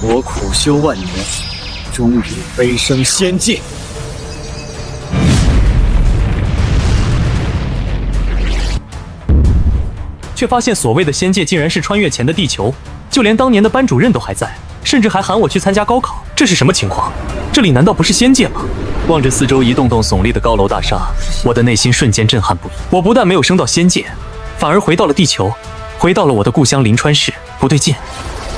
我苦修万年，终于飞升仙界。却发现所谓的仙界竟然是穿越前的地球，就连当年的班主任都还在，甚至还喊我去参加高考。这是什么情况？这里难道不是仙界吗？望着四周一栋栋耸立的高楼大厦，我的内心瞬间震撼不已。我不但没有升到仙界，反而回到了地球，回到了我的故乡临川市。不对劲，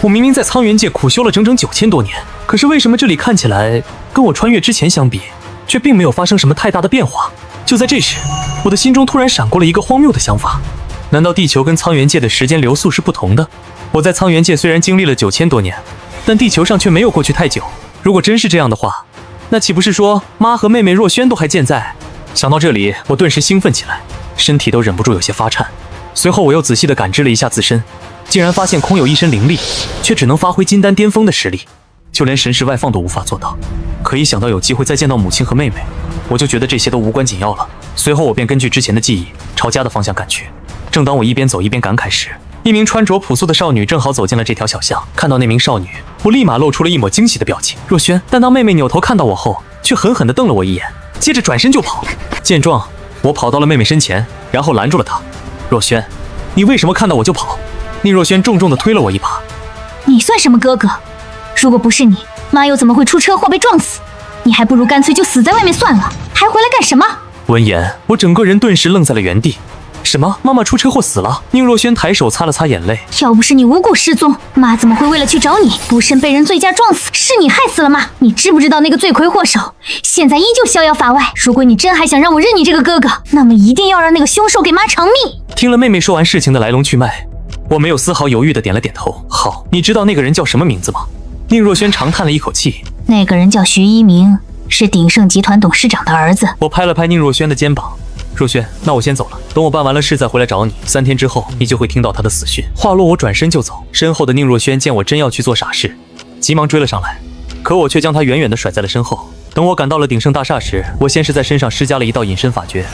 我明明在苍原界苦修了整整9000多年，可是为什么这里看起来跟我穿越之前相比，却并没有发生什么太大的变化？就在这时，我的心中突然闪过了一个荒谬的想法。难道地球跟苍原界的时间流速是不同的？我在苍原界虽然经历了9000多年，但地球上却没有过去太久。如果真是这样的话，那岂不是说妈和妹妹若萱都还健在？想到这里，我顿时兴奋起来，身体都忍不住有些发颤。随后我又仔细地感知了一下自身，竟然发现空有一身灵力，却只能发挥金丹巅峰的实力，就连神识外放都无法做到。可一想到有机会再见到母亲和妹妹，我就觉得这些都无关紧要了。随后我便根据之前的记忆朝家的方向赶去。正当我一边走一边感慨时，一名穿着朴素的少女正好走进了这条小巷。看到那名少女，我立马露出了一抹惊喜的表情。若萱，但当妹妹扭头看到我后，却狠狠地瞪了我一眼，接着转身就跑。见状，我跑到了妹妹身前，然后拦住了她。若萱，你为什么看到我就跑？宁若萱重重地推了我一把。你算什么哥哥？如果不是你，妈又怎么会出车祸被撞死？你还不如干脆就死在外面算了，还回来干什么？闻言，我整个人顿时愣在了原地。什么？妈妈出车祸死了？宁若萱抬手擦了擦眼泪。要不是你无故失踪，妈怎么会为了去找你，不慎被人醉驾撞死？是你害死了妈！你知不知道那个罪魁祸首现在依旧逍遥法外？如果你真还想让我认你这个哥哥，那么一定要让那个凶手给妈偿命！听了妹妹说完事情的来龙去脉，我没有丝毫犹豫地点了点头。好，你知道那个人叫什么名字吗？宁若萱长叹了一口气。那个人叫徐一鸣，是鼎盛集团董事长的儿子。我拍了拍宁若萱的肩膀。若萱，那我先走了，等我办完了事再回来找你。3天之后，你就会听到他的死讯。话落，我转身就走。身后的宁若萱见我真要去做傻事，急忙追了上来，可我却将她远远地甩在了身后。等我赶到了鼎盛大厦时，我先是在身上施加了一道隐身法诀，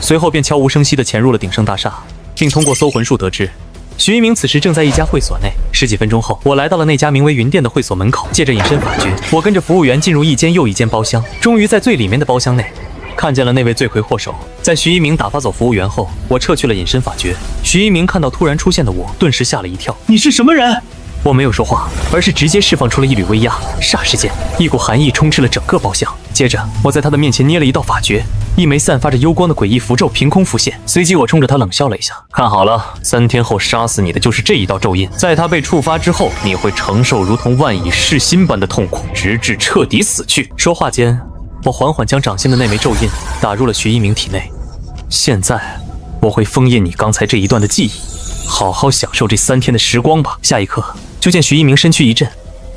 随后便悄无声息地潜入了鼎盛大厦，并通过搜魂术得知徐一鸣此时正在一家会所内。10几分钟后，我来到了那家名为云殿的会所门口，借着隐身法诀，我跟着服务员进入一间又一间包厢，终于在最里面的包厢内看见了那位罪魁祸首。在徐一鸣打发走服务员后，我撤去了隐身法诀。徐一鸣看到突然出现的我，顿时吓了一跳。你是什么人？我没有说话，而是直接释放出了一缕威压。霎时间，一股寒意充斥了整个包厢。接着，我在他的面前捏了一道法诀，一枚散发着幽光的诡异符咒凭空浮现。随即，我冲着他冷笑了一下：“看好了，3天后杀死你的就是这一道咒印。在他被触发之后，你会承受如同万蚁噬心般的痛苦，直至彻底死去。”说话间，我缓缓将掌心的那枚咒印打入了徐一鸣体内。现在，我会封印你刚才这一段的记忆，好好享受这3天的时光吧。下一刻，就见徐一鸣身躯一震，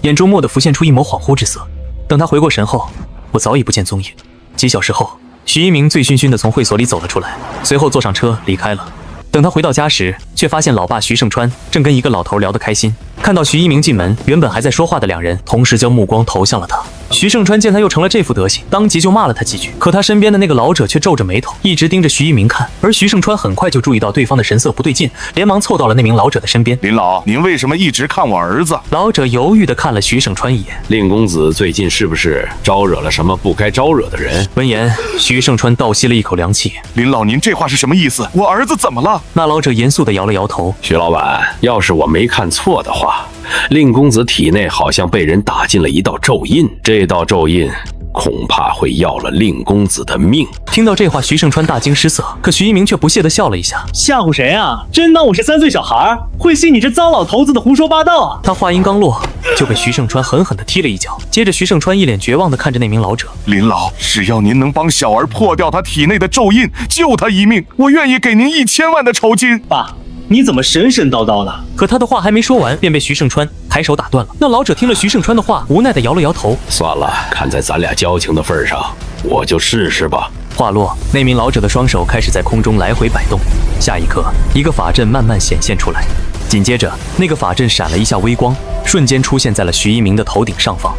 眼中蓦地浮现出一抹恍惚之色。等他回过神后，我早已不见踪影。几小时后，徐一鸣醉醺醺地从会所里走了出来，随后坐上车离开了。等他回到家时，却发现老爸徐胜川正跟一个老头聊得开心。看到徐一鸣进门，原本还在说话的两人同时将目光投向了他。徐胜川见他又成了这副德行，当即就骂了他几句，可他身边的那个老者却皱着眉头，一直盯着徐一鸣看。而徐胜川很快就注意到对方的神色不对劲，连忙凑到了那名老者的身边。林老，您为什么一直看我儿子？老者犹豫地看了徐胜川一眼。令公子最近是不是招惹了什么不该招惹的人？闻言，徐胜川倒吸了一口凉气。林老，您这话是什么意思？我儿子怎么了？那老者严肃地摇了摇头。徐老板，要是我没看错的话，令公子体内好像被人打进了一道咒印，这道咒印恐怕会要了令公子的命。听到这话，徐胜川大惊失色，可徐一鸣却不屑地笑了一下。吓唬谁啊？真当我是3岁小孩，会信你这糟老头子的胡说八道啊？他话音刚落，就被徐胜川狠狠地踢了一脚。接着徐胜川一脸绝望地看着那名老者。林老，只要您能帮小儿破掉他体内的咒印，救他一命，我愿意给您1000万的酬金。爸，你怎么神神叨叨的？可他的话还没说完，便被徐胜川抬手打断了。那老者听了徐胜川的话，无奈地摇了摇头。算了，看在咱俩交情的份上，我就试试吧。话落，那名老者的双手开始在空中来回摆动。下一刻，一个法阵慢慢显现出来，紧接着，那个法阵闪了一下微光，瞬间出现在了徐一鸣的头顶上方。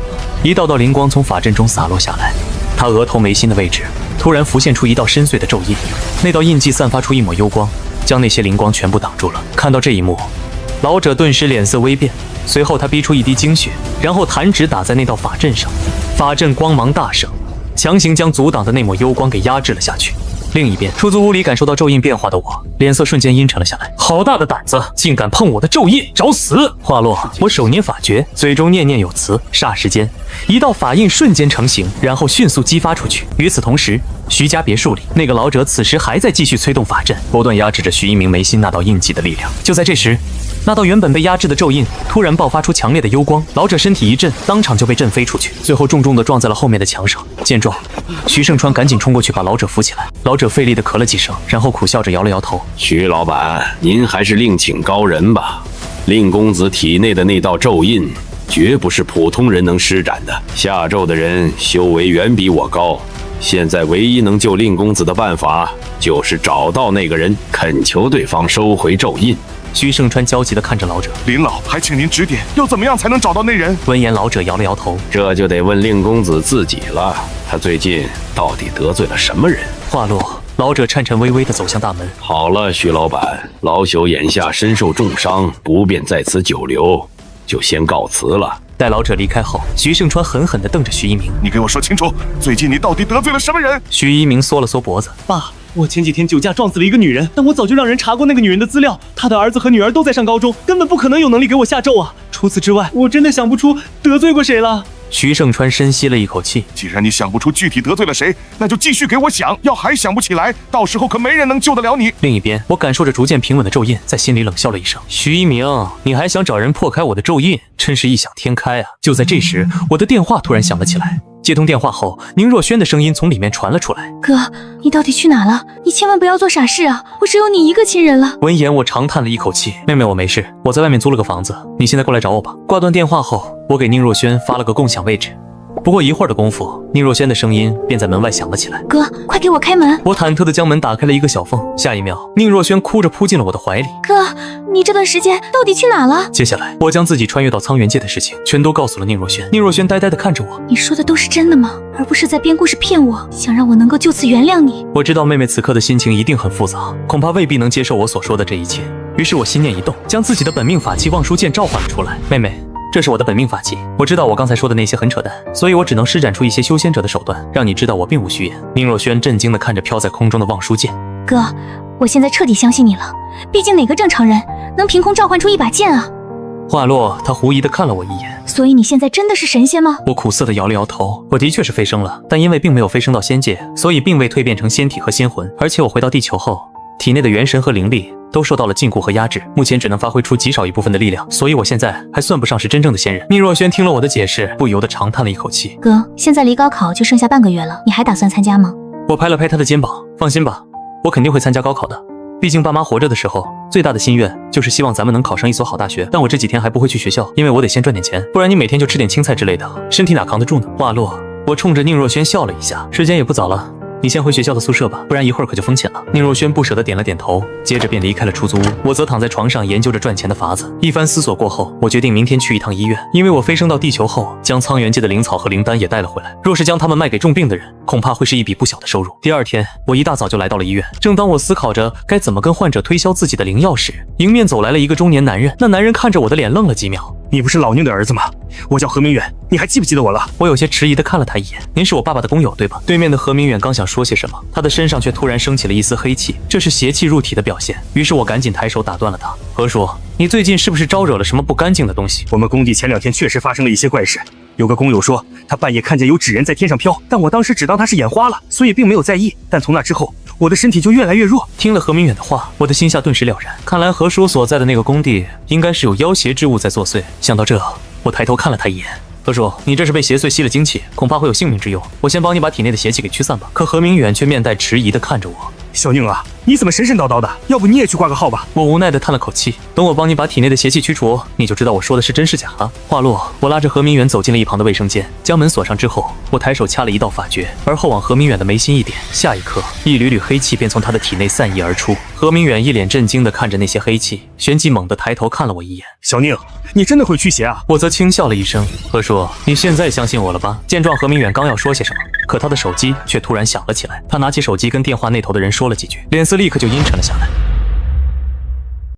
一道道灵光从法阵中洒落下来，他额头眉心的位置突然浮现出一道深邃的咒印，那道印记散发出一抹幽光，将那些灵光全部挡住了。看到这一幕，老者顿时脸色微变，随后他逼出一滴精血，然后弹指打在那道法阵上，法阵光芒大盛，强行将阻挡的那抹幽光给压制了下去。另一边，出租屋里感受到咒印变化的我，脸色瞬间阴沉了下来。好大的胆子，竟敢碰我的咒印，找死！话落，我手捏法诀，嘴中念念有词，霎时间，一道法印瞬间成型，然后迅速激发出去。与此同时，徐家别墅里，那个老者此时还在继续催动法阵，不断压制着徐一鸣眉心那道印记的力量。就在这时，那道原本被压制的咒印突然爆发出强烈的幽光，老者身体一震，当场就被震飞出去，最后重重地撞在了后面的墙上。见状，徐胜川赶紧冲过去把老者扶起来。老者费力地咳了几声，然后苦笑着摇了摇头：“徐老板，您还是另请高人吧。令公子体内的那道咒印，绝不是普通人能施展的。下咒的人修为远比我高。现在唯一能救令公子的办法，就是找到那个人，恳求对方收回咒印。”徐胜川焦急地看着老者：“林老，还请您指点，要怎么样才能找到那人？”闻言，老者摇了摇头：“这就得问令公子自己了。他最近到底得罪了什么人？”话落，老者颤颤巍巍地走向大门。好了，徐老板，老朽眼下身受重伤，不便在此久留，就先告辞了。待老者离开后，徐胜川狠狠地瞪着徐一鸣：“你给我说清楚，最近你到底得罪了什么人？”徐一鸣缩了缩脖子：“爸，我前几天酒驾撞死了一个女人，但我早就让人查过那个女人的资料，她的儿子和女儿都在上高中，根本不可能有能力给我下咒啊。除此之外，我真的想不出得罪过谁了。”徐胜川深吸了一口气：“既然你想不出具体得罪了谁，那就继续给我想，要还想不起来，到时候可没人能救得了你。”另一边，我感受着逐渐平稳的咒印，在心里冷笑了一声：“徐一鸣，你还想找人破开我的咒印，真是异想天开啊！”就在这时，我的电话突然响了起来。接通电话后，宁若萱的声音从里面传了出来：“哥，你到底去哪了？你千万不要做傻事啊！我只有你一个亲人了。”闻言，我长叹了一口气：“妹妹，我没事，我在外面租了个房子，你现在过来找我吧。”挂断电话后，我给宁若萱发了个共享位置。不过一会儿的功夫，宁若萱的声音便在门外响了起来：“哥，快给我开门！”我忐忑地将门打开了一个小缝，下一秒，宁若萱哭着扑进了我的怀里：“哥，你这段时间到底去哪了？”接下来，我将自己穿越到苍元界的事情全都告诉了宁若萱。宁若萱呆呆地看着我：“你说的都是真的吗？而不是在编故事骗我，想让我能够就此原谅你？”我知道妹妹此刻的心情一定很复杂，恐怕未必能接受我所说的这一切。于是我心念一动，将自己的本命法器望舒剑召唤了出来：“妹妹，这是我的本命法器，我知道我刚才说的那些很扯淡，所以我只能施展出一些修仙者的手段，让你知道我并无虚言。”宁若萱震惊地看着飘在空中的望舒剑：“哥，我现在彻底相信你了，毕竟哪个正常人能凭空召唤出一把剑啊？”话落，他狐疑地看了我一眼：“所以你现在真的是神仙吗？”我苦涩地摇了摇头：“我的确是飞升了，但因为并没有飞升到仙界，所以并未蜕变成仙体和仙魂，而且我回到地球后，体内的元神和灵力都受到了禁锢和压制，目前只能发挥出极少一部分的力量，所以我现在还算不上是真正的仙人。”宁若萱听了我的解释，不由得长叹了一口气：“哥，现在离高考就剩下半个月了，你还打算参加吗？”我拍了拍他的肩膀：“放心吧，我肯定会参加高考的。毕竟爸妈活着的时候，最大的心愿就是希望咱们能考上一所好大学。但我这几天还不会去学校，因为我得先赚点钱，不然你每天就吃点青菜之类的，身体哪扛得住呢？”话落，我冲着宁若萱笑了一下：“时间也不早了，你先回学校的宿舍吧，不然一会儿可就封寝了。”宁若萱不舍得点了点头，接着便离开了出租屋。我则躺在床上研究着赚钱的法子。一番思索过后，我决定明天去一趟医院，因为我飞升到地球后，将苍元界的灵草和灵丹也带了回来。若是将它们卖给重病的人，恐怕会是一笔不小的收入。第二天，我一大早就来到了医院。正当我思考着该怎么跟患者推销自己的灵药时，迎面走来了一个中年男人。那男人看着我的脸愣了几秒：“你不是老宁的儿子吗？我叫何明远，你还记不记得我了？”我有些迟疑地看了他一眼：“您是我爸爸的工友，对吧？”对面的何明远刚想说些什么，他的身上却突然升起了一丝黑气，这是邪气入体的表现。于是我赶紧抬手打断了他：“何叔，你最近是不是招惹了什么不干净的东西？”我们工地前2天确实发生了一些怪事，有个工友说他半夜看见有纸人在天上飘，但我当时只当他是眼花了，所以并没有在意。但从那之后，我的身体就越来越弱。听了何明远的话，我的心下顿时了然，看来何叔所在的那个工地应该是有妖邪之物在作祟。想到这，我抬头看了他一眼：“何叔，你这是被邪祟吸了精气，恐怕会有性命之忧，我先帮你把体内的邪气给驱散吧。”可何明远却面带迟疑地看着我：“小宁啊，你怎么神神叨叨的？要不你也去挂个号吧？”我无奈地叹了口气：“等我帮你把体内的邪气驱除，你就知道我说的是真是假了。”话落，我拉着何明远走进了一旁的卫生间，将门锁上之后，我抬手掐了一道法诀，而后往何明远的眉心一点，下一刻，一缕缕黑气便从他的体内散溢而出。何明远一脸震惊地看着那些黑气，旋即猛地抬头看了我一眼：“小宁，你真的会驱邪啊？”我则轻笑了一声：“何叔，你现在相信我了吧？”见状，何明远刚要说些什么，可他的手机却突然响了起来。他拿起手机跟电话那头的人说了几句，脸色立刻就阴沉了下来。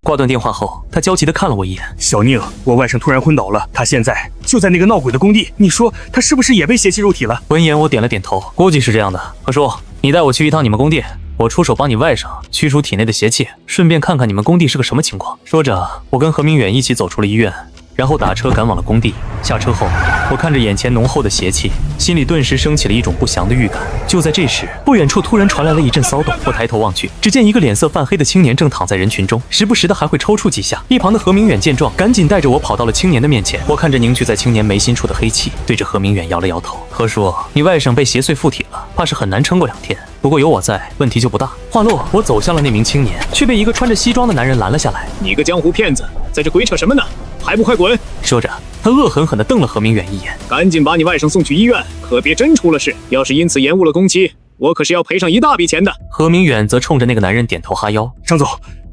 挂断电话后，他焦急地看了我一眼。小宁，我外甥突然昏倒了，他现在就在那个闹鬼的工地，你说他是不是也被邪气入体了？闻言，我点了点头，估计是这样的。何叔，你带我去一趟你们工地，我出手帮你外甥驱除体内的邪气，顺便看看你们工地是个什么情况。说着，我跟何明远一起走出了医院，然后打车赶往了工地。下车后，我看着眼前浓厚的邪气，心里顿时升起了一种不祥的预感。就在这时，不远处突然传来了一阵骚动，我抬头望去，只见一个脸色泛黑的青年正躺在人群中，时不时的还会抽搐几下。一旁的何明远见状，赶紧带着我跑到了青年的面前。我看着凝聚在青年眉心处的黑气，对着何明远摇了摇头：“何叔，你外甥被邪祟附体了，怕是很难撑过2天。不过有我在，问题就不大。”话落，我走向了那名青年，却被一个穿着西装的男人拦了下来。“你个江湖骗子，在这鬼扯什么呢？还不快滚！”说着，他恶狠狠地瞪了何明远一眼：“赶紧把你外甥送去医院，可别真出了事。要是因此延误了工期，我可是要赔上一大笔钱的。”何明远则冲着那个男人点头哈腰：“张总，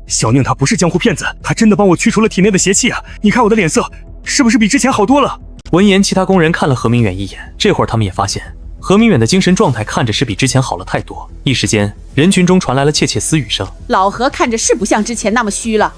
小宁他不是江湖骗子，他真的帮我驱除了体内的邪气啊！你看我的脸色，是不是比之前好多了？”闻言，其他工人看了何明远一眼，这会儿他们也发现何明远的精神状态看着是比之前好了太多。一时间，人群中传来了窃窃私语声：“老何看着是不像之前那么虚了。”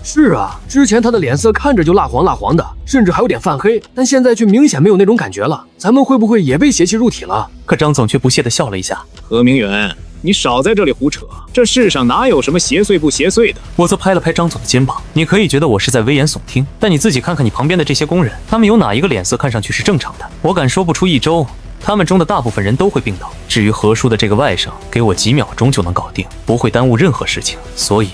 是啊，之前他的脸色看着就蜡黄蜡黄的，甚至还有点泛黑，但现在却明显没有那种感觉了。咱们会不会也被邪气入体了？可张总却不屑地笑了一下：“何明远，你少在这里胡扯，这世上哪有什么邪祟不邪祟的？”我则拍了拍张总的肩膀：“你可以觉得我是在危言耸听，但你自己看看你旁边的这些工人，他们有哪一个脸色看上去是正常的？我敢说不出1周，他们中的大部分人都会病倒。至于何叔的这个外甥，给我几秒钟就能搞定，不会耽误任何事情，所以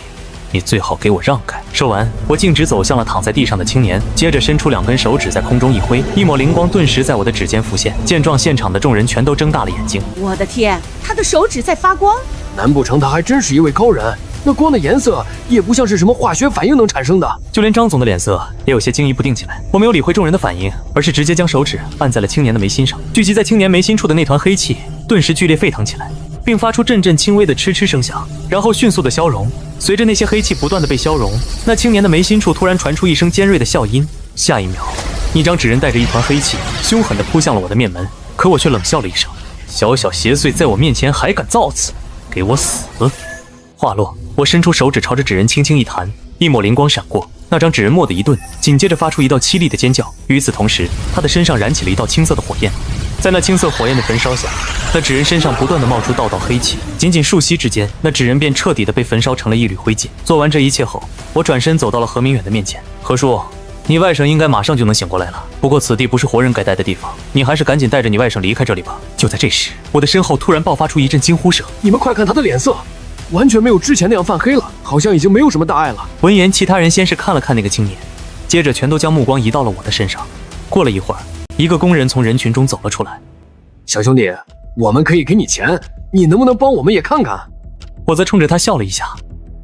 你最好给我让开。”说完，我径直走向了躺在地上的青年，接着伸出2根手指在空中一挥，一抹灵光顿时在我的指尖浮现。见状，现场的众人全都睁大了眼睛。我的天，他的手指在发光！难不成他还真是一位高人？那光的颜色也不像是什么化学反应能产生的。就连张总的脸色也有些惊疑不定起来。我没有理会众人的反应，而是直接将手指按在了青年的眉心上。聚集在青年眉心处的那团黑气顿时剧烈沸腾起来，并发出阵阵轻微的嗤嗤声响，然后迅速的消融。随着那些黑气不断的被消融，那青年的眉心处突然传出一声尖锐的笑音。下一秒，一张纸人带着一团黑气，凶狠地扑向了我的面门。可我却冷笑了一声：“小小邪祟在我面前还敢造次，给我死！”话落，我伸出手指朝着纸人轻轻一弹，一抹灵光闪过，那张纸人蓦地一顿，紧接着发出一道凄厉的尖叫。与此同时，他的身上燃起了一道青色的火焰。在那青色火焰的焚烧下，那纸人身上不断的冒出道道黑气，仅仅数息之间，那纸人便彻底的被焚烧成了一缕灰烬。做完这一切后，我转身走到了何明远的面前：“何叔，你外甥应该马上就能醒过来了，不过此地不是活人该待的地方，你还是赶紧带着你外甥离开这里吧。”就在这时，我的身后突然爆发出一阵惊呼声：“你们快看他的脸色，完全没有之前那样泛黑了，好像已经没有什么大碍了。”闻言，其他人先是看了看那个青年，接着全都将目光移到了我的身上。过了一会儿，一个工人从人群中走了出来：“小兄弟，我们可以给你钱，你能不能帮我们也看看？”我则冲着他笑了一下：“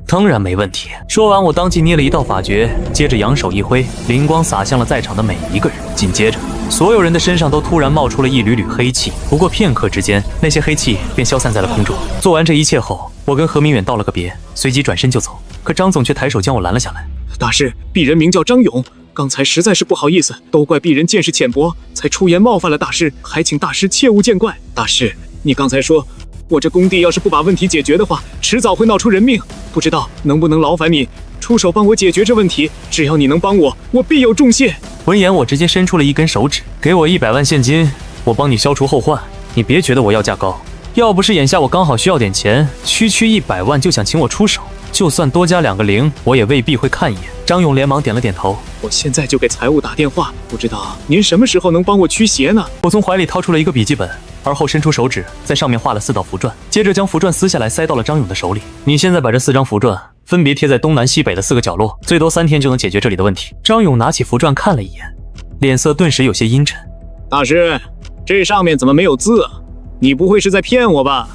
当然没问题。”说完，我当即捏了一道法诀，接着扬手一挥，灵光洒向了在场的每一个人。紧接着，所有人的身上都突然冒出了一缕缕黑气，不过片刻之间，那些黑气便消散在了空中。做完这一切后，我跟何明远道了个别，随即转身就走。可张总却抬手将我拦了下来：“大师，鄙人名叫张勇，刚才实在是不好意思，都怪鄙人见识浅薄，才出言冒犯了大师，还请大师切勿见怪。大师，你刚才说我这工地要是不把问题解决的话，迟早会闹出人命，不知道能不能劳烦你出手帮我解决这问题？只要你能帮我，我必有重谢。”闻言，我直接伸出了1根手指：“给我100万现金，我帮你消除后患。你别觉得我要价高，要不是眼下我刚好需要点钱，区100万就想请我出手，就算多加2个0，我也未必会看一眼。”张勇连忙点了点头：“我现在就给财务打电话，不知道您什么时候能帮我驱邪呢？”我从怀里掏出了一个笔记本，而后伸出手指，在上面画了4道符篆，接着将符篆撕下来塞到了张勇的手里。“你现在把这4张符篆分别贴在东南西北的4个角落，最多3天就能解决这里的问题。”张勇拿起符篆看了一眼，脸色顿时有些阴沉：“大师，这上面怎么没有字？你不会是在骗我吧？”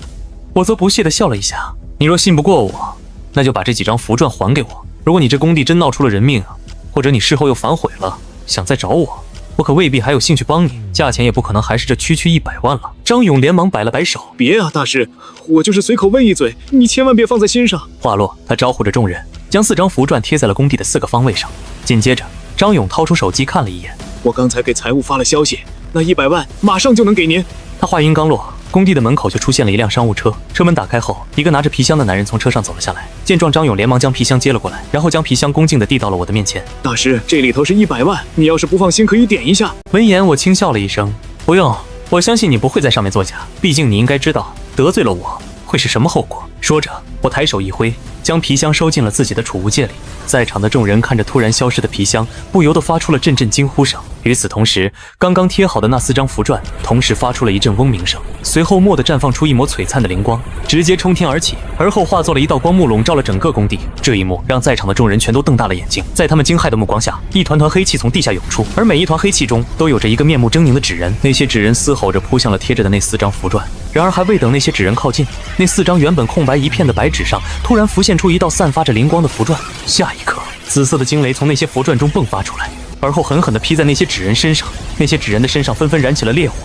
我则不屑地笑了一下：“你若信不过我，那就把这几张符篆还给我。如果你这工地真闹出了人命，或者你事后又反悔了，想再找我，我可未必还有兴趣帮你，价钱也不可能还是这区100万了。”张勇连忙摆了摆手：“别啊，大师，我就是随口问一嘴，你千万别放在心上。”话落，他招呼着众人，将4张符篆贴在了工地的4个方位上。紧接着，张勇掏出手机看了一眼：“我刚才给财务发了消息，那100万马上就能给您。”他话音刚落，工地的门口就出现了一辆商务车，车门打开后，一个拿着皮箱的男人从车上走了下来。见状，张勇连忙将皮箱接了过来，然后将皮箱恭敬地递到了我的面前。大师，这里头是100万，你要是不放心，可以点一下。闻言，我轻笑了一声，不用，我相信你不会在上面作假，毕竟你应该知道得罪了我会是什么后果。说着，我抬手一挥，将皮箱收进了自己的储物戒里。在场的众人看着突然消失的皮箱，不由得发出了阵阵惊呼声。与此同时，刚刚贴好的那4张符篆同时发出了一阵嗡鸣声，随后蓦地绽放出一抹璀璨的灵光，直接冲天而起，而后化作了一道光幕，笼罩了整个工地。这一幕让在场的众人全都瞪大了眼睛，在他们惊骇的目光下，一团团黑气从地下涌出，而每一团黑气中都有着一个面目狰狞的纸人。那些纸人嘶吼着扑向了贴着的那4张符篆。然而还未等那些纸人靠近，那4张原本空白一片的白纸上突然浮现出一道散发着灵光的符篆。下一刻，紫色的惊雷从那些符篆中迸发出来，而后狠狠地劈在那些纸人身上。那些纸人的身上纷纷燃起了烈火，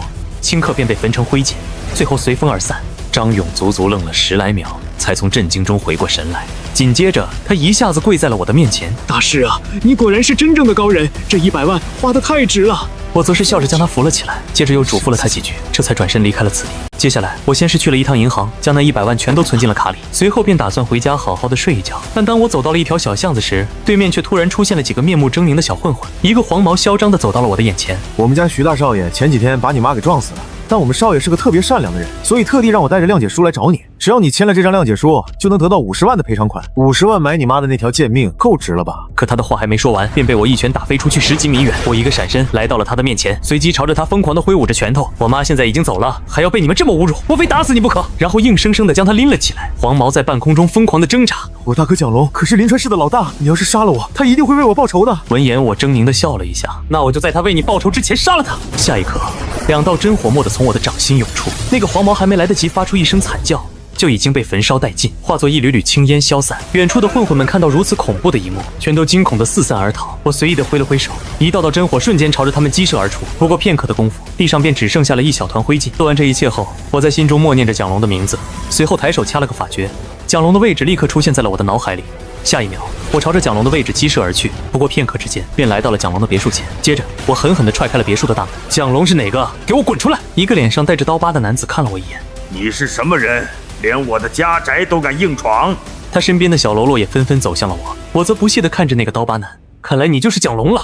顷刻便被焚成灰烬，最后随风而散。张勇足足愣了10来秒，才从震惊中回过神来。紧接着，他一下子跪在了我的面前。大师啊，你果然是真正的高人，这100万花得太值了。我则是笑着将他扶了起来，接着又嘱咐了他几句，这才转身离开了此地。接下来，我先是去了一趟银行，将那100万全都存进了卡里，随后便打算回家好好的睡一觉。但当我走到了一条小巷子时，对面却突然出现了几个面目狰狞的小混混，一个黄毛嚣张地走到了我的眼前。我们家徐大少爷前几天把你妈给撞死了，但我们少爷是个特别善良的人，所以特地让我带着谅解书来找你。只要你签了这张谅解书，就能得到50万的赔偿款。50万买你妈的那条贱命，够值了吧？可他的话还没说完，便被我一拳打飞出去10几米远。我一个闪身来到了他的面前，随即朝着他疯狂地挥舞着拳头。我妈现在已经走了，还要被你们这么侮辱，我非打死你不可！然后硬生生地将他拎了起来。黄毛在半空中疯狂地挣扎。我大哥蒋龙可是临川市的老大，你要是杀了我，他一定会为我报仇的。闻言，我狰狞地笑了一下，那我就在他为你报仇之前杀了他。下一刻，2道真火蓦地从我的掌心涌出，那个黄毛还没来得及发出一声惨叫，就已经被焚烧殆尽，化作一缕缕青烟消散。远处的混混们看到如此恐怖的一幕，全都惊恐地四散而逃。我随意地挥了挥手，一道道真火瞬间朝着他们激射而出。不过片刻的功夫，地上便只剩下了一小团灰烬。做完这一切后，我在心中默念着蒋龙的名字，随后抬手掐了个法诀，蒋龙的位置立刻出现在了我的脑海里。下一秒，我朝着蒋龙的位置激射而去，不过片刻之间便来到了蒋龙的别墅前。接着，我狠狠地踹开了别墅的大门。蒋龙是哪个？给我滚出来！一个脸上带着刀疤的男子看了我一眼。你是什么人？连我的家宅都敢硬闯？他身边的小喽啰也纷纷走向了我，我则不屑地看着那个刀疤男。看来你就是蒋龙了，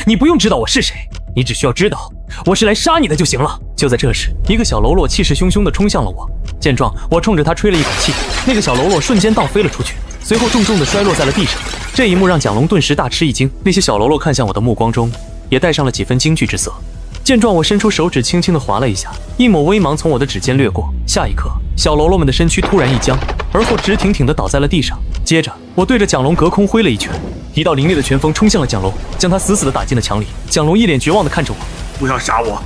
你不用知道我是谁，你只需要知道我是来杀你的就行了。就在这时，一个小喽啰气势汹汹地冲向了我。见状，我冲着他吹了一口气，那个小喽啰瞬间倒飞了出去，随后重重地摔落在了地上。这一幕让蒋龙顿时大吃一惊，那些小喽啰看向我的目光中也带上了几分惊惧之色。见状，我伸出手指轻轻地划了一下，一抹微芒从我的指尖掠过。下一刻，小喽啰们的身躯突然一僵，而后直挺挺地倒在了地上。接着，我对着蒋龙隔空挥了一拳，一道凌冽的拳风冲向了蒋龙，将他死死地打进了墙里。蒋龙一脸绝望地看着我，不要杀我，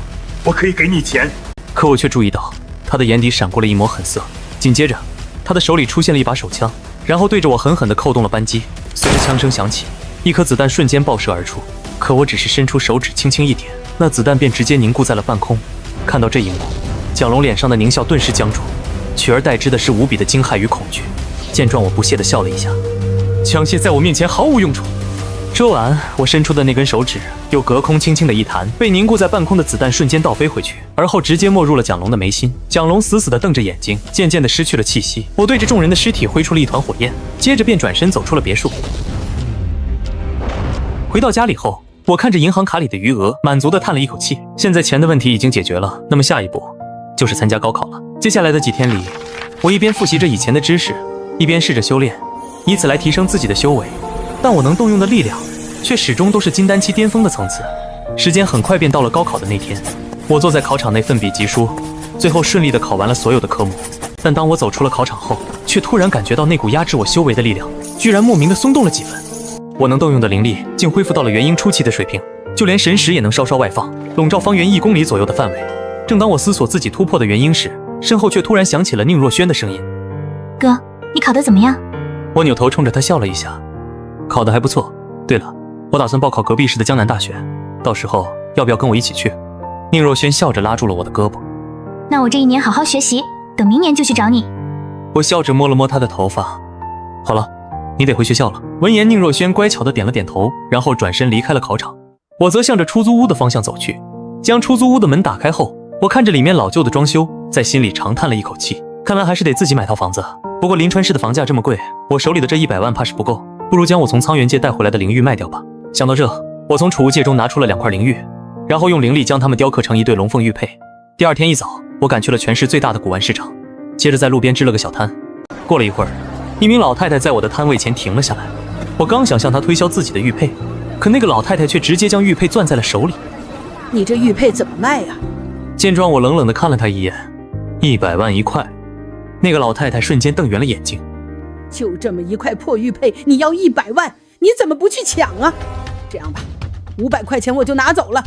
我可以给你钱。可我却注意到他的眼底闪过了一抹狠色，紧接着，他的手里出现了一把手枪，然后对着我狠狠地扣动了扳机。随着枪声响起，一颗子弹瞬间爆射而出，可我只是伸出手指轻轻一点，那子弹便直接凝固在了半空。看到这一幕，蒋龙脸上的狞笑顿时僵住，取而代之的是无比的惊骇与恐惧。见状，我不屑地笑了一下，枪械在我面前毫无用处。说完，我伸出的那根手指又隔空轻轻的一弹，被凝固在半空的子弹瞬间倒飞回去，而后直接没入了蒋龙的眉心。蒋龙死死地瞪着眼睛，渐渐地失去了气息。我对着众人的尸体挥出了一团火焰，接着便转身走出了别墅。回到家里后，我看着银行卡里的余额，满足地叹了一口气。现在钱的问题已经解决了，那么下一步就是参加高考了。接下来的几天里，我一边复习着以前的知识，一边试着修炼，以此来提升自己的修为。但我能动用的力量却始终都是金丹期巅峰的层次。时间很快便到了高考的那天，我坐在考场内奋笔疾书，最后顺利地考完了所有的科目。但当我走出了考场后，却突然感觉到那股压制我修为的力量居然莫名地松动了几分。我能动用的灵力竟恢复到了元婴初期的水平，就连神识也能稍稍外放，笼罩方圆1公里左右的范围。正当我思索自己突破的元婴时，身后却突然响起了宁若萱的声音：“哥，你考得怎么样？”我扭头冲着他笑了一下，考得还不错。对了，我打算报考隔壁市的江南大学，到时候要不要跟我一起去？宁若萱笑着拉住了我的胳膊。那我这一年好好学习，等明年就去找你。我笑着摸了摸她的头发。好了，你得回学校了。闻言，宁若萱乖巧地点了点头，然后转身离开了考场。我则向着出租屋的方向走去。将出租屋的门打开后，我看着里面老旧的装修，在心里长叹了一口气，看来还是得自己买套房子。不过临川市的房价这么贵，我手里的这100万怕是不够，不如将我从苍原界带回来的灵玉卖掉吧。想到这，我从储物戒中拿出了2块灵玉，然后用灵力将它们雕刻成一对龙凤玉佩。第二天一早，我赶去了全市最大的古玩市场，接着在路边支了个小摊。过了一会儿，一名老太太在我的摊位前停了下来，我刚想向她推销自己的玉佩，可那个老太太却直接将玉佩攥在了手里。你这玉佩怎么卖呀？见状，我冷冷地看了她一眼，100万1块。那个老太太瞬间瞪圆了眼睛，就这么一块破玉佩，你要100万，你怎么不去抢啊？这样吧，500块钱我就拿走了。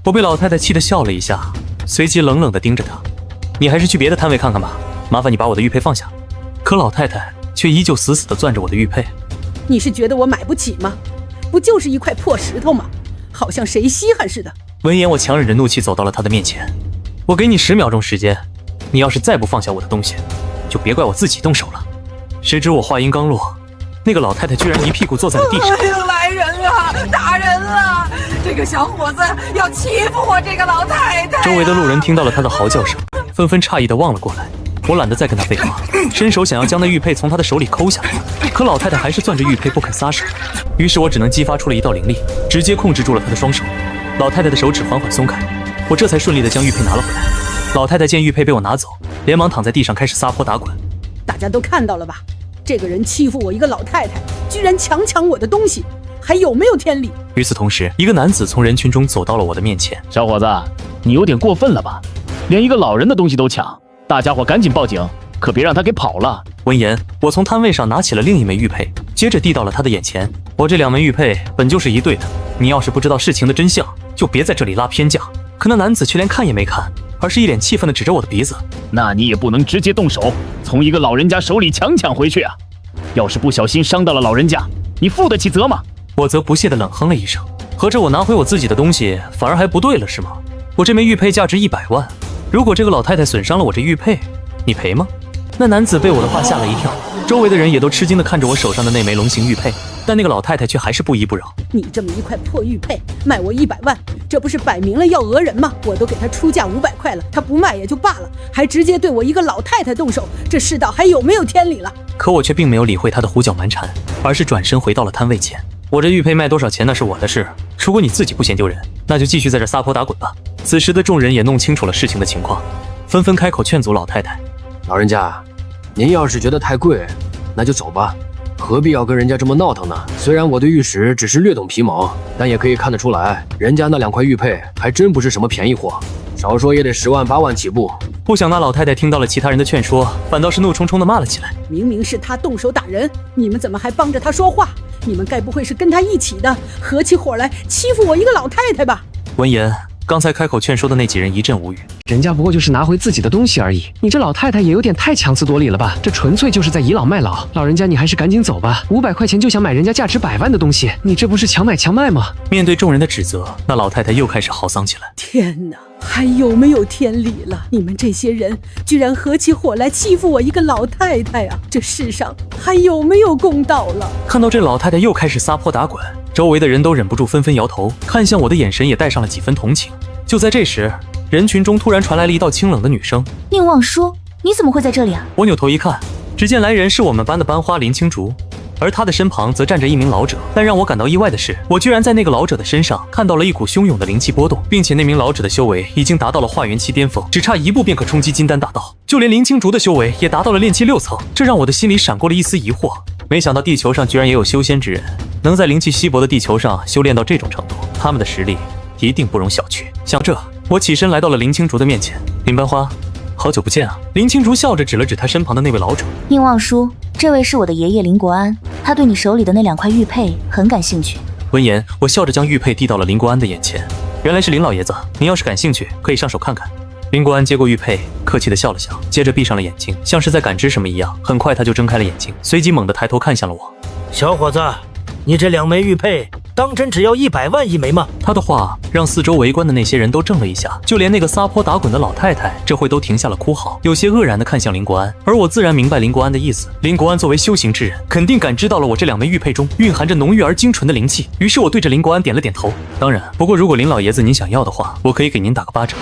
我被老太太气得笑了一下，随即冷冷地盯着她，你还是去别的摊位看看吧，麻烦你把我的玉佩放下。可老太太却依旧死死地攥着我的玉佩。你是觉得我买不起吗？不就是一块破石头吗？好像谁稀罕似的。闻言，我强忍着怒气走到了她的面前，我给你10秒钟时间，你要是再不放下我的东西，就别怪我自己动手了。谁知我话音刚落，那个老太太居然一屁股坐在了地上。又来人了，打人了！这个小伙子要欺负我这个老太太。周围的路人听到了她的嚎叫声，纷纷诧异地望了过来。我懒得再跟她废话，伸手想要将那玉佩从她的手里抠下来，可老太太还是攥着玉佩不肯撒手。于是我只能激发出了一道灵力，直接控制住了她的双手。老太太的手指缓缓松开，我这才顺利地将玉佩拿了回来。老太太见玉佩被我拿走，连忙躺在地上开始撒泼打滚。大家都看到了吧？这个人欺负我一个老太太，居然强抢我的东西，还有没有天理？与此同时，一个男子从人群中走到了我的面前。小伙子，你有点过分了吧？连一个老人的东西都抢，大家伙赶紧报警，可别让他给跑了。闻言，我从摊位上拿起了另一枚玉佩，接着递到了他的眼前。我这2枚玉佩本就是一对的，你要是不知道事情的真相，就别在这里拉偏架。可那男子却连看也没看，而是一脸气愤地指着我的鼻子。那你也不能直接动手，从一个老人家手里强抢回去啊！要是不小心伤到了老人家，你负得起责吗？我则不屑地冷哼了一声，合着我拿回我自己的东西反而还不对了是吗？我这枚玉佩价值100万，如果这个老太太损伤了我这玉佩，你赔吗？那男子被我的话吓了一跳，周围的人也都吃惊地看着我手上的那枚龙形玉佩，但那个老太太却还是不依不饶。你这么一块破玉佩卖我100万，这不是摆明了要讹人吗？我都给他出价500块了，他不卖也就罢了，还直接对我一个老太太动手，这世道还有没有天理了？可我却并没有理会他的胡搅蛮缠，而是转身回到了摊位前。我这玉佩卖多少钱那是我的事，如果你自己不嫌丢人，那就继续在这撒泼打滚吧。此时的众人也弄清楚了事情的情况，纷纷开口劝阻老太太。老人家，您要是觉得太贵，那就走吧，何必要跟人家这么闹腾呢？虽然我对玉石只是略懂皮毛，但也可以看得出来，人家那2块玉佩还真不是什么便宜货，少说也得10万8万起步。不想那老太太听到了其他人的劝说，反倒是怒冲冲地骂了起来。明明是他动手打人，你们怎么还帮着他说话？你们该不会是跟他一起的，合起伙来欺负我一个老太太吧？闻言，刚才开口劝说的那几人一阵无语。人家不过就是拿回自己的东西而已，你这老太太也有点太强词夺理了吧？这纯粹就是在倚老卖老。老人家，你还是赶紧走吧，500块钱就想买人家价值100万的东西，你这不是强买强卖吗？面对众人的指责，那老太太又开始嚎丧起来。天哪，还有没有天理了？你们这些人居然合起伙来欺负我一个老太太啊！这世上还有没有公道了？看到这老太太又开始撒泼打滚，周围的人都忍不住纷纷摇头，看向我的眼神也带上了几分同情。就在这时，人群中突然传来了一道清冷的女声：“宁望叔，你怎么会在这里啊？”我扭头一看，只见来人是我们班的班花林青竹，而他的身旁则站着一名老者。但让我感到意外的是，我居然在那个老者的身上看到了一股汹涌的灵气波动，并且那名老者的修为已经达到了化元期巅峰，只差1步便可冲击金丹大道。就连林青竹的修为也达到了炼气6层，这让我的心里闪过了一丝疑惑。没想到地球上居然也有修仙之人，能在灵气稀薄的地球上修炼到这种程度，他们的实力一定不容小觑。想这，我起身来到了林青竹的面前。林班花，好久不见啊！林青竹笑着指了指他身旁的那位老者。宁望叔，这位是我的爷爷林国安，他对你手里的那2块玉佩很感兴趣。闻言，我笑着将玉佩递到了林国安的眼前。原来是林老爷子，您要是感兴趣，可以上手看看。林国安接过玉佩，客气地笑了笑，接着闭上了眼睛，像是在感知什么一样。很快他就睁开了眼睛，随即猛地抬头看向了我。小伙子，你这2枚玉佩当真只要100万一枚吗？他的话让四周围观的那些人都怔了一下，就连那个撒泼打滚的老太太这回都停下了哭嚎，有些愕然地看向林国安。而我自然明白林国安的意思，林国安作为修行之人，肯定感知到了我这2枚玉佩中蕴含着浓郁而精纯的灵气。于是我对着林国安点了点头。当然，不过如果林老爷子您想要的话，我可以给您打个8折。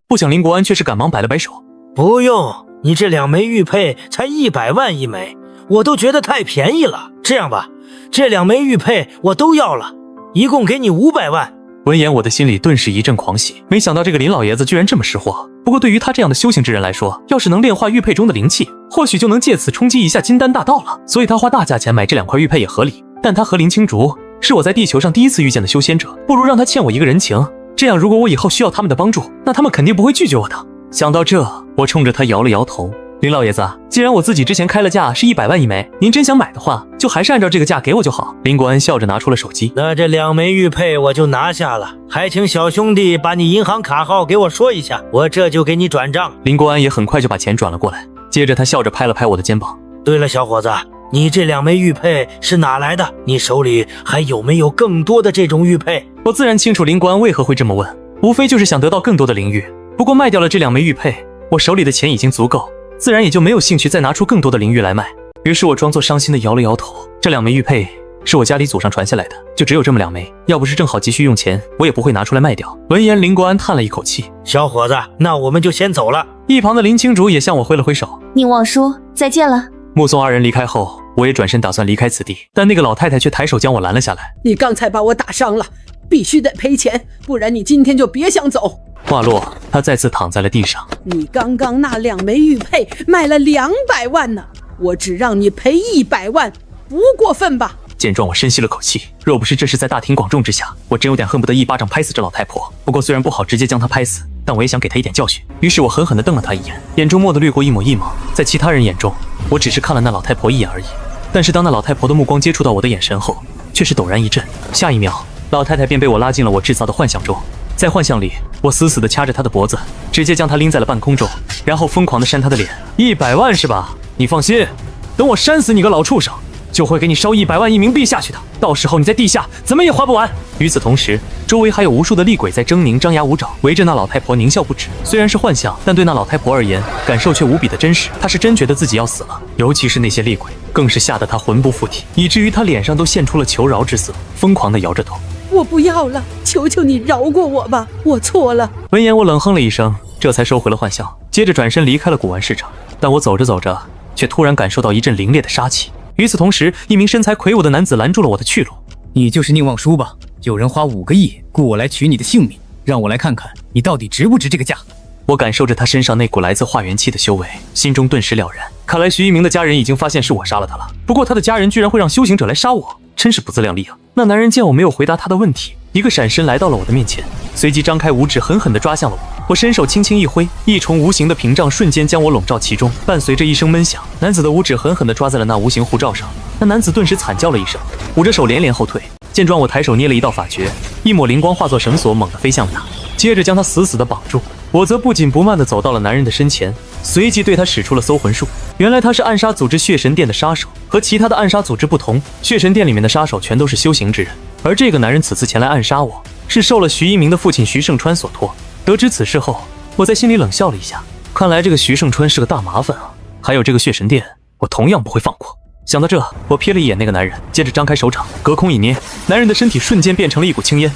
不想林国安却是赶忙摆了摆手：“不用，你这2枚玉佩才100万一枚，我都觉得太便宜了。这样吧，这2枚玉佩我都要了，一共给你500万。”闻言，我的心里顿时一阵狂喜，没想到这个林老爷子居然这么识货。不过对于他这样的修行之人来说，要是能炼化玉佩中的灵气，或许就能借此冲击一下金丹大道了。所以他花大价钱买这2块玉佩也合理。但他和林青竹是我在地球上第一次遇见的修仙者，不如让他欠我一个人情，这样如果我以后需要他们的帮助，那他们肯定不会拒绝我的。想到这，我冲着他摇了摇头。林老爷子，既然我自己之前开了价是100万一枚，您真想买的话，就还是按照这个价给我就好。林国安笑着拿出了手机，那这2枚玉佩我就拿下了，还请小兄弟把你银行卡号给我说一下，我这就给你转账。林国安也很快就把钱转了过来，接着他笑着拍了拍我的肩膀。对了，小伙子，你这2枚玉佩是哪来的？你手里还有没有更多的这种玉佩？我自然清楚林国安为何会这么问，无非就是想得到更多的灵玉。不过卖掉了这2枚玉佩，我手里的钱已经足够，自然也就没有兴趣再拿出更多的灵玉来卖。于是我装作伤心的摇了摇头。这2枚玉佩是我家里祖上传下来的，就只有这么2枚，要不是正好急需用钱，我也不会拿出来卖掉。闻言，林国安叹了一口气：“小伙子，那我们就先走了。”一旁的林青竹也向我挥了挥手：“宁王叔，再见了。”目送2人离开后，我也转身打算离开此地，但那个老太太却抬手将我拦了下来：“你刚才把我打伤了，必须得赔钱，不然你今天就别想走。”话落，他再次躺在了地上。你刚刚那2枚玉佩卖了200万呢，我只让你赔100万，不过分吧？见状，我深吸了口气，若不是这是在大庭广众之下，我真有点恨不得一巴掌拍死这老太婆。不过虽然不好直接将她拍死，但我也想给她一点教训。于是我狠狠地瞪了她一眼，眼中蓦地掠过一抹异芒。在其他人眼中，我只是看了那老太婆一眼而已。但是当那老太婆的目光接触到我的眼神后，却是陡然一震。下一秒，老太太便被我拉进了我制造的幻象中。在幻象里，我死死地掐着她的脖子，直接将她拎在了半空中，然后疯狂地扇她的脸。100万是吧？你放心，等我扇死你个老畜生，就会给你烧100万亿冥币下去的，到时候你在地下怎么也花不完。与此同时，周围还有无数的厉鬼在狰狞张牙舞爪，围着那老太婆狞笑不止。虽然是幻象，但对那老太婆而言，感受却无比的真实。她是真觉得自己要死了，尤其是那些厉鬼，更是吓得她魂不附体，以至于她脸上都现出了求饶之色，疯狂地摇着头。我不要了，求求你饶过我吧，我错了。闻言，我冷哼了一声，这才收回了幻象，接着转身离开了古玩市场。但我走着走着，却突然感受到一阵凌冽的杀气。与此同时，一名身材魁梧的男子拦住了我的去路。你就是宁望舒吧？有人花5个亿雇我来取你的性命，让我来看看你到底值不值这个价。我感受着他身上那股来自化元气的修为，心中顿时了然。看来徐一鸣的家人已经发现是我杀了他了。不过他的家人居然会让修行者来杀我，真是不自量力啊！那男人见我没有回答他的问题，一个闪身来到了我的面前，随即张开五指狠狠地抓向了我。我伸手轻轻一挥，一重无形的屏障瞬间将我笼罩其中，伴随着一声闷响，男子的五指狠狠地抓在了那无形护罩上。那男子顿时惨叫了一声，捂着手连连后退。见状，我抬手捏了一道法诀，一抹灵光化作绳索猛地飞向他，接着将他死死地绑住。我则不紧不慢地走到了男人的身前，随即对他使出了搜魂术。原来他是暗杀组织血神殿的杀手，和其他的暗杀组织不同，血神殿里面的杀手全都是修行之人，而这个男人此次前来暗杀我，是受了徐一鸣的父亲徐胜川所托。得知此事后，我在心里冷笑了一下，看来这个徐胜川是个大麻烦啊！还有这个血神殿，我同样不会放过。想到这，我瞥了一眼那个男人，接着张开手掌，隔空一捏，男人的身体瞬间变成了一股青烟。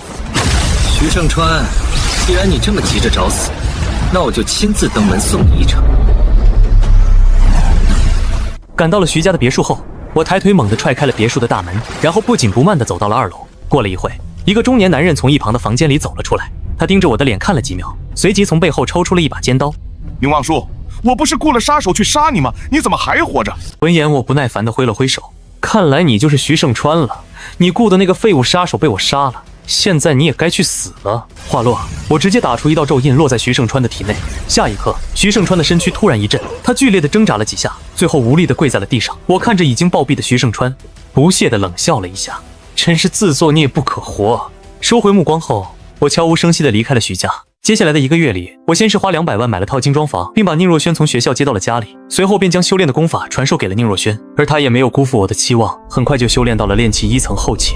徐胜川，既然你这么急着找死，那我就亲自登门送你一程。赶到了徐家的别墅后，我抬腿猛地踹开了别墅的大门，然后不紧不慢地走到了2楼。过了一会，一个中年男人从一旁的房间里走了出来，他盯着我的脸看了几秒，随即从背后抽出了一把尖刀。宁望舒，我不是雇了杀手去杀你吗？你怎么还活着？闻言，我不耐烦地挥了挥手，看来你就是徐胜川了。你雇的那个废物杀手被我杀了，现在你也该去死了。话落，我直接打出一道咒印落在徐胜川的体内。下一刻，徐胜川的身躯突然一震，他剧烈地挣扎了几下，最后无力地跪在了地上。我看着已经暴毙的徐胜川，不屑地冷笑了一下，真是自作孽不可活。收回目光后，我悄无声息地离开了徐家。接下来的1个月里，我先是花200万买了套精装房，并把宁若轩从学校接到了家里，随后便将修炼的功法传授给了宁若轩，而她也没有辜负我的期望，很快就修炼到了炼气1层后期。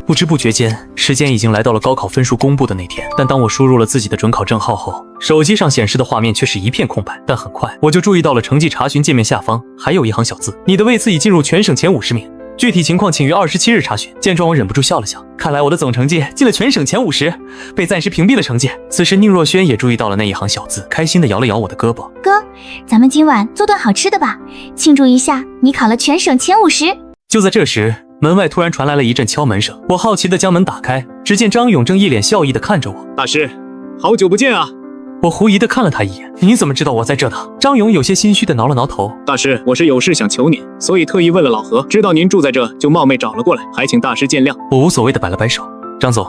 不知不觉间，时间已经来到了高考分数公布的那天，但当我输入了自己的准考证号后，手机上显示的画面却是一片空白。但很快我就注意到了成绩查询界面下方还有一行小字：你的位次已进入全省前50名。具体情况请于27日查询。见状，我忍不住笑了笑，看来我的总成绩进了全省前50，被暂时屏蔽了成绩。此时宁若轩也注意到了那一行小字，开心地摇了摇我的胳膊。哥，咱们今晚做顿好吃的吧，庆祝一下你考了全省前50。就在这时，门外突然传来了一阵敲门声，我好奇地将门打开，只见张勇正一脸笑意地看着我。大师，好久不见啊！我狐疑地看了他一眼，你怎么知道我在这呢？张勇有些心虚地挠了挠头。大师，我是有事想求您，所以特意问了老何，知道您住在这，就冒昧找了过来，还请大师见谅。我无所谓地摆了摆手，张总，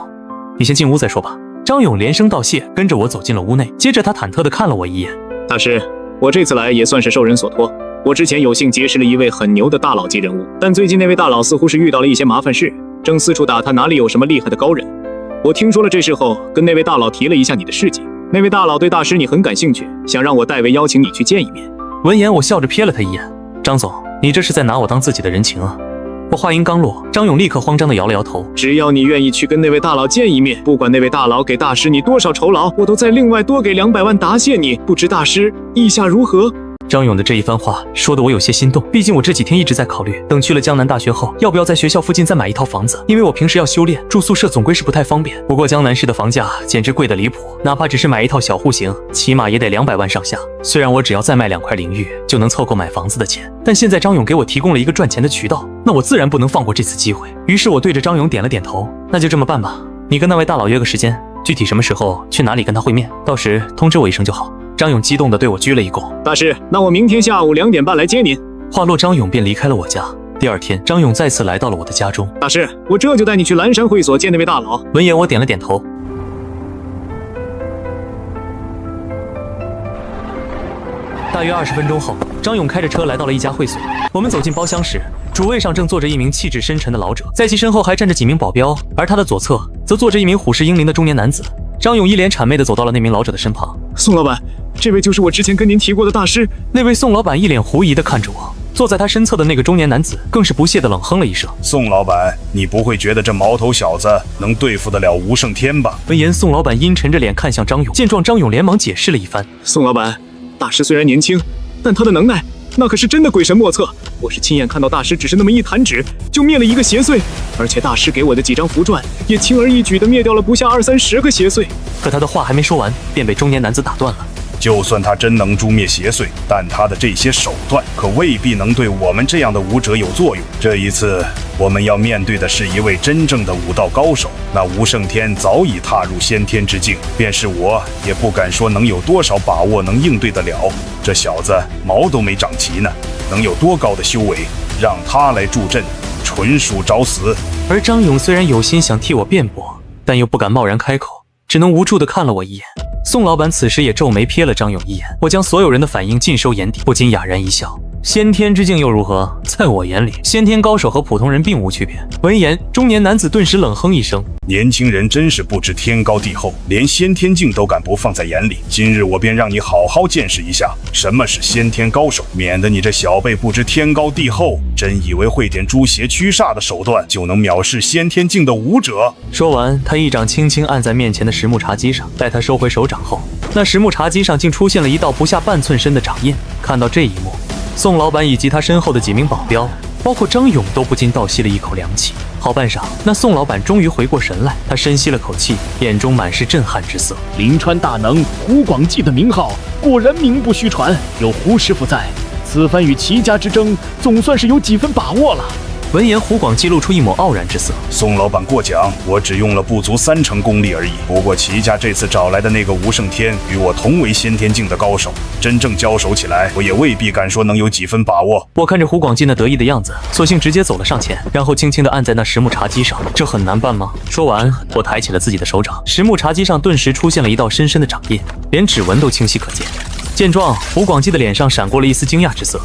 你先进屋再说吧。张勇连声道谢，跟着我走进了屋内，接着他忐忑地看了我一眼。大师，我这次来也算是受人所托，我之前有幸结识了一位很牛的大佬级人物，但最近那位大佬似乎是遇到了一些麻烦事，正四处打探哪里有什么厉害的高人。我听说了这事后，跟那位大佬提了一下你的事迹。那位大佬对大师你很感兴趣，想让我代为邀请你去见一面。闻言，我笑着瞥了他一眼。张总，你这是在拿我当自己的人情啊？我话音刚落，张勇立刻慌张地摇了摇头。只要你愿意去跟那位大佬见一面，不管那位大佬给大师你多少酬劳，我都再另外多给200万答谢你。不知大师意下如何？张勇的这一番话说得我有些心动，毕竟我这几天一直在考虑，等去了江南大学后，要不要在学校附近再买一套房子，因为我平时要修炼，住宿舍总归是不太方便。不过江南市的房价简直贵得离谱，哪怕只是买一套小户型，起码也得200万上下。虽然我只要再卖2块领域就能凑够买房子的钱，但现在张勇给我提供了一个赚钱的渠道，那我自然不能放过这次机会。于是我对着张勇点了点头，那就这么办吧，你跟那位大佬约个时间，具体什么时候去哪里跟他会面，到时通知我一声就好。张勇激动地对我鞠了一躬。大师，那我明天下午2点半来接您。话落，张勇便离开了我家。第二天，张勇再次来到了我的家中。大师，我这就带你去蓝山会所见那位大佬。闻言，我点了点头。大约20分钟后，张勇开着车来到了一家会所。我们走进包厢时，主位上正坐着一名气质深沉的老者，在其身后还站着几名保镖，而他的左侧则坐着一名虎视英灵的中年男子。张勇一脸谄媚地走到了那名老者的身旁。宋老板，这位就是我之前跟您提过的大师。那位宋老板一脸狐疑地看着我，坐在他身侧的那个中年男子更是不屑地冷哼了一声。宋老板，你不会觉得这毛头小子能对付得了吴胜天吧？闻言，宋老板阴沉着脸看向张勇，见状，张勇连忙解释了一番。宋老板，大师虽然年轻，但他的能耐那可是真的鬼神莫测。我是亲眼看到大师只是那么一弹指就灭了一个邪祟，而且大师给我的几张符篆也轻而易举地灭掉了不下20-30个邪祟。可他的话还没说完，便被中年男子打断了。就算他真能诛灭邪祟，但他的这些手段可未必能对我们这样的武者有作用。这一次，我们要面对的是一位真正的武道高手。那吴胜天早已踏入先天之境，便是我也不敢说能有多少把握能应对得了。这小子毛都没长齐呢，能有多高的修为？让他来助阵，纯属找死。而张勇虽然有心想替我辩驳，但又不敢贸然开口，只能无助地看了我一眼。宋老板此时也皱眉瞥了张勇一眼，我将所有人的反应尽收眼底，不禁哑然一笑。先天之境又如何？在我眼里，先天高手和普通人并无区别。闻言，中年男子顿时冷哼一声：年轻人真是不知天高地厚，连先天境都敢不放在眼里。今日我便让你好好见识一下什么是先天高手，免得你这小辈不知天高地厚，真以为会点诛邪驱煞的手段就能藐视先天境的武者。说完，他一掌轻轻按在面前的实木茶几上，待他收回手掌后，那实木茶几上竟出现了一道不下半寸深的掌印。看到这一幕，宋老板以及他身后的几名保镖，包括张勇，都不禁倒吸了一口凉气。好半晌，那宋老板终于回过神来，他深吸了口气，眼中满是震撼之色。临川大能胡广济的名号果然名不虚传，有胡师傅在，此番与齐家之争总算是有几分把握了。闻言，胡广济露出一抹傲然之色。宋老板过奖，我只用了不足30%功力而已。不过齐家这次找来的那个吴胜天，与我同为先天境的高手，真正交手起来，我也未必敢说能有几分把握。我看着胡广济那得意的样子，索性直接走了上前，然后轻轻地按在那实木茶几上。这很难办吗？说完，我抬起了自己的手掌，实木茶几上顿时出现了一道深深的掌印，连指纹都清晰可见。见状，胡广济的脸上闪过了一丝惊讶之色，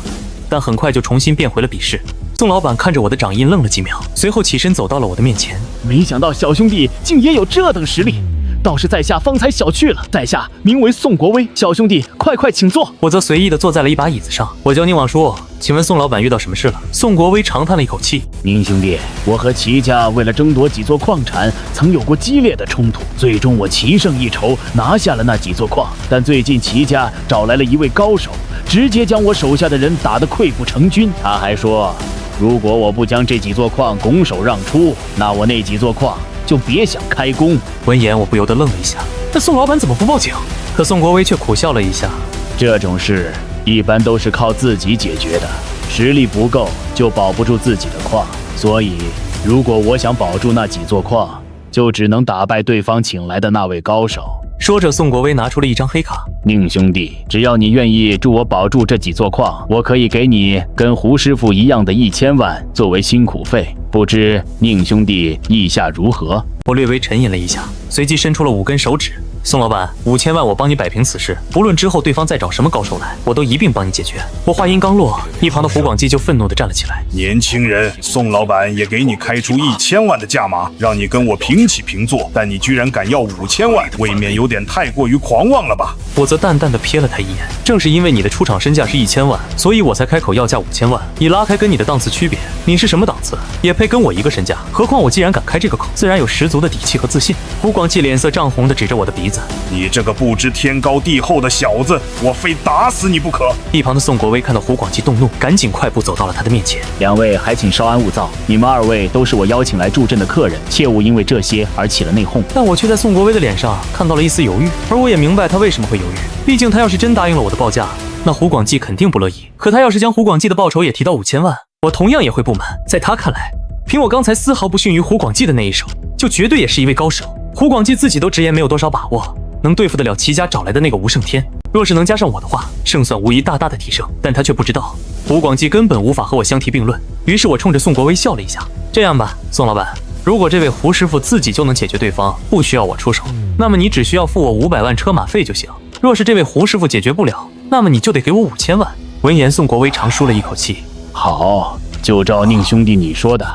但很快就重新变回了鄙视。宋老板看着我的掌印愣了几秒，随后起身走到了我的面前。没想到小兄弟竟也有这等实力，倒是在下方才小觑了。在下名为宋国威，小兄弟快请坐。我则随意地坐在了一把椅子上。我叫宁王叔，请问宋老板遇到什么事了？宋国威长叹了一口气。宁兄弟，我和齐家为了争夺几座矿产，曾有过激烈的冲突，最终我齐胜一筹，拿下了那几座矿。但最近齐家找来了一位高手，直接将我手下的人打得溃不成军。他还说如果我不将这几座矿拱手让出，那我那几座矿就别想开工。闻言，我不由得愣了一下。那宋老板怎么不报警？可宋国威却苦笑了一下。这种事一般都是靠自己解决的，实力不够就保不住自己的矿。所以，如果我想保住那几座矿，就只能打败对方请来的那位高手。说着，宋国威拿出了一张黑卡。宁兄弟，只要你愿意助我保住这几座矿，我可以给你跟胡师傅一样的1000万作为辛苦费。不知宁兄弟意下如何？我略微沉吟了一下，随即伸出了5根手指。宋老板，5000万我帮你摆平此事，不论之后对方再找什么高手来，我都一并帮你解决。我话音刚落，一旁的胡广基就愤怒地站了起来。年轻人，宋老板也给你开出1000万的价码，让你跟我平起平坐，但你居然敢要5000万，未免有点太过于狂妄了吧？我则淡淡地瞥了他一眼，正是因为你的出场身价是1000万，所以我才开口要价5000万，以拉开跟你的档次区别。你是什么档次，也配跟我一个身价？何况我既然敢开这个口，自然有十足的底气和自信。胡广基脸色涨红地指着我的鼻子，你这个不知天高地厚的小子，我非打死你不可！一旁的宋国威看到胡广基动怒，赶紧快步走到了他的面前。2位还请稍安勿躁，你们2位都是我邀请来助阵的客人，切勿因为这些而起了内讧。但我却在宋国威的脸上看到了一丝犹豫，而我也明白他为什么会犹豫。毕竟他要是真答应了我的报价，那胡广基肯定不乐意。可他要是将胡广基的报酬也提到5000万，我同样也会不满。在他看来，凭我刚才丝毫不逊于胡广基的那一手，就绝对也是一位高手。胡广基自己都直言没有多少把握能对付得了齐家找来的那个吴胜天，若是能加上我的话，胜算无疑大大的提升。但他却不知道，胡广基根本无法和我相提并论。于是我冲着宋国威笑了一下，这样吧，宋老板，如果这位胡师傅自己就能解决对方，不需要我出手，那么你只需要付我500万车马费就行。若是这位胡师傅解决不了，那么你就得给我5000万。闻言，宋国威长舒了一口气，好，就照宁兄弟你说的。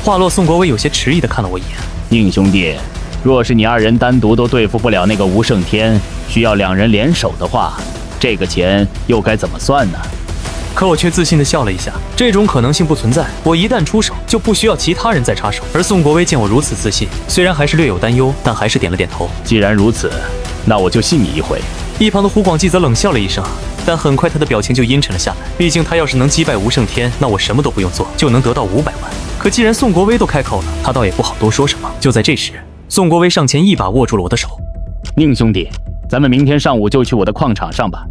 话落，宋国威有些迟疑地看了我一眼。宁兄弟，若是你2人单独都对付不了那个吴胜天，需要2人联手的话，这个钱又该怎么算呢？可我却自信地笑了一下，这种可能性不存在，我一旦出手，就不需要其他人再插手。而宋国威见我如此自信，虽然还是略有担忧，但还是点了点头。既然如此，那我就信你一回。一旁的胡广基则冷笑了一声，但很快他的表情就阴沉了下来。毕竟他要是能击败吴胜天，那我什么都不用做，就能得到500万。可既然宋国威都开口了，他倒也不好多说什么。就在这时，宋国威上前一把握住了我的手。宁兄弟，咱们明天上午就去我的矿场上吧。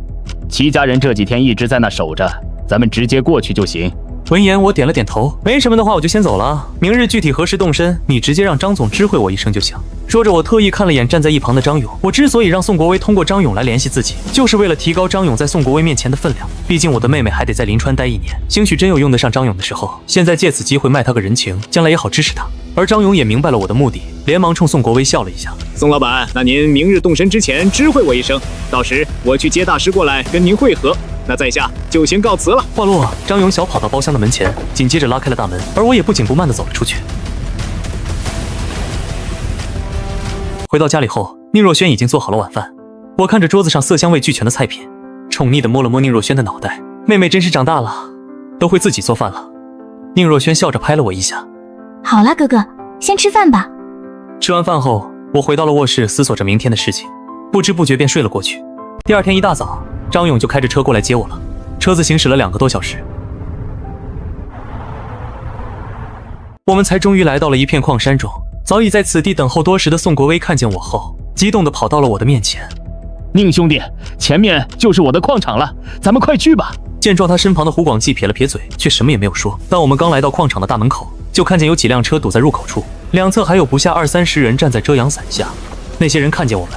齐家人这几天一直在那守着，咱们直接过去就行。闻言，我点了点头，没什么的话我就先走了。明日具体何时动身，你直接让张总知会我一声就行。说着，我特意看了眼站在一旁的张勇。我之所以让宋国威通过张勇来联系自己，就是为了提高张勇在宋国威面前的分量。毕竟我的妹妹还得在临川待1年，兴许真有用得上张勇的时候，现在借此机会卖他个人情，将来也好支持他。而张勇也明白了我的目的，连忙冲宋国威笑了一下。宋老板，那您明日动身之前知会我一声，到时我去接大师过来跟您会合。那在下就先告辞了。话落，张勇小跑到包厢的门前，紧接着拉开了大门，而我也不紧不慢地走了出去。回到家里后，宁若萱已经做好了晚饭。我看着桌子上色香味俱全的菜品，宠溺地摸了摸宁若萱的脑袋。妹妹真是长大了，都会自己做饭了。宁若萱笑着拍了我一下。好啦，哥哥，先吃饭吧。吃完饭后，我回到了卧室，思索着明天的事情，不知不觉便睡了过去。第二天一大早，张勇就开着车过来接我了。车子行驶了2个多小时，我们才终于来到了一片矿山中。早已在此地等候多时的宋国威看见我后，激动地跑到了我的面前。宁兄弟，前面就是我的矿场了，咱们快去吧。见状，他身旁的胡广基撇了撇嘴，却什么也没有说。当我们刚来到矿场的大门口，就看见有几辆车堵在入口处，两侧还有不下20-30人站在遮阳伞下。那些人看见我们，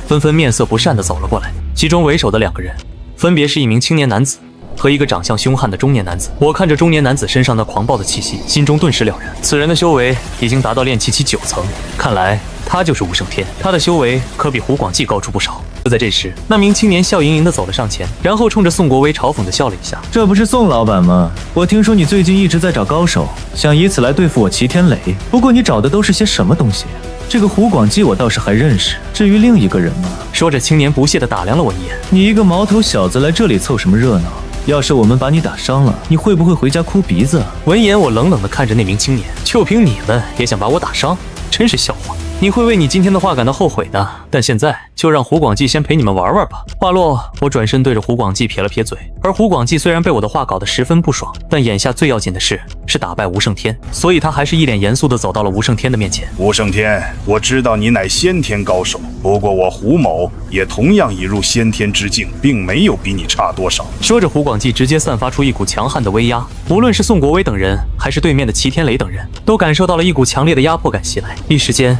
纷纷面色不善地走了过来。其中为首的2个人，分别是一名青年男子和一个长相凶悍的中年男子。我看着中年男子身上那狂暴的气息，心中顿时了然，此人的修为已经达到炼气期9层，看来他就是吴胜天。他的修为可比胡广基高出不少。就在这时，那名青年笑盈盈地走了上前，然后冲着宋国威嘲讽地笑了一下。这不是宋老板吗？我听说你最近一直在找高手，想以此来对付我齐天磊。不过你找的都是些什么东西？这个胡广基我倒是还认识，至于另一个人吗？说着，青年不屑地打量了我一眼。你一个毛头小子来这里凑什么热闹？要是我们把你打伤了，你会不会回家哭鼻子？闻言，我冷冷地看着那名青年，就凭你们也想把我打伤？真是笑话！你会为你今天的话感到后悔的。但现在就让胡广济先陪你们玩玩吧。话落，我转身对着胡广济撇了撇嘴。而胡广济虽然被我的话搞得十分不爽，但眼下最要紧的事是打败吴胜天，所以他还是一脸严肃地走到了吴胜天的面前。吴胜天，我知道你乃先天高手，不过我胡某也同样已入先天之境，并没有比你差多少。说着，胡广济直接散发出一股强悍的威压，无论是宋国威等人，还是对面的齐天磊等人，都感受到了一股强烈的压迫感袭来。一时间，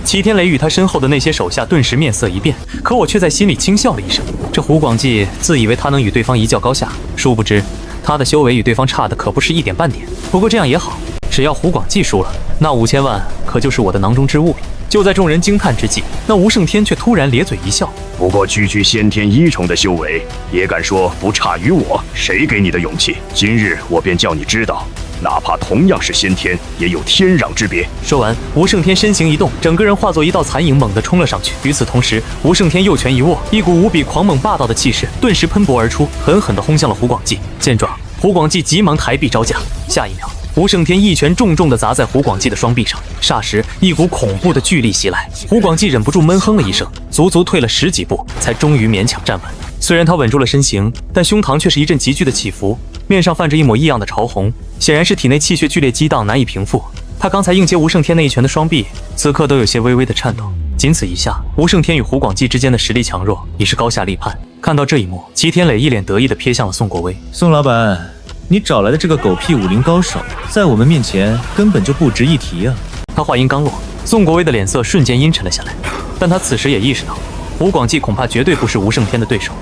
齐天磊与他身后的那些手下顿时面色一变，可我却在心里轻笑了一声。这胡广济自以为他能与对方一较高下，殊不知他的修为与对方差的可不是一点半点。不过这样也好，只要胡广济输了，那5000万可就是我的囊中之物了。就在众人惊叹之际，那吴胜天却突然咧嘴一笑。不过区区先天1重的修为，也敢说不差于我？谁给你的勇气？今日我便叫你知道，哪怕同样是先天，也有天壤之别。说完，吴胜天身形一动，整个人化作一道残影，猛地冲了上去。与此同时，吴胜天右拳一握，一股无比狂猛霸道的气势顿时喷薄而出，狠狠地轰向了胡广济。见状，胡广济急忙抬臂招架。下一秒，吴胜天一拳重重地砸在胡广济的双臂上，霎时一股恐怖的巨力袭来。胡广济忍不住闷哼了一声，足足退了10几步，才终于勉强站稳。虽然他稳住了身形，但胸膛却是一阵急剧的起伏，面上泛着一抹异样的潮红，显然是体内气血剧烈激荡，难以平复。他刚才硬接吴胜天那一拳的双臂，此刻都有些微微的颤抖。仅此一下，吴胜天与胡广济之间的实力强弱已是高下立判。看到这一幕，齐天磊一脸得意地瞥向了宋国威。宋老板，你找来的这个狗屁武林高手，在我们面前根本就不值一提啊！他话音刚落，宋国威的脸色瞬间阴沉了下来，但他此时也意识到，胡广济恐怕绝对不是吴胜天的对手。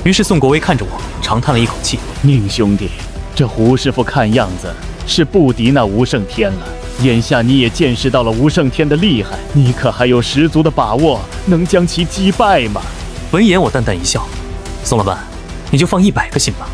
于是宋国威看着我，长叹了一口气：“宁兄弟，这胡师傅看样子是不敌那吴胜天了。眼下你也见识到了吴胜天的厉害，你可还有十足的把握能将其击败吗？”闻言，我淡淡一笑：“宋老板，你就放100个心吧，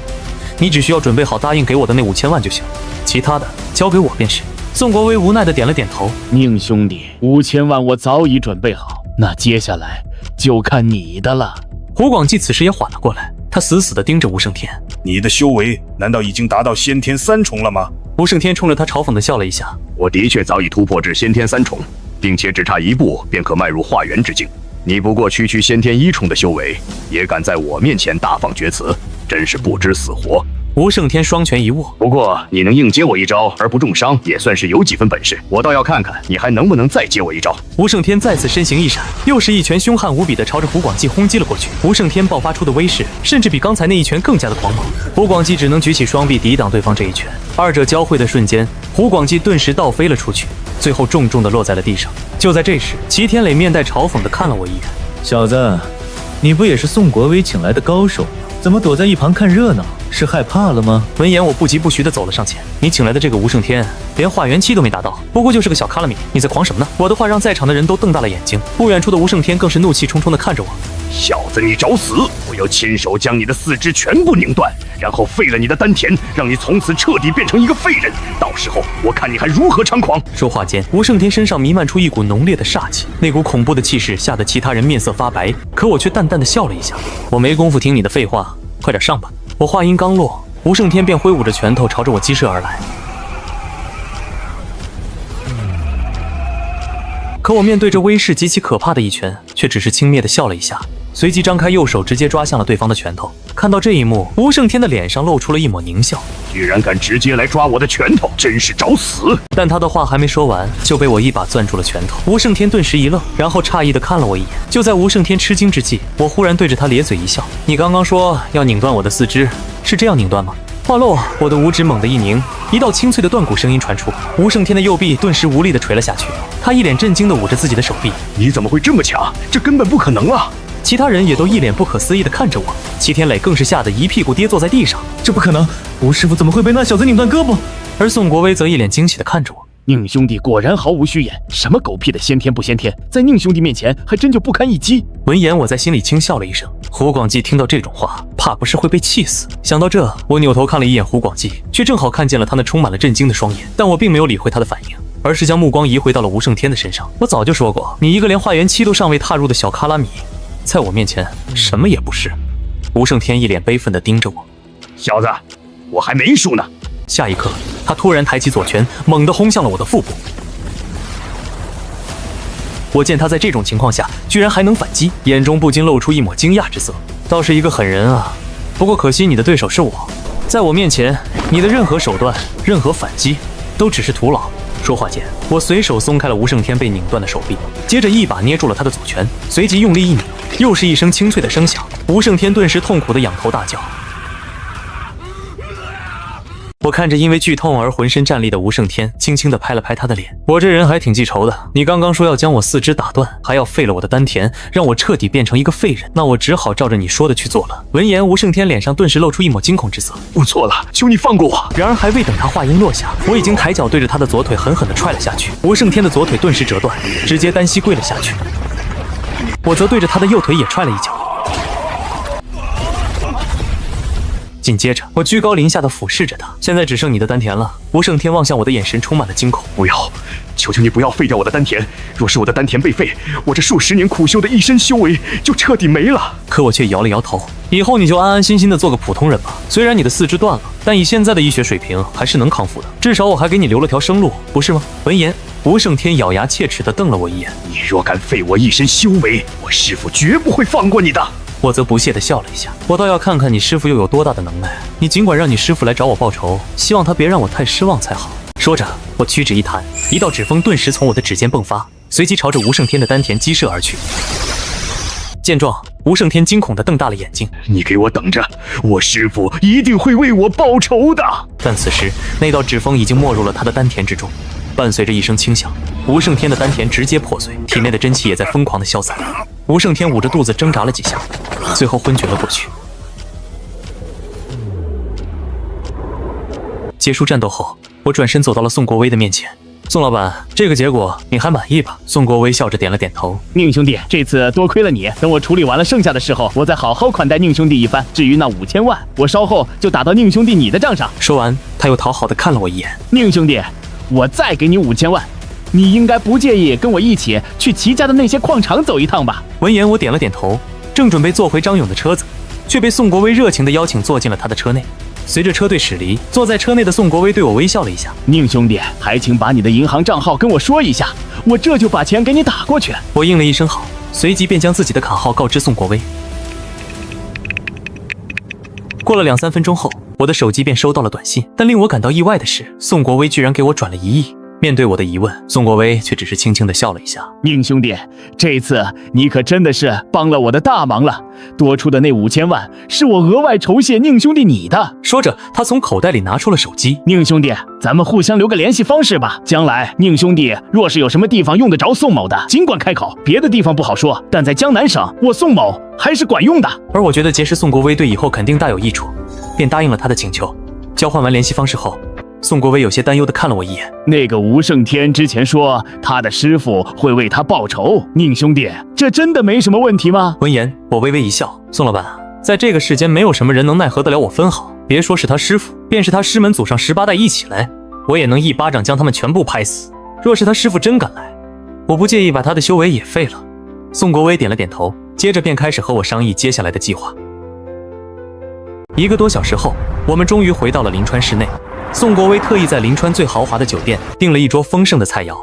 你只需要准备好答应给我的那5000万就行，其他的交给我便是。”宋国威无奈地点了点头：“宁兄弟，5000万我早已准备好，那接下来就看你的了。”胡广济此时也缓了过来，他死死地盯着吴胜天：“你的修为难道已经达到先天3重了吗？”吴胜天冲着他嘲讽地笑了一下：“我的确早已突破至先天3重，并且只差1步便可迈入化元之境。你不过区先天1重的修为，也敢在我面前大放厥词，真是不知死活。”吴胜天双拳一握：“不过你能硬接我一招而不重伤，也算是有几分本事。我倒要看看你还能不能再接我一招。”吴胜天再次身形一闪，又是一拳凶悍无比的朝着胡广济轰击了过去。吴胜天爆发出的威势，甚至比刚才那一拳更加的狂猛。胡广济只能举起双臂抵挡对方这一拳，二者交汇的瞬间，胡广济顿时倒飞了出去，最后重重的落在了地上。就在这时，齐天磊面带嘲讽的看了我一眼：“小子，你不也是宋国威请来的高手吗？怎么躲在一旁看热闹？是害怕了吗？”闻言，我不疾不徐地走了上前：“你请来的这个吴胜天，连化元期都没达到，不过就是个小卡拉米，你在狂什么呢？”我的话让在场的人都瞪大了眼睛，不远处的吴胜天更是怒气冲冲地看着我：“小子，你找死！我要亲手将你的4肢全部拧断，然后废了你的丹田，让你从此彻底变成一个废人。到时候我看你还如何猖狂！”说话间，吴胜天身上弥漫出一股浓烈的煞气，那股恐怖的气势吓得其他人面色发白，可我却淡淡的笑了一下：“我没工夫听你的废话，快点上吧。”我话音刚落，吴胜天便挥舞着拳头朝着我击射而来。可我面对着威势极其可怕的一拳，却只是轻蔑地笑了一下，随即张开右手直接抓向了对方的拳头。看到这一幕，吴胜天的脸上露出了一抹狞笑：“居然敢直接来抓我的拳头，真是找死！”但他的话还没说完，就被我一把攥住了拳头。吴胜天顿时一愣，然后诧异地看了我一眼。就在吴胜天吃惊之际，我忽然对着他咧嘴一笑：“你刚刚说要拧断我的4肢，是这样拧断吗？”话落，我的五指猛地一拧，一道清脆的断骨声音传出，吴胜天的右臂顿时无力地垂了下去。他一脸震惊地捂着自己的手臂：“你怎么会这么强？这根本不可能啊！”其他人也都一脸不可思议地看着我，齐天磊更是吓得一屁股跌坐在地上：“这不可能！吴师傅怎么会被那小子拧断胳膊？”而宋国威则一脸惊喜地看着我：“宁兄弟果然毫无虚言，什么狗屁的先天不先天，在宁兄弟面前还真就不堪一击。”闻言，我在心里轻笑了一声。胡广济听到这种话，怕不是会被气死。想到这，我扭头看了一眼胡广济，却正好看见了他那充满了震惊的双眼，但我并没有理会他的反应，而是将目光移回到了吴胜天的身上。我早就说过，你一个连化元期都尚未踏入的小卡拉米，在我面前什么也不是。吴胜天一脸悲愤地盯着我：“小子，我还没输呢！”下一刻，他突然抬起左拳，猛地轰向了我的腹部。我见他在这种情况下居然还能反击，眼中不禁露出一抹惊讶之色。倒是一个狠人啊！不过可惜你的对手是我，在我面前，你的任何手段、任何反击都只是徒劳。说话间，我随手松开了吴胜天被拧断的手臂，接着一把捏住了他的左拳，随即用力一拧，又是一声清脆的声响。吴胜天顿时痛苦的仰头大叫。我看着因为剧痛而浑身战栗的吴胜天，轻轻地拍了拍他的脸。我这人还挺记仇的，你刚刚说要将我四肢打断，还要废了我的丹田，让我彻底变成一个废人，那我只好照着你说的去做了。闻言，吴胜天脸上顿时露出一抹惊恐之色。我错了，求你放过我。然而还未等他话音落下，我已经抬脚对着他的左腿狠狠地踹了下去。吴胜天的左腿顿时折断，直接单膝跪了下去。我则对着他的右腿也踹了一脚。紧接着，我居高临下的俯视着他。现在只剩你的丹田了。吴胜天望向我的眼神充满了惊恐。不要，求求你不要废掉我的丹田。若是我的丹田被废，我这数十年苦修的一身修为就彻底没了。可我却摇了摇头。以后你就安安心心的做个普通人吧。虽然你的四肢断了，但以现在的医学水平还是能康复的。至少我还给你留了条生路，不是吗？闻言，吴胜天咬牙切齿地瞪了我一眼。你若敢废我一身修为，我师父绝不会放过你的。我则不屑地笑了一下，我倒要看看你师父又有多大的能耐。你尽管让你师父来找我报仇，希望他别让我太失望才好。说着，我屈指一弹，一道指锋顿时从我的指尖迸发，随即朝着吴胜天的丹田击射而去。见状，吴胜天惊恐地瞪大了眼睛。你给我等着，我师父一定会为我报仇的。但此时，那道指锋已经没入了他的丹田之中。伴随着一声轻响，吴胜天的丹田直接破碎，体内的真气也在疯狂地消散。吴胜天捂着肚子挣扎了几下，最后昏厥了过去。结束战斗后，我转身走到了宋国威的面前。宋老板，这个结果你还满意吧？宋国威笑着点了点头。宁兄弟，这次多亏了你，等我处理完了剩下的事后，我再好好款待宁兄弟一番。至于那5000万，我稍后就打到宁兄弟你的账上。说完，他又讨好的看了我一眼。宁兄弟，我再给你5000万。你应该不介意跟我一起去齐家的那些矿场走一趟吧？闻言，我点了点头，正准备坐回张勇的车子，却被宋国威热情地邀请坐进了他的车内。随着车队驶离，坐在车内的宋国威对我微笑了一下。宁兄弟，还请把你的银行账号跟我说一下，我这就把钱给你打过去。我应了一声好，随即便将自己的卡号告知宋国威。过了2-3分钟后，我的手机便收到了短信，但令我感到意外的是，宋国威居然给我转了1亿。面对我的疑问，宋国威却只是轻轻地笑了一下。宁兄弟，这次你可真的是帮了我的大忙了，多出的那5000万是我额外酬谢宁兄弟你的。说着，他从口袋里拿出了手机。宁兄弟，咱们互相留个联系方式吧，将来宁兄弟若是有什么地方用得着宋某的，尽管开口，别的地方不好说，但在江南省，我宋某还是管用的。而我觉得结识宋国威对以后肯定大有益处，便答应了他的请求。交换完联系方式后，宋国威有些担忧地看了我一眼。那个吴胜天之前说他的师傅会为他报仇，宁兄弟，这真的没什么问题吗？闻言，我微微一笑。宋老板，在这个世间没有什么人能奈何得了我分毫，别说是他师傅，便是他师门祖上18代一起来，我也能一巴掌将他们全部拍死。若是他师傅真敢来，我不介意把他的修为也废了。宋国威点了点头，接着便开始和我商议接下来的计划。1个多小时后，我们终于回到了临川市内。宋国威特意在临川最豪华的酒店订了一桌丰盛的菜肴，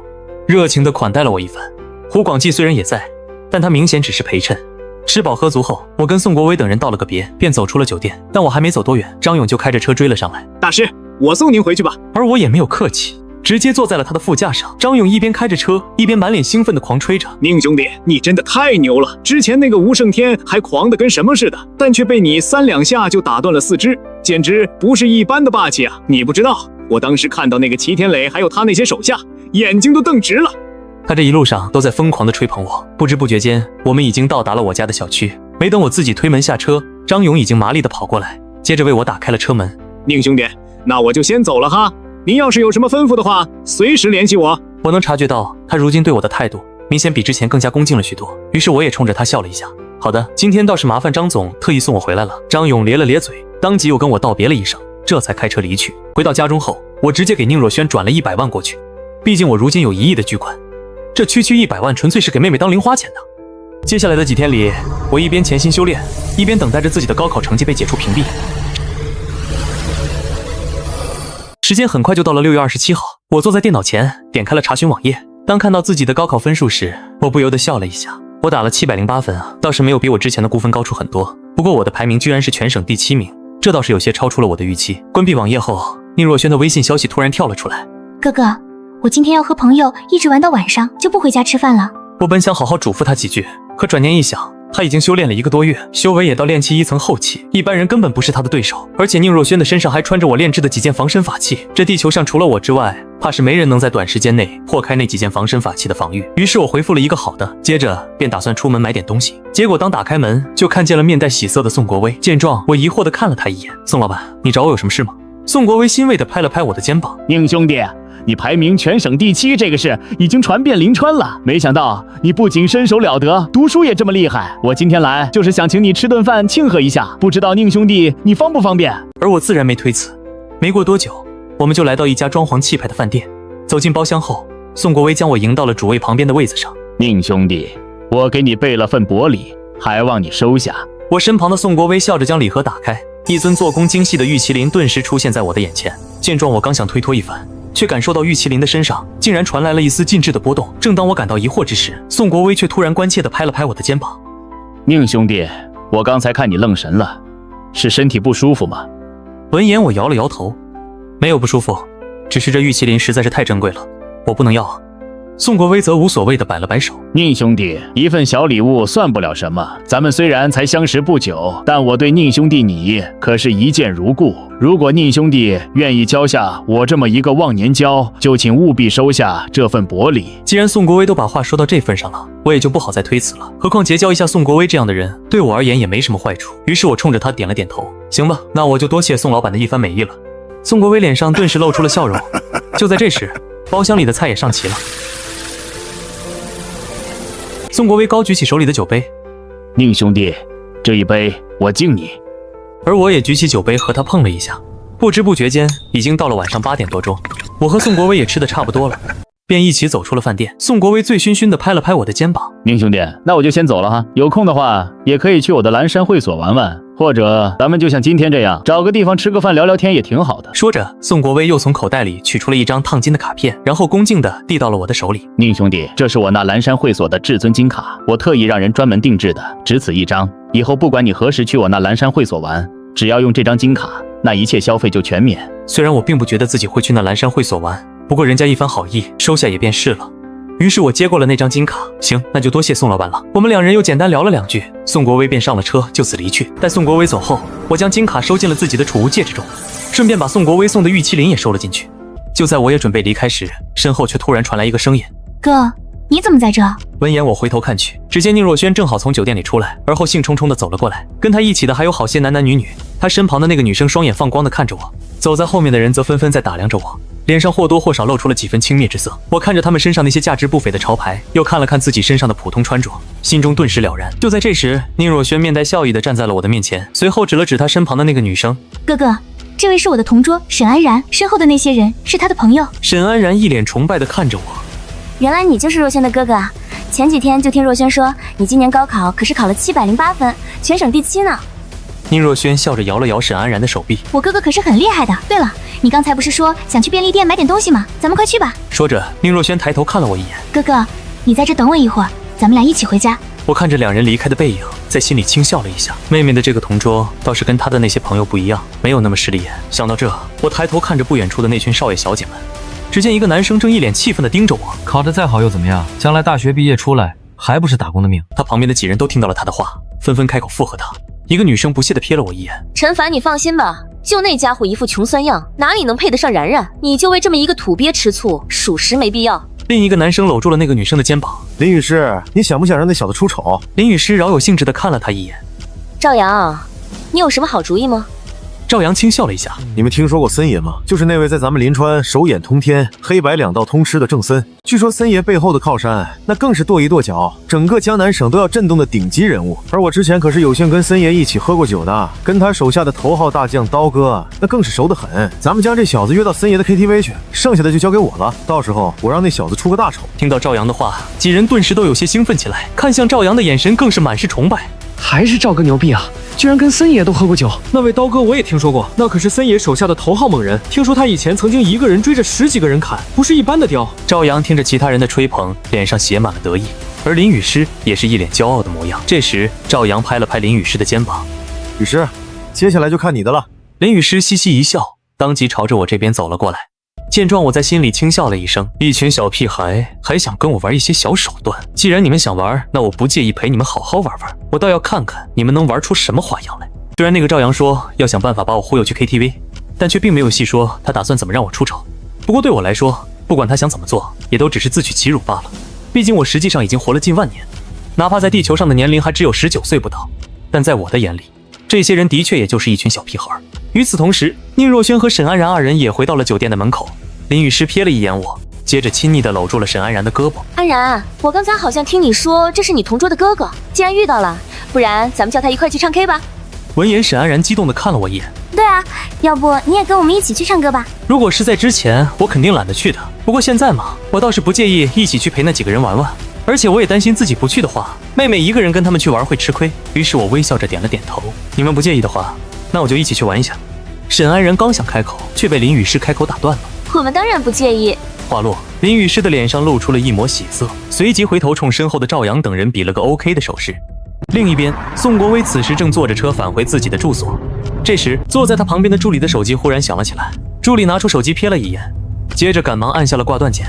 热情地款待了我一番。胡广记虽然也在，但他明显只是陪衬。吃饱喝足后，我跟宋国威等人道了个别，便走出了酒店。但我还没走多远，张勇就开着车追了上来。大师，我送您回去吧。而我也没有客气，直接坐在了他的副驾上。张勇一边开着车，一边满脸兴奋地狂吹着。宁兄弟，你真的太牛了！之前那个吴胜天还狂得跟什么似的，但却被你3两下就打断了4肢，简直不是一般的霸气啊！你不知道，我当时看到那个齐天磊还有他那些手下，眼睛都瞪直了。他这一路上都在疯狂地吹捧我。不知不觉间，我们已经到达了我家的小区。没等我自己推门下车，张勇已经麻利地跑过来，接着为我打开了车门。宁兄弟，那我就先走了哈。您要是有什么吩咐的话，随时联系我。我能察觉到他如今对我的态度明显比之前更加恭敬了许多，于是我也冲着他笑了一下。好的，今天倒是麻烦张总特意送我回来了。张勇咧了咧嘴，当即又跟我道别了一声，这才开车离去。回到家中后，我直接给宁若萱转了100万过去，毕竟我如今有1亿的巨款，这区100万纯粹是给妹妹当零花钱的。接下来的几天里，我一边潜心修炼，一边等待着自己的高考成绩被解除屏蔽。时间很快就到了6月27号，我坐在电脑前点开了查询网页。当看到自己的高考分数时，我不由得笑了一下。我打了708分啊，倒是没有比我之前的估分高出很多。不过我的排名居然是全省第7名，这倒是有些超出了我的预期。关闭网页后，宁若萱的微信消息突然跳了出来：哥哥，我今天要和朋友一直玩到晚上，就不回家吃饭了。我本想好好嘱咐他几句，可转念一想，他已经修炼了1个多月，修为也到炼气1层后期，一般人根本不是他的对手。而且宁若萱的身上还穿着我炼制的几件防身法器，这地球上除了我之外，怕是没人能在短时间内破开那几件防身法器的防御。于是我回复了一个好的，接着便打算出门买点东西。结果当打开门，就看见了面带喜色的宋国威。见状，我疑惑地看了他一眼：宋老板，你找我有什么事吗？宋国威欣慰地拍了拍我的肩膀：宁兄弟，你排名全省第7这个事已经传遍临川了，没想到你不仅身手了得，读书也这么厉害。我今天来就是想请你吃顿饭庆贺一下，不知道宁兄弟你方不方便？而我自然没推辞。没过多久，我们就来到一家装潢气派的饭店。走进包厢后，宋国威将我迎到了主位旁边的位子上。宁兄弟，我给你备了份薄礼，还望你收下。我身旁的宋国威笑着将礼盒打开，一尊做工精细的玉麒麟顿时出现在我的眼前。见状，我刚想推脱一番，却感受到玉麒麟的身上竟然传来了一丝禁制的波动。正当我感到疑惑之时，宋国威却突然关切地拍了拍我的肩膀：宁兄弟，我刚才看你愣神了，是身体不舒服吗？闻言我摇了摇头：没有不舒服，只是这玉麒麟实在是太珍贵了，我不能要啊。宋国威则无所谓地摆了摆手：宁兄弟，一份小礼物算不了什么，咱们虽然才相识不久，但我对宁兄弟你可是一见如故。如果宁兄弟愿意交下我这么一个忘年交，就请务必收下这份薄礼。既然宋国威都把话说到这份上了，我也就不好再推辞了。何况结交一下宋国威这样的人，对我而言也没什么坏处。于是我冲着他点了点头：行吧，那我就多谢宋老板的一番美意了。宋国威脸上顿时露出了笑容。就在这时，包厢里的菜也上齐了。宋国威高举起手里的酒杯：宁兄弟，这一杯我敬你。而我也举起酒杯和他碰了一下。不知不觉间，已经到了晚上8点多钟。我和宋国威也吃得差不多了，便一起走出了饭店。宋国威醉醺醺地拍了拍我的肩膀：宁兄弟，那我就先走了哈，有空的话也可以去我的蓝山会所玩玩，或者咱们就像今天这样，找个地方吃个饭聊聊天也挺好的。说着，宋国威又从口袋里取出了一张烫金的卡片，然后恭敬地递到了我的手里。宁兄弟，这是我那蓝山会所的至尊金卡，我特意让人专门定制的，只此一张。以后不管你何时去我那蓝山会所玩，只要用这张金卡，那一切消费就全免。虽然我并不觉得自己会去那蓝山会所玩，不过人家一番好意，收下也便是了。于是我接过了那张金卡。行，那就多谢宋老板了。我们两人又简单聊了2句，宋国威便上了车，就此离去。待宋国威走后，我将金卡收进了自己的储物戒指中，顺便把宋国威送的玉麒麟也收了进去。就在我也准备离开时，身后却突然传来一个声音：哥，你怎么在这？闻言我回头看去，只见宁若萱正好从酒店里出来，而后兴冲冲地走了过来。跟她一起的还有好些男男女女，她身旁的那个女生双眼放光地看着我，走在后面的人则纷纷在打量着我，脸上或多或少露出了几分轻蔑之色。我看着他们身上那些价值不菲的潮牌，又看了看自己身上的普通穿着，心中顿时了然。就在这时，宁若萱面带笑意地站在了我的面前，随后指了指她身旁的那个女生：哥哥，这位是我的同桌沈安然，身后的那些人是他的朋友。沈安然一脸崇拜地看着我：原来你就是若萱的哥哥啊！前几天就听若萱说，你今年高考可是考了708分，全省第7呢。宁若萱笑着摇了摇沈安然的手臂：我哥哥可是很厉害的。对了，你刚才不是说想去便利店买点东西吗？咱们快去吧。说着，宁若萱抬头看了我一眼：哥哥，你在这等我一会儿，咱们俩一起回家。我看着两人离开的背影，在心里轻笑了一下。妹妹的这个同桌倒是跟她的那些朋友不一样，没有那么势利眼。想到这，我抬头看着不远处的那群少爷小姐们，只见一个男生正一脸气愤地盯着我：考得再好又怎么样？将来大学毕业出来还不是打工的命？他旁边的几人都听到了他的话，纷纷开口附和他。一个女生不屑地瞥了我一眼：陈凡，你放心吧，就那家伙一副穷酸样，哪里能配得上然然？你就为这么一个土鳖吃醋，属实没必要。另一个男生搂住了那个女生的肩膀：林雨诗，你想不想让那小子出丑？林雨诗饶有兴致地看了他一眼：赵阳，你有什么好主意吗？赵阳轻笑了一下：你们听说过森爷吗？就是那位在咱们临川手眼通天、黑白2道通吃的郑森。据说森爷背后的靠山，那更是跺一跺脚，整个江南省都要震动的顶级人物。而我之前可是有幸跟森爷一起喝过酒的，跟他手下的头号大将刀哥，那更是熟得很。咱们将这小子约到森爷的 KTV 去，剩下的就交给我了。到时候我让那小子出个大丑。听到赵阳的话，几人顿时都有些兴奋起来，看向赵阳的眼神更是满是崇拜。还是赵哥牛逼啊！居然跟森爷都喝过酒。那位刀哥我也听说过，那可是森爷手下的头号猛人。听说他以前曾经一个人追着10几个人砍，不是一般的刁。赵阳听着其他人的吹捧，脸上写满了得意。而林雨诗也是一脸骄傲的模样。这时，赵阳拍了拍林雨诗的肩膀：“雨诗，接下来就看你的了。”林雨诗嘻嘻一笑，当即朝着我这边走了过来。见状，我在心里轻笑了一声，一群小屁孩还想跟我玩一些小手段。既然你们想玩，那我不介意陪你们好好玩玩，我倒要看看你们能玩出什么花样来。虽然那个赵阳说要想办法把我忽悠去 KTV， 但却并没有细说他打算怎么让我出丑。不过对我来说，不管他想怎么做，也都只是自取其辱罢了。毕竟我实际上已经活了近万年，哪怕在地球上的年龄还只有19岁不到，但在我的眼里，这些人的确也就是一群小屁孩。与此同时，宁若萱和沈安然二人也回到了酒店的门口。林雨诗瞥了一眼我，接着亲昵地搂住了沈安然的胳膊。安然，我刚才好像听你说这是你同桌的哥哥，既然遇到了，不然咱们叫他一块去唱 K 吧。闻言，沈安然激动地看了我一眼。对啊，要不你也跟我们一起去唱歌吧？如果是在之前，我肯定懒得去的。不过现在嘛，我倒是不介意一起去陪那几个人玩玩。而且我也担心自己不去的话，妹妹一个人跟他们去玩会吃亏。于是我微笑着点了点头。你们不介意的话，那我就一起去玩一下。沈安然刚想开口，却被林雨诗开口打断了。我们当然不介意。话落，林雨诗的脸上露出了一抹喜色，随即回头冲身后的赵阳等人比了个 OK 的手势。另一边，宋国威此时正坐着车返回自己的住所。这时，坐在他旁边的助理的手机忽然响了起来。助理拿出手机瞥了一眼，接着赶忙按下了挂断键。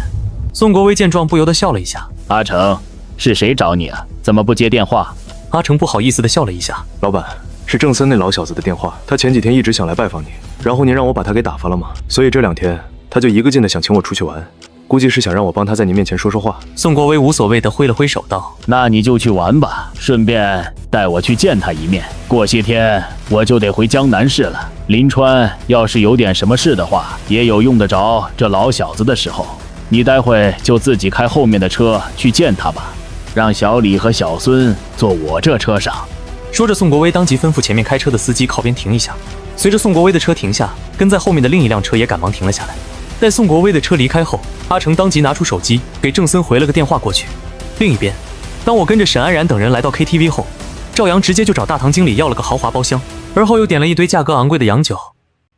宋国威见状，不由得笑了一下：“阿成，是谁找你啊？怎么不接电话？”阿成不好意思地笑了一下：“老板，是郑森那老小子的电话，他前几天一直想来拜访你，然后您让我把他给打发了吗？所以这2天他就一个劲的想请我出去玩，估计是想让我帮他在你面前说说话。”宋国威无所谓地挥了挥手道：“那你就去玩吧，顺便带我去见他一面。过些天我就得回江南市了，临川要是有点什么事的话，也有用得着这老小子的时候。你待会就自己开后面的车去见他吧，让小李和小孙坐我这车上。”说着，宋国威当即吩咐前面开车的司机靠边停一下。随着宋国威的车停下，跟在后面的另一辆车也赶忙停了下来。待宋国威的车离开后，阿成当即拿出手机给郑森回了个电话过去。另一边，当我跟着沈安然等人来到 KTV 后，赵阳直接就找大堂经理要了个豪华包厢，而后又点了一堆价格昂贵的洋酒。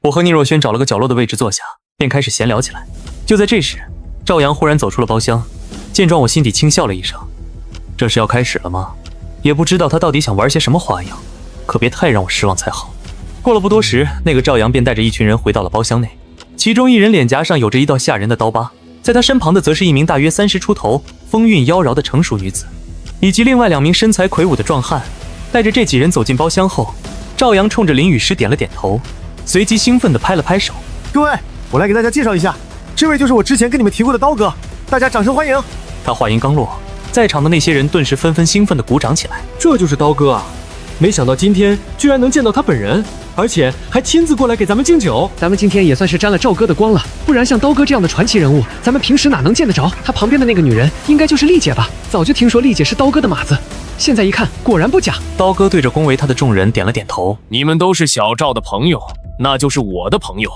我和宁若萱找了个角落的位置坐下，便开始闲聊起来。就在这时，赵阳忽然走出了包厢，见状我心底轻笑了一声，这是要开始了吗？也不知道他到底想玩些什么花样，可别太让我失望才好。过了不多时，那个赵阳便带着一群人回到了包厢内，其中一人脸颊上有着一道吓人的刀疤，在他身旁的则是一名大约30出头、风韵妖娆的成熟女子，以及另外2名身材魁梧的壮汉。带着这几人走进包厢后，赵阳冲着林雨诗点了点头，随即兴奋地拍了拍手：“各位，我来给大家介绍一下，这位就是我之前跟你们提过的刀哥，大家掌声欢迎。”他话音刚落，在场的那些人顿时纷纷兴奋地鼓掌起来。这就是刀哥啊！没想到今天居然能见到他本人，而且还亲自过来给咱们敬酒。咱们今天也算是沾了赵哥的光了，不然像刀哥这样的传奇人物，咱们平时哪能见得着？他旁边的那个女人应该就是丽姐吧？早就听说丽姐是刀哥的马子，现在一看果然不假。刀哥对着恭维他的众人点了点头：“你们都是小赵的朋友，那就是我的朋友，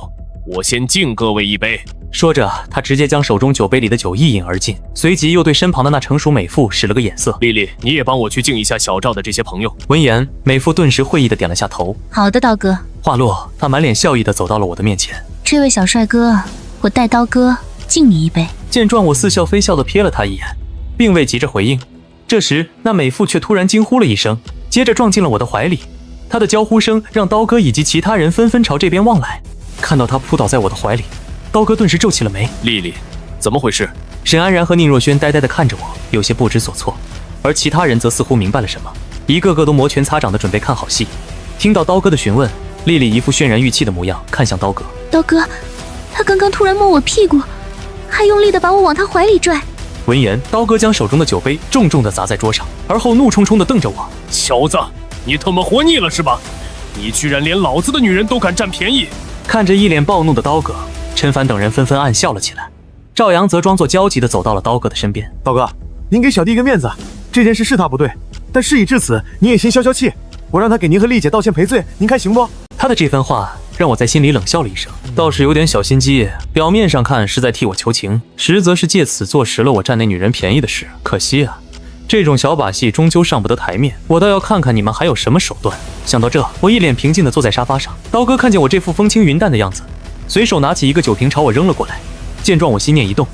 我先敬各位一杯。”说着，他直接将手中酒杯里的酒一饮而尽，随即又对身旁的那成熟美妇使了个眼色：“丽丽，你也帮我去敬一下小赵的这些朋友。”闻言，美妇顿时会意地点了下头：“好的，刀哥。”话落，他满脸笑意地走到了我的面前：“这位小帅哥，我代刀哥敬你一杯。”见状，我似笑非笑地瞥了他一眼，并未急着回应。这时，那美妇却突然惊呼了一声，接着撞进了我的怀里。她的娇呼声让刀哥以及其他人纷纷朝这边望来。看到她扑倒在我的怀里，刀哥顿时皱起了眉：“丽丽，怎么回事？”沈安然和宁若萱呆呆地看着我，有些不知所措，而其他人则似乎明白了什么，一个个都摩拳擦掌地准备看好戏。听到刀哥的询问，丽丽一副渲然欲泣的模样，看向刀哥：“刀哥，他刚刚突然摸我屁股，还用力地把我往他怀里拽。”闻言，刀哥将手中的酒杯重重地砸在桌上，而后怒冲冲地瞪着我：“小子，你他妈活腻了是吧？你居然连老子的女人都敢占便宜！”看着一脸暴怒的刀哥，陈凡等人纷纷暗笑了起来。赵阳则装作焦急地走到了刀哥的身边：“刀哥，您给小弟一个面子，这件事是他不对，但事已至此，你也先消消气，我让他给您和丽姐道歉赔罪，您看行不？”他的这番话让我在心里冷笑了一声，倒是有点小心机，表面上看是在替我求情，实则是借此坐实了我占那女人便宜的事。可惜啊，这种小把戏终究上不得台面，我倒要看看你们还有什么手段。想到这，我一脸平静地坐在沙发上。刀哥看见我这副风轻云淡的样子，随手拿起一个酒瓶朝我扔了过来。见状，我心念一动，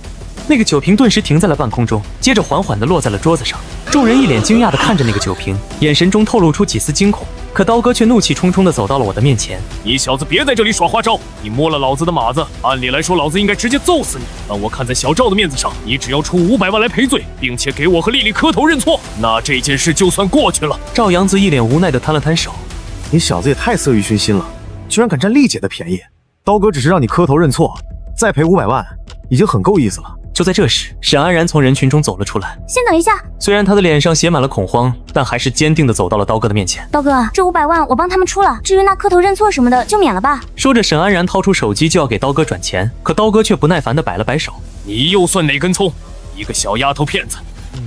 那个酒瓶顿时停在了半空中，接着缓缓地落在了桌子上。众人一脸惊讶地看着那个酒瓶，眼神中透露出几丝惊恐。可刀哥却怒气冲冲地走到了我的面前。你小子别在这里耍花招！你摸了老子的马子，按理来说老子应该直接揍死你。但我看在小赵的面子上，你只要出500万来赔罪，并且给我和丽丽磕头认错，那这件事就算过去了。赵阳子一脸无奈地摊了摊手。你小子也太色欲熏心了，居然敢占丽姐的便宜！刀哥只是让你磕头认错，再赔500万，已经很够意思了。就在这时，沈安然从人群中走了出来。先等一下。虽然他的脸上写满了恐慌，但还是坚定地走到了刀哥的面前。刀哥，这500万我帮他们出了，至于那磕头认错什么的就免了吧。说着，沈安然掏出手机就要给刀哥转钱，可刀哥却不耐烦地摆了摆手。你又算哪根葱？一个小丫头片子！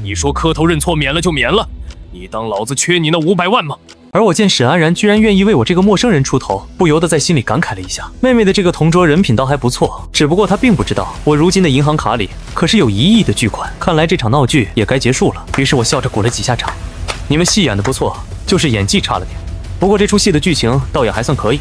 你说磕头认错免了就免了，你当老子缺你那500万吗？而我见沈安然居然愿意为我这个陌生人出头，不由得在心里感慨了一下。妹妹的这个同桌人品倒还不错，只不过她并不知道我如今的银行卡里可是有1亿的巨款。看来这场闹剧也该结束了，于是我笑着鼓了几下掌。你们戏演得不错，就是演技差了点，不过这出戏的剧情倒也还算可以。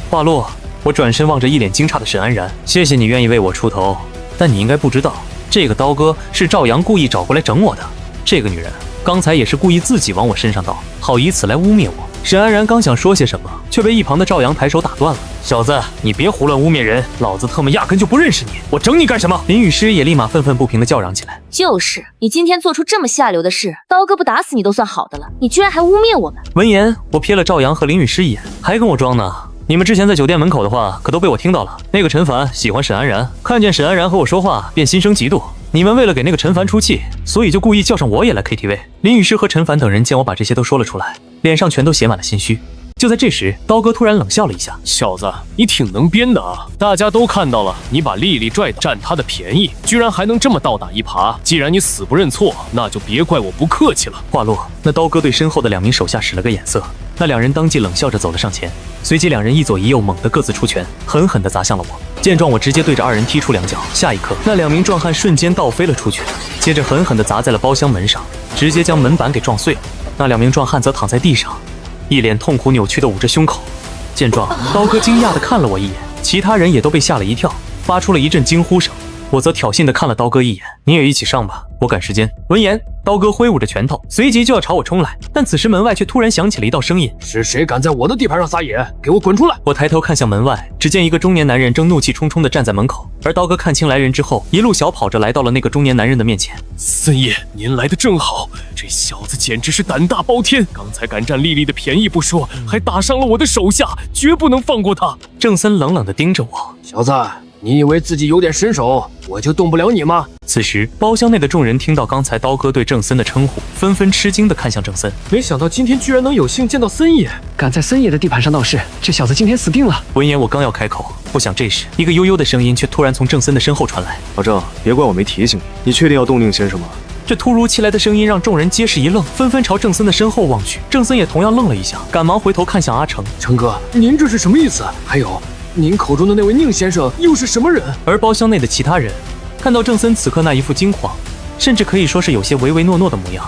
话落，我转身望着一脸惊诧的沈安然，谢谢你愿意为我出头，但你应该不知道，这个刀哥是赵阳故意找过来整我的。这个女人刚才也是故意自己往我身上倒，好以此来污蔑我。沈安然刚想说些什么，却被一旁的赵阳抬手打断了。小子，你别胡乱污蔑人，老子特么压根就不认识你，我整你干什么？林雨诗也立马愤愤不平地叫嚷起来。就是你今天做出这么下流的事，刀哥不打死你都算好的了，你居然还污蔑我们！闻言，我瞥了赵阳和林雨诗一眼，还跟我装呢。你们之前在酒店门口的话，可都被我听到了。那个陈凡喜欢沈安然，看见沈安然和我说话，便心生嫉妒。你们为了给那个陈凡出气，所以就故意叫上我也来 KTV。林雨诗和陈凡等人见我把这些都说了出来，脸上全都写满了心虚。就在这时，刀哥突然冷笑了一下：“小子，你挺能编的啊！大家都看到了，你把丽丽拽占她的便宜，居然还能这么倒打一耙。既然你死不认错，那就别怪我不客气了。”话落，那刀哥对身后的2名手下使了个眼色，那2人当即冷笑着走了上前，随即2人一左一右猛地各自出拳，狠狠地砸向了我。见状，我直接对着2人踢出2脚，下一刻，那2名壮汉瞬间倒飞了出去，接着狠狠地砸在了包厢门上，直接将门板给撞碎了。那2名壮汉则躺在地上，一脸痛苦扭曲地捂着胸口。见状，刀哥惊讶地看了我一眼，其他人也都被吓了一跳，发出了一阵惊呼声。我则挑衅地看了刀哥一眼：“你也一起上吧，我赶时间。”闻言，刀哥挥舞着拳头，随即就要朝我冲来，但此时门外却突然响起了一道声音：“是谁敢在我的地盘上撒野？给我滚出来！”我抬头看向门外，只见一个中年男人正怒气冲冲地站在门口，而刀哥看清来人之后，一路小跑着来到了那个中年男人的面前。“森爷，您来得正好，这小子简直是胆大包天，刚才敢占丽丽的便宜不说，还打伤了我的手下，绝不能放过他。”郑森冷冷地盯着我：“小子，你以为自己有点身手，我就动不了你吗？”此时，包厢内的众人听到刚才刀哥对郑森的称呼，纷纷吃惊地看向郑森。没想到今天居然能有幸见到森爷，敢在森爷的地盘上闹事，这小子今天死定了。闻言，我刚要开口，不想这时一个悠悠的声音却突然从郑森的身后传来：“老郑，别怪我没提醒你，你确定要动宁先生吗？”这突如其来的声音让众人皆是一愣，纷纷朝郑森的身后望去。郑森也同样愣了一下，赶忙回头看向阿成：“成哥，您这是什么意思？还有，您口中的那位宁先生又是什么人？”而包厢内的其他人看到郑森此刻那一副惊慌，甚至可以说是有些唯唯诺诺的模样，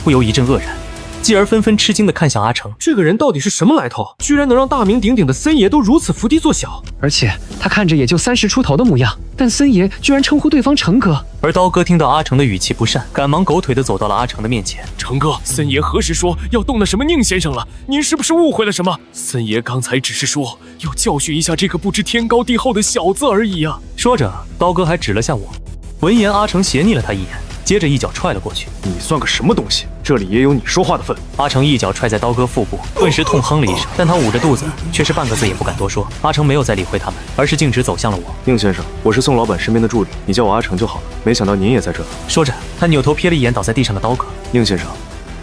不由一阵愕然，继而纷纷吃惊地看向阿成。这个人到底是什么来头？居然能让大名鼎鼎的森爷都如此伏低作小，而且他看着也就30出头的模样，但森爷居然称呼对方成哥。而刀哥听到阿成的语气不善，赶忙狗腿地走到了阿成的面前：“成哥，森爷何时说要动那什么宁先生了？您是不是误会了什么？森爷刚才只是说要教训一下这个不知天高地厚的小子而已啊！”说着，刀哥还指了下我。闻言，阿成斜睨了他一眼，接着一脚踹了过去。“你算个什么东西？这里也有你说话的份！”阿成一脚踹在刀哥腹部，顿时痛哼了一声，但他捂着肚子，却是半个字也不敢多说。阿成没有再理会他们，而是径直走向了我。“宁先生，我是宋老板身边的助理，你叫我阿成就好了。没想到您也在这。”说着，他扭头瞥了一眼倒在地上的刀哥。“宁先生，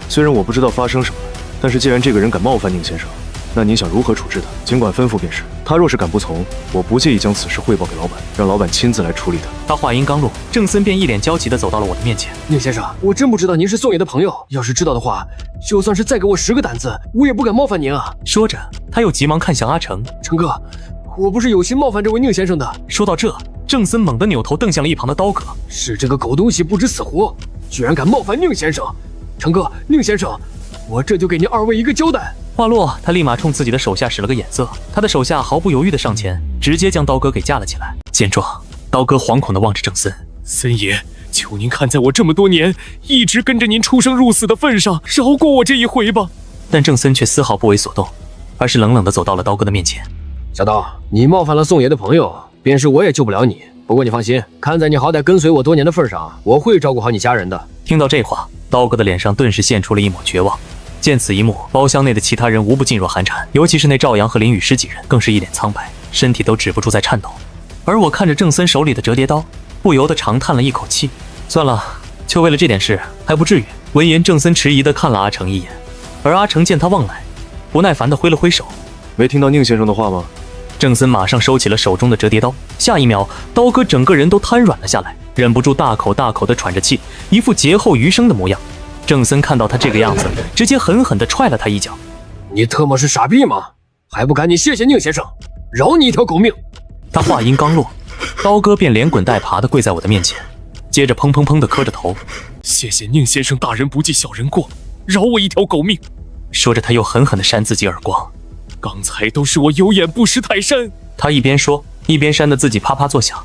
虽然我不知道发生什么，但是既然这个人敢冒犯宁先生，那您想如何处置他？尽管吩咐便是。他若是敢不从，我不介意将此事汇报给老板，让老板亲自来处理他。”他话音刚落，郑森便一脸焦急地走到了我的面前。“宁先生，我真不知道您是宋爷的朋友，要是知道的话，就算是再给我10个胆子，我也不敢冒犯您啊！”说着，他又急忙看向阿成：“成哥，我不是有心冒犯这位宁先生的。”说到这，郑森猛地扭头瞪向了一旁的刀哥：“是这个狗东西不知死活，居然敢冒犯宁先生！成哥，宁先生，我这就给您2位一个交代。”话落，他立马冲自己的手下使了个眼色，他的手下毫不犹豫地上前，直接将刀哥给架了起来。见状，刀哥惶恐地望着郑森：“森爷，求您看在我这么多年一直跟着您出生入死的份上，饶过我这一回吧。但郑森却丝毫不为所动，而是冷冷地走到了刀哥的面前。小刀，你冒犯了宋爷的朋友，便是我也救不了你。不过你放心，看在你好歹跟随我多年的份上，我会照顾好你家人的。听到这话，刀哥的脸上顿时现出了一抹绝望。见此一幕，包厢内的其他人无不噤若寒蝉，尤其是那赵阳和林雨诗几人，更是一脸苍白，身体都止不住在颤抖。而我看着郑森手里的折叠刀，不由得长叹了一口气。算了，就为了这点事，还不至于。闻言，郑森迟疑地看了阿成一眼，而阿成见他望来，不耐烦地挥了挥手。没听到宁先生的话吗？郑森马上收起了手中的折叠刀，下一秒，刀哥整个人都瘫软了下来，忍不住大口大口地喘着气，一副劫后余生的模样。郑森看到他这个样子，直接狠狠地踹了他一脚。你特么是傻逼吗？还不赶紧谢谢宁先生，饶你一条狗命！他话音刚落，刀哥便连滚带爬地跪在我的面前，接着砰砰砰地磕着头。谢谢宁先生大人不计小人过，饶我一条狗命。说着他又狠狠地扇自己耳光。刚才都是我有眼不识泰山。他一边说一边扇得自己啪啪作响。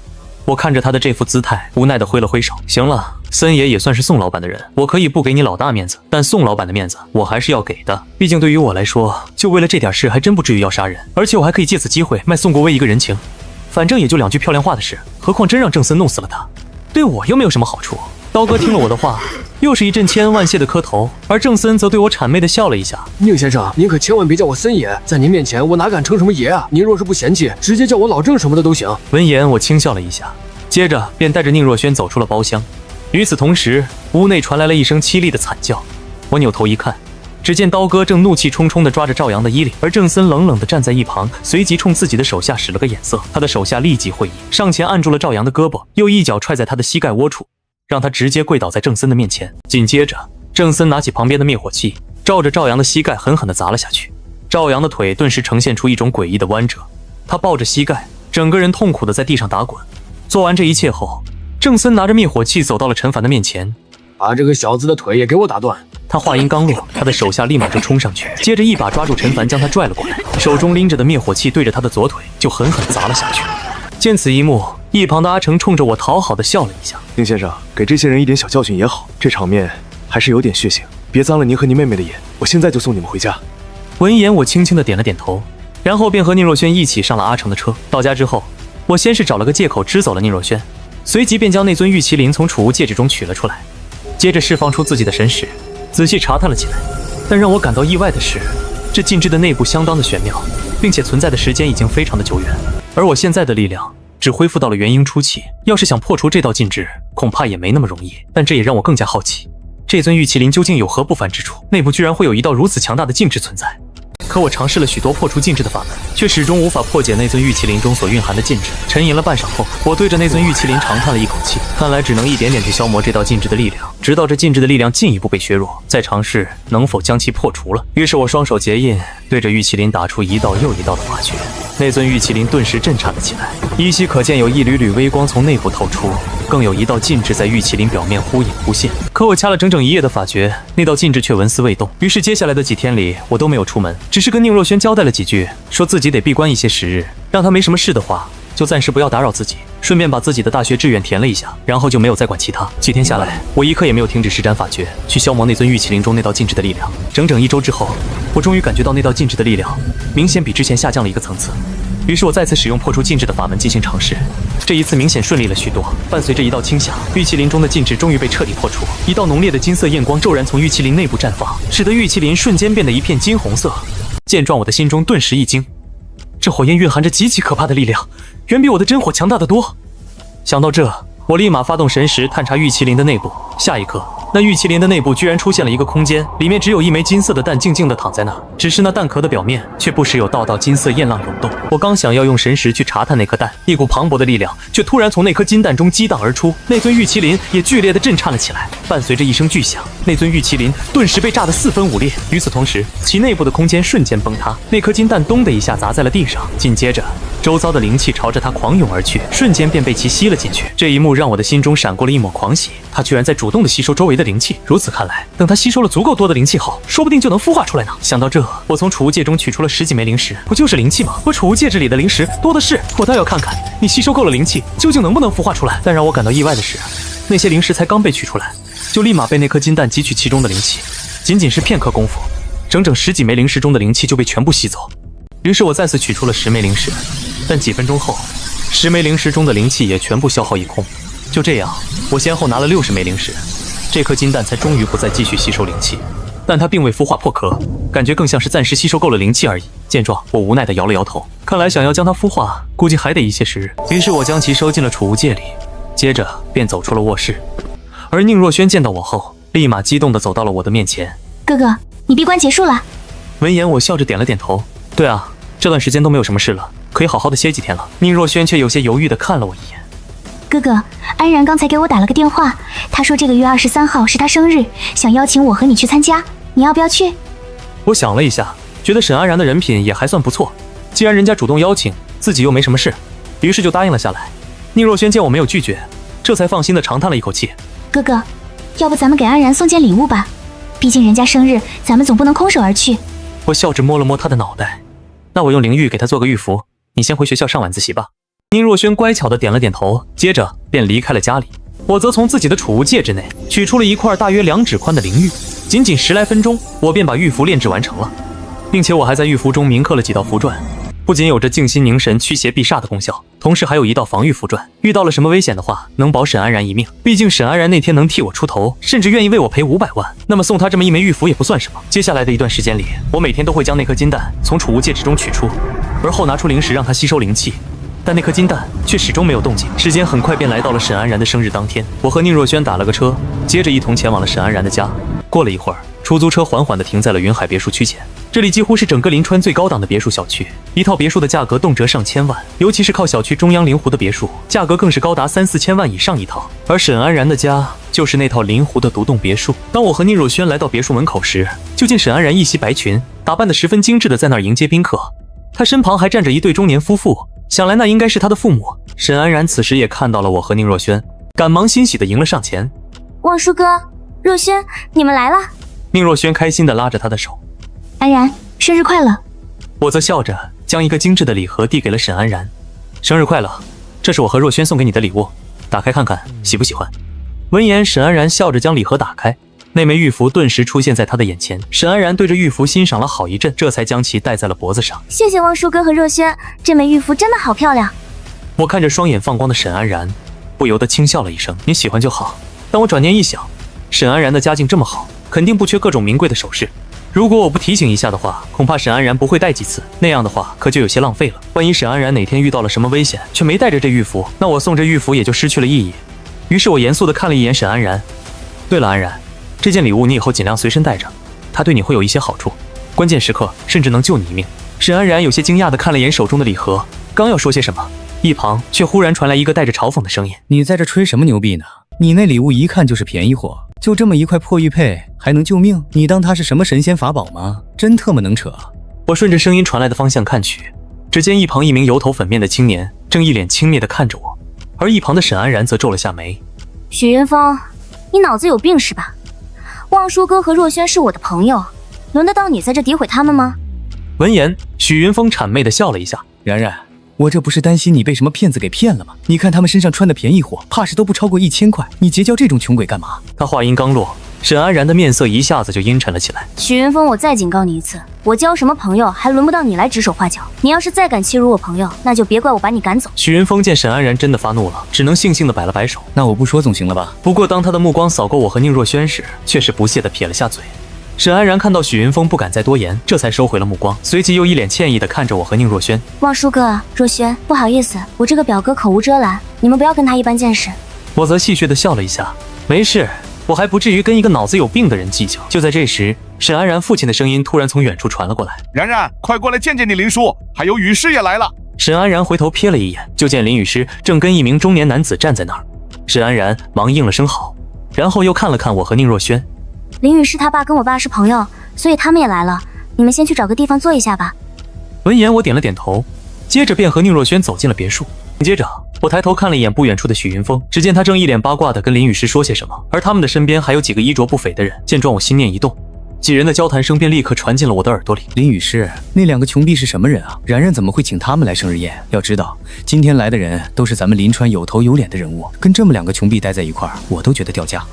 我看着他的这副姿态，无奈地挥了挥手。行了，森爷也算是宋老板的人，我可以不给你老大面子，但宋老板的面子我还是要给的。毕竟对于我来说，就为了这点事还真不至于要杀人，而且我还可以借此机会卖宋国威一个人情。反正也就2句漂亮话的事，何况真让郑森弄死了他，对我又没有什么好处。刀哥听了我的话，又是一阵千恩万谢的磕头，而郑森则对我谄媚地笑了一下。宁先生，您可千万别叫我森爷，在您面前我哪敢称什么爷啊？您若是不嫌弃，直接叫我老郑什么的都行。闻言，我轻笑了一下，接着便带着宁若轩走出了包厢。与此同时，屋内传来了一声凄厉的惨叫。我扭头一看，只见刀哥正怒气冲冲地抓着赵阳的衣领，而郑森冷冷地站在一旁，随即冲自己的手下使了个眼色。他的手下立即会意，上前按住了赵阳的胳膊，又一脚踹在他的膝盖窝处，让他直接跪倒在郑森的面前。紧接着，郑森拿起旁边的灭火器，照着赵阳的膝盖狠狠地砸了下去。赵阳的腿顿时呈现出一种诡异的弯折，他抱着膝盖，整个人痛苦地在地上打滚。做完这一切后，郑森拿着灭火器走到了陈凡的面前，把这个小子的腿也给我打断。他话音刚落，他的手下立马就冲上去，接着一把抓住陈凡，将他拽了过来，手中拎着的灭火器对着他的左腿就狠狠砸了下去。见此一幕，一旁的阿成冲着我讨好的笑了一下。宁先生，给这些人一点小教训也好，这场面还是有点血腥，别脏了您和您妹妹的眼。我现在就送你们回家。闻言，我轻轻的点了点头，然后便和宁若轩一起上了阿成的车。到家之后，我先是找了个借口支走了宁若轩，随即便将那尊玉麒麟从储物戒指中取了出来，接着释放出自己的神识，仔细查探了起来。但让我感到意外的是，这禁制的内部相当的玄妙，并且存在的时间已经非常的久远，而我现在的力量只恢复到了元婴初期，要是想破除这道禁制，恐怕也没那么容易。但这也让我更加好奇，这尊玉麒麟究竟有何不凡之处？内部居然会有一道如此强大的禁制存在。可我尝试了许多破除禁制的法门，却始终无法破解那尊玉麒麟中所蕴含的禁制。沉吟了半晌后，我对着那尊玉麒麟长叹了一口气，看来只能一点点去消磨这道禁制的力量，直到这禁制的力量进一步被削弱，再尝试能否将其破除了。于是我双手结印，对着玉麒麟打出一道又一道的法诀，那尊玉麒麟顿时震颤了起来，依稀可见有一缕缕微光从内部透出，更有一道禁制在玉麒麟表面忽隐忽现。可我掐了整整1夜的法诀，那道禁制却纹丝未动。于是接下来的几天里，我都没有出门，只是跟宁若轩交代了几句，说自己得闭关一些时日，让他没什么事的话就暂时不要打扰自己，顺便把自己的大学志愿填了一下，然后就没有再管其他。几天下来，我一刻也没有停止施展法诀，去消磨那尊玉麒麟中那道禁制的力量。整整1周之后，我终于感觉到那道禁制的力量明显比之前下降了一个层次。于是我再次使用破除禁制的法门进行尝试，这一次明显顺利了许多。伴随着一道轻响，玉麒麟中的禁制终于被彻底破除，一道浓烈的金色焰光骤然从玉麒麟内部绽放，使得玉麒麟瞬间变得一片金红色。见状，我的心中顿时一惊，这火焰蕴含着极其可怕的力量，远比我的真火强大得多。想到这，我立马发动神识探查玉麒麟的内部。下一刻，那玉麒麟的内部居然出现了一个空间，里面只有一枚金色的蛋静静地躺在那，只是那蛋壳的表面却不时有道道金色焰浪涌动。我刚想要用神识去查探那颗蛋，一股磅礴的力量却突然从那颗金蛋中激荡而出，那尊玉麒麟也剧烈地震颤了起来。伴随着一声巨响，那尊玉麒麟顿时被炸得4分5裂。与此同时，其内部的空间瞬间崩塌，那颗金蛋咚的一下砸在了地上，紧接着周遭的灵气朝着它狂涌而去，瞬间便被其吸了进去。这一幕让我的心中闪过了一抹狂喜，它居然在主动地吸收周围的灵气。如此看来，等它吸收了足够多的灵气后，说不定就能孵化出来呢。想到这，我从储物戒中取出了10几枚灵石，不就是灵气吗？我储物戒指里的灵石多的是，我倒要看看你吸收够了灵气究竟能不能孵化出来。但让我感到意外的是，那些灵石才刚被取出来，就立马被那颗金蛋汲取其中的灵气。仅仅是片刻功夫，整整10几枚灵石中的灵气就被全部吸走。于是我再次取出了10枚灵石，但几分钟后，10枚灵石中的灵气也全部消耗一空。就这样，我先后拿了60枚灵石，这颗金蛋才终于不再继续吸收灵气。但它并未孵化破壳，感觉更像是暂时吸收够了灵气而已。见状，我无奈地摇了摇头，看来想要将它孵化，估计还得一些时日。于是我将其收进了储物戒里，接着便走出了卧室。而宁若轩见到我后，立马激动地走到了我的面前。哥哥，你闭关结束了。闻言，我笑着点了点头。对啊，这段时间都没有什么事了，可以好好的歇几天了。宁若轩却有些犹豫地看了我一眼。哥哥，安然刚才给我打了个电话，他说这个月23号是他生日，想邀请我和你去参加，你要不要去？我想了一下，觉得沈安然的人品也还算不错，既然人家主动邀请，自己又没什么事，于是就答应了下来。宁若轩见我没有拒绝，这才放心地长叹了一口气。哥哥，要不咱们给安然送件礼物吧，毕竟人家生日，咱们总不能空手而去。我笑着摸了摸他的脑袋，那我用灵玉给他做个玉符，你先回学校上晚自习吧。宁若轩乖巧地点了点头，接着便离开了家里。我则从自己的储物戒之内取出了一块大约2指宽的灵玉，仅仅10来分钟，我便把玉符炼制完成了，并且我还在玉符中铭刻了几道符篆，不仅有着静心凝神、驱邪避煞的功效，同时还有一道防御符篆，遇到了什么危险的话，能保沈安然一命。毕竟沈安然那天能替我出头，甚至愿意为我赔500万，那么送他这么一枚玉符也不算什么。接下来的一段时间里，我每天都会将那颗金蛋从储物戒之中取出，而后拿出灵石让它吸收灵气。但那颗金蛋却始终没有动静。时间很快便来到了沈安然的生日当天，我和宁若轩打了个车，接着一同前往了沈安然的家。过了一会儿，出租车缓缓地停在了云海别墅区前。这里几乎是整个临川最高档的别墅小区，一套别墅的价格动辄上千万，尤其是靠小区中央临湖的别墅，价格更是高达3、4千万以上一套。而沈安然的家就是那套临湖的独栋别墅。当我和宁若轩来到别墅门口时，就见沈安然一袭白裙，打扮得十分精致的在那儿迎接宾客。他身旁还站着一对中年夫妇，想来那应该是他的父母。沈安然此时也看到了我和宁若轩，赶忙欣喜地迎了上前。望叔哥，若轩，你们来了。宁若轩开心地拉着他的手。安然，生日快乐。我则笑着将一个精致的礼盒递给了沈安然。生日快乐，这是我和若轩送给你的礼物，打开看看，喜不喜欢？闻言，沈安然笑着将礼盒打开，那枚玉符顿时出现在他的眼前。沈安然对着玉符欣赏了好一阵，这才将其戴在了脖子上。谢谢望叔哥和若轩，这枚玉符真的好漂亮。我看着双眼放光的沈安然，不由得轻笑了一声。你喜欢就好。但我转念一想，沈安然的家境这么好，肯定不缺各种名贵的首饰。如果我不提醒一下的话，恐怕沈安然不会戴几次，那样的话可就有些浪费了。万一沈安然哪天遇到了什么危险，却没带着这玉符，那我送这玉符也就失去了意义。于是我严肃地看了一眼沈安然。对了，安然，这件礼物你以后尽量随身带着，它对你会有一些好处，关键时刻甚至能救你一命。沈安然有些惊讶地看了眼手中的礼盒，刚要说些什么，一旁却忽然传来一个带着嘲讽的声音：你在这吹什么牛逼呢？你那礼物一看就是便宜货，就这么一块破玉佩还能救命？你当它是什么神仙法宝吗？真特么能扯！我顺着声音传来的方向看去，只见一旁一名油头粉面的青年正一脸轻蔑地看着我，而一旁的沈安然则皱了下眉。许云峰，你脑子有病是吧？望叔哥和若轩是我的朋友，轮得到你在这诋毁他们吗？闻言，许云峰谄媚地笑了一下。然然，我这不是担心你被什么骗子给骗了吗？你看他们身上穿的便宜货，怕是都不超过1000块，你结交这种穷鬼干嘛？他话音刚落，沈安然的面色一下子就阴沉了起来。许云峰，我再警告你一次，我交什么朋友还轮不到你来指手画脚。你要是再敢欺辱我朋友，那就别怪我把你赶走。许云峰见沈安然真的发怒了，只能悻悻地摆了摆手。那我不说总行了吧？不过当他的目光扫过我和宁若轩时，却是不屑地撇了下嘴。沈安然看到许云峰不敢再多言，这才收回了目光，随即又一脸歉意地看着我和宁若轩。望叔哥、若轩，不好意思，我这个表哥口无遮拦，你们不要跟他一般见识。我则戏谑地笑了一下，没事，我还不至于跟一个脑子有病的人计较。就在这时，沈安然父亲的声音突然从远处传了过来：然然，快过来见见你林叔，还有雨师也来了。沈安然回头瞥了一眼，就见林雨师正跟一名中年男子站在那儿。沈安然忙应了声好，然后又看了看我和宁若轩。林雨师他爸跟我爸是朋友，所以他们也来了，你们先去找个地方坐一下吧。闻言我点了点头，接着便和宁若轩走进了别墅。接着我抬头看了一眼不远处的许云峰，只见他正一脸八卦地跟林雨师说些什么，而他们的身边还有几个衣着不菲的人。见状我心念一动，几人的交谈声便立刻传进了我的耳朵里。林雨师，那2个穷逼是什么人啊？然然怎么会请他们来生日宴？要知道，今天来的人都是咱们临川有头有脸的人物，跟这么2个穷逼待在一块儿，我都觉得掉价。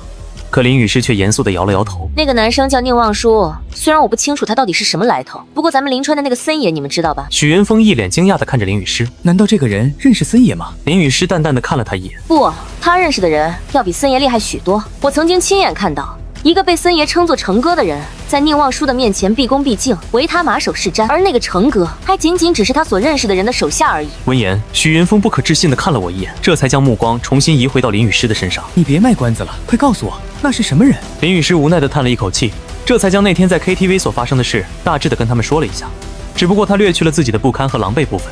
可林雨师却严肃地摇了摇头。那个男生叫宁望舒，虽然我不清楚他到底是什么来头，不过咱们临川的那个森爷你们知道吧？许云峰一脸惊讶地看着林雨师，难道这个人认识森爷吗？林雨师淡淡地看了他一眼，不，他认识的人要比森爷厉害许多。我曾经亲眼看到一个被森爷称作成哥的人，在宁望舒的面前毕恭毕敬，唯他马首是瞻，而那个成哥还仅仅只是他所认识的人的手下而已。闻言，许云峰不可置信地看了我一眼，这才将目光重新移回到林雨师的身上。你别卖关子了，快告诉我那是什么人？林雨师无奈地叹了一口气，这才将那天在 KTV 所发生的事大致地跟他们说了一下，只不过他略去了自己的不堪和狼狈部分。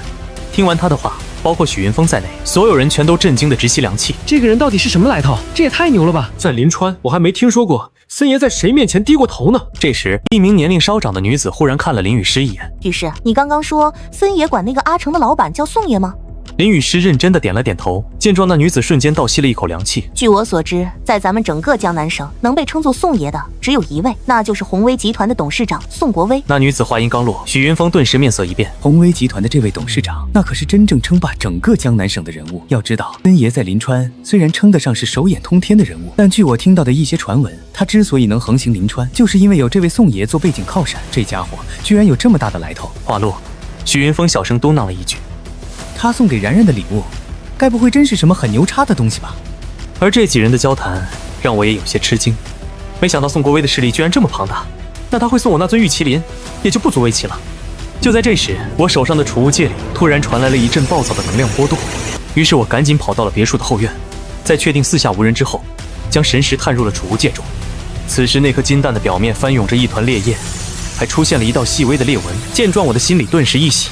听完他的话，包括许云峰在内，所有人全都震惊得直吸凉气。这个人到底是什么来头？这也太牛了吧！在临川，我还没听说过森爷在谁面前低过头呢。这时，一名年龄稍长的女子忽然看了林雨师一眼。雨师，你刚刚说森爷管那个阿成的老板叫宋爷吗？林雨师认真的点了点头，见状那女子瞬间倒吸了一口凉气。据我所知，在咱们整个江南省能被称作宋爷的只有一位，那就是宏威集团的董事长宋国威。那女子话音刚落，许云峰顿时面色一变。宏威集团的这位董事长，那可是真正称霸整个江南省的人物。要知道，森爷在临川虽然称得上是手眼通天的人物，但据我听到的一些传闻，他之所以能横行临川，就是因为有这位宋爷做背景靠山。这家伙居然有这么大的来头。话落，许云峰小声嘟囔了一句。他送给然然的礼物，该不会真是什么很牛叉的东西吧？而这几人的交谈让我也有些吃惊，没想到宋国威的势力居然这么庞大，那他会送我那尊玉麒麟也就不足为奇了。就在这时，我手上的储物戒里突然传来了一阵暴躁的能量波动，于是我赶紧跑到了别墅的后院，在确定四下无人之后，将神识探入了储物戒中。此时那颗金蛋的表面翻涌着一团烈焰，还出现了一道细微的裂纹。见状，我的心里顿时一喜。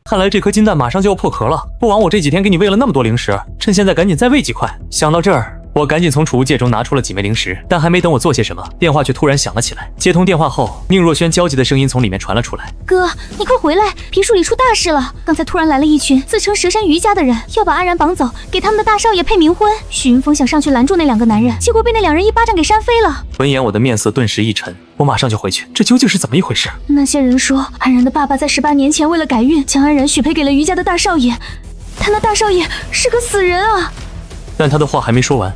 看来这颗金蛋马上就要破壳了，不枉我这几天给你喂了那么多零食，趁现在赶紧再喂几块。想到这儿，我赶紧从储物戒中拿出了几枚零食，但还没等我做些什么，电话却突然响了起来。接通电话后，宁若萱焦急的声音从里面传了出来：“哥，你快回来，别墅里出大事了！刚才突然来了一群自称蛇山余家的人，要把安然绑走，给他们的大少爷配冥婚。许云峰想上去拦住那2个男人，结果被那2人一巴掌给扇飞了。”闻言，我的面色顿时一沉，我马上就回去，这究竟是怎么一回事？那些人说，安然的爸爸在18年前为了改运，将安然许配给了余家的大少爷，他那大少爷是个死人啊！但他的话还没说完，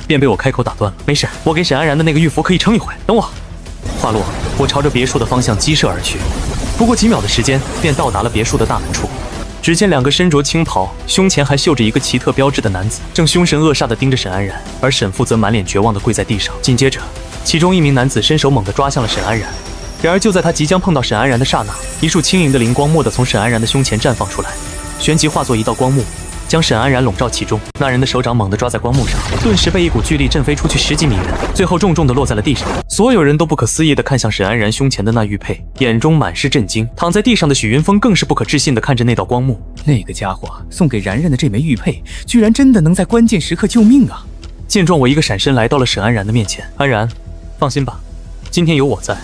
便被我开口打断了。没事，我给沈安然的那个玉符可以撑一会，等我。话落，我朝着别墅的方向激射而去，不过几秒的时间便到达了别墅的大门处。只见2个身着青袍，胸前还绣着一个奇特标志的男子，正凶神恶煞地盯着沈安然，而沈父则满脸绝望地跪在地上。紧接着，其中一名男子伸手猛地抓向了沈安然，然而就在他即将碰到沈安然的刹那，一束轻盈的灵光蓦地从沈安然的胸前绽放出来，旋即化作一道光幕，将沈安然笼罩其中。那人的手掌猛地抓在光幕上，顿时被一股巨力震飞出去10几米远，最后重重地落在了地上。所有人都不可思议地看向沈安然胸前的那玉佩，眼中满是震惊。躺在地上的许云峰更是不可置信地看着那道光幕。那个家伙送给然然的这枚玉佩，居然真的能在关键时刻救命啊！见状，我一个闪身来到了沈安然的面前。安然，放心吧，今天有我在，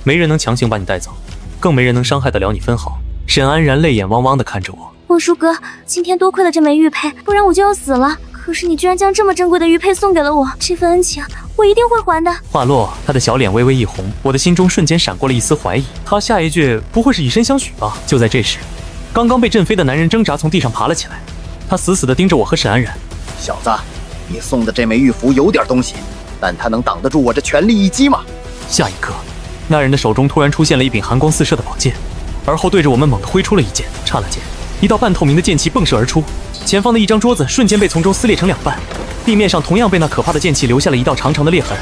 没人能强行把你带走，更没人能伤害得了你分毫。沈安然泪眼汪汪地看着我。望舒哥，今天多亏了这枚玉佩，不然我就要死了。可是你居然将这么珍贵的玉佩送给了我，这份恩情我一定会还的。话落，他的小脸微微一红，我的心中瞬间闪过了一丝怀疑，他下一句不会是以身相许吧？就在这时，刚刚被震飞的男人挣扎从地上爬了起来，他死死地盯着我和沈安然。小子，你送的这枚玉符有点东西，但它能挡得住我这全力一击吗？下一刻，那人的手中突然出现了一柄寒光四射的宝剑，而后对着我们猛地挥出了一剑。刹那间，一道半透明的剑气迸射而出，前方的一张桌子瞬间被从中撕裂成2半，地面上同样被那可怕的剑气留下了一道长长的裂痕。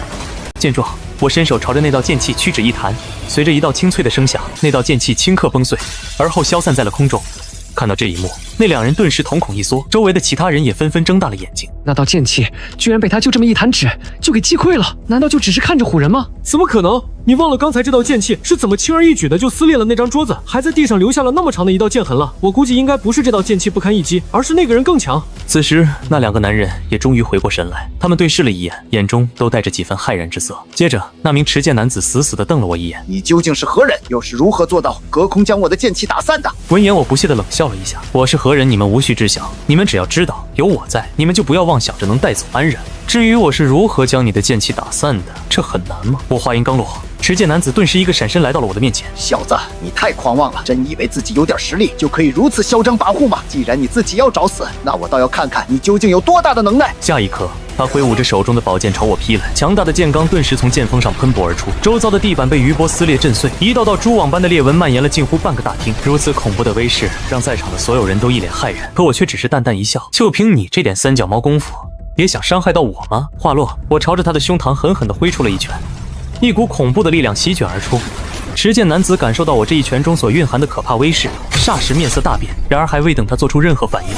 见状，我伸手朝着那道剑气屈指一弹，随着一道清脆的声响，那道剑气顷刻崩碎，而后消散在了空中。看到这一幕，那2人顿时瞳孔一缩，周围的其他人也纷纷睁大了眼睛。那道剑气居然被他就这么一弹指就给击溃了，难道就只是看着唬人吗？怎么可能？你忘了刚才这道剑气是怎么轻而易举的就撕裂了那张桌子，还在地上留下了那么长的一道剑痕了？我估计应该不是这道剑气不堪一击，而是那个人更强。此时，那2个男人也终于回过神来，他们对视了一眼，眼中都带着几分骇然之色。接着，那名持剑男子死死地瞪了我一眼：“你究竟是何人？又是如何做到隔空将我的剑气打散的？”闻言，我不屑地冷笑了一下：“我是何人，你们无需知晓。你们只要知道有我在，你们就不要妄想着能带走安然。至于我是如何将你的剑气打散的，这很难吗？”我话音刚落，持剑男子顿时一个闪身来到了我的面前。小子，你太狂妄了，真以为自己有点实力就可以如此嚣张跋扈吗？既然你自己要找死，那我倒要看看你究竟有多大的能耐。下一刻，他挥舞着手中的宝剑朝我劈来，强大的剑罡顿时从剑锋上喷薄而出，周遭的地板被余波撕裂震碎，一道道蛛网般的裂纹蔓延了近乎半个大厅。如此恐怖的威势，让在场的所有人都一脸骇然，可我却只是淡淡一笑。就凭你这点三脚猫功夫，也想伤害到我吗？话落，我朝着他的胸膛狠狠地挥出了一拳，一股恐怖的力量席卷而出。持剑男子感受到我这一拳中所蕴含的可怕威势，霎时面色大变。然而还未等他做出任何反应，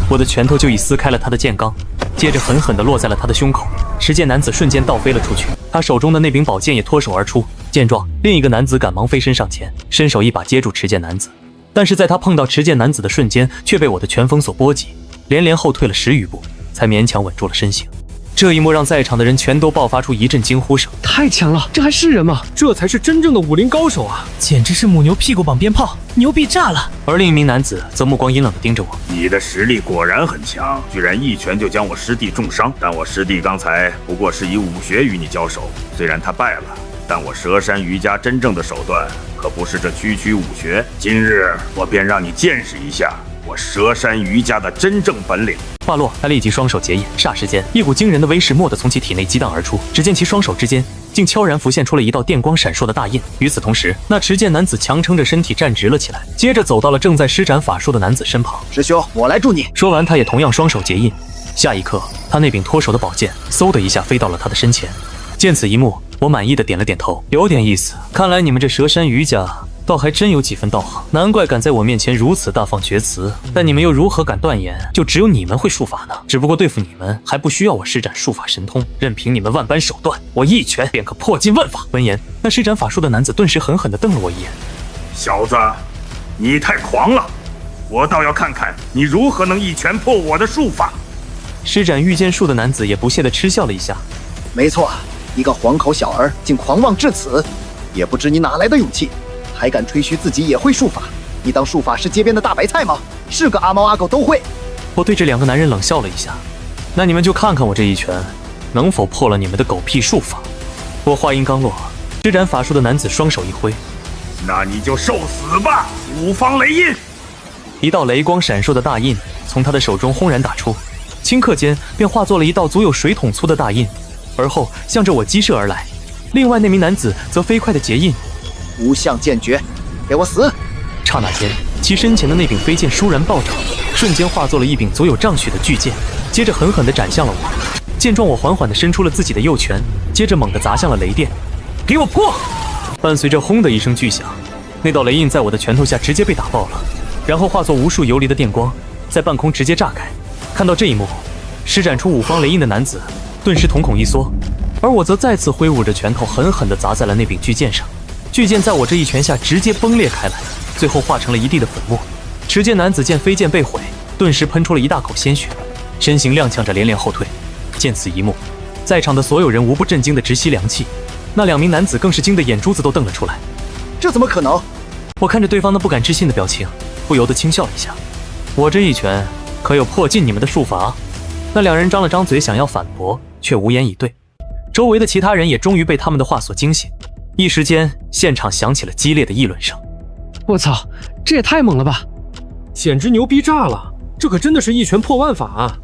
我的拳头就已撕开了他的剑罡，接着狠狠地落在了他的胸口。持剑男子瞬间倒飞了出去，他手中的那柄宝剑也脱手而出。见状，另一个男子赶忙飞身上前，伸手一把接住持剑男子。但是在他碰到持剑男子的瞬间，却被我的拳风所波及，连连后退了10余步，才勉强稳住了身形。这一幕让在场的人全都爆发出一阵惊呼声。太强了，这还是人吗？这才是真正的武林高手啊！简直是母牛屁股绑鞭炮，牛逼炸了！而另一名男子则目光阴冷地盯着我。你的实力果然很强，居然一拳就将我师弟重伤。但我师弟刚才不过是以武学与你交手，虽然他败了，但我蛇山瑜伽真正的手段可不是这区区武学。今日我便让你见识一下我蛇山瑜伽的真正本领。话落，他立即双手结印，霎时间，一股惊人的威势蓦地从其体内激荡而出。只见其双手之间竟悄然浮现出了一道电光闪烁的大印。与此同时，那持剑男子强撑着身体站直了起来，接着走到了正在施展法术的男子身旁。师兄，我来助你。说完，他也同样双手结印。下一刻，他那柄脱手的宝剑嗖的一下飞到了他的身前。见此一幕，我满意的点了点头，有点意思。看来你们这蛇山瑜伽倒还真有几分道行，难怪敢在我面前如此大放厥词。但你们又如何敢断言就只有你们会术法呢？只不过对付你们还不需要我施展术法神通，任凭你们万般手段，我一拳便可破尽万法。闻言，那施展法术的男子顿时狠狠地瞪了我一眼。小子，你太狂了，我倒要看看你如何能一拳破我的术法。施展御剑术的男子也不屑地嗤笑了一下。没错，一个黄口小儿竟狂妄至此，也不知你哪来的勇气，还敢吹嘘自己也会术法？你当术法是街边的大白菜吗？是个阿猫阿狗都会。我对这两个男人冷笑了一下，那你们就看看我这一拳能否破了你们的狗屁术法。我话音刚落，施展法术的男子双手一挥，那你就受死吧！五方雷印。一道雷光闪烁的大印从他的手中轰然打出，顷刻间便化作了一道足有水桶粗的大印，而后向着我击射而来。另外那名男子则飞快地结印，无相剑诀，给我死！刹那间，其身前的那柄飞剑倏然暴涨，瞬间化作了一柄足有丈许的巨剑，接着狠狠地斩向了我。见状，我缓缓地伸出了自己的右拳，接着猛地砸向了雷电，给我破！伴随着轰的一声巨响，那道雷印在我的拳头下直接被打爆了，然后化作无数游离的电光，在半空直接炸开。看到这一幕，施展出五方雷印的男子顿时瞳孔一缩，而我则再次挥舞着拳头狠狠地砸在了那柄巨剑上。巨剑在我这一拳下直接崩裂开来，最后化成了一地的粉末。持剑男子见飞剑被毁，顿时喷出了一大口鲜血，身形踉跄着连连后退。见此一幕，在场的所有人无不震惊的直吸凉气，那两名男子更是惊得眼珠子都瞪了出来。这怎么可能？我看着对方那不敢置信的表情，不由得轻笑了一下。我这一拳可有破尽你们的术法？那两人张了张嘴想要反驳，却无言以对。周围的其他人也终于被他们的话所惊醒，一时间现场响起了激烈的议论声。我操，这也太猛了吧，简直牛逼炸了，这可真的是一拳破万法啊。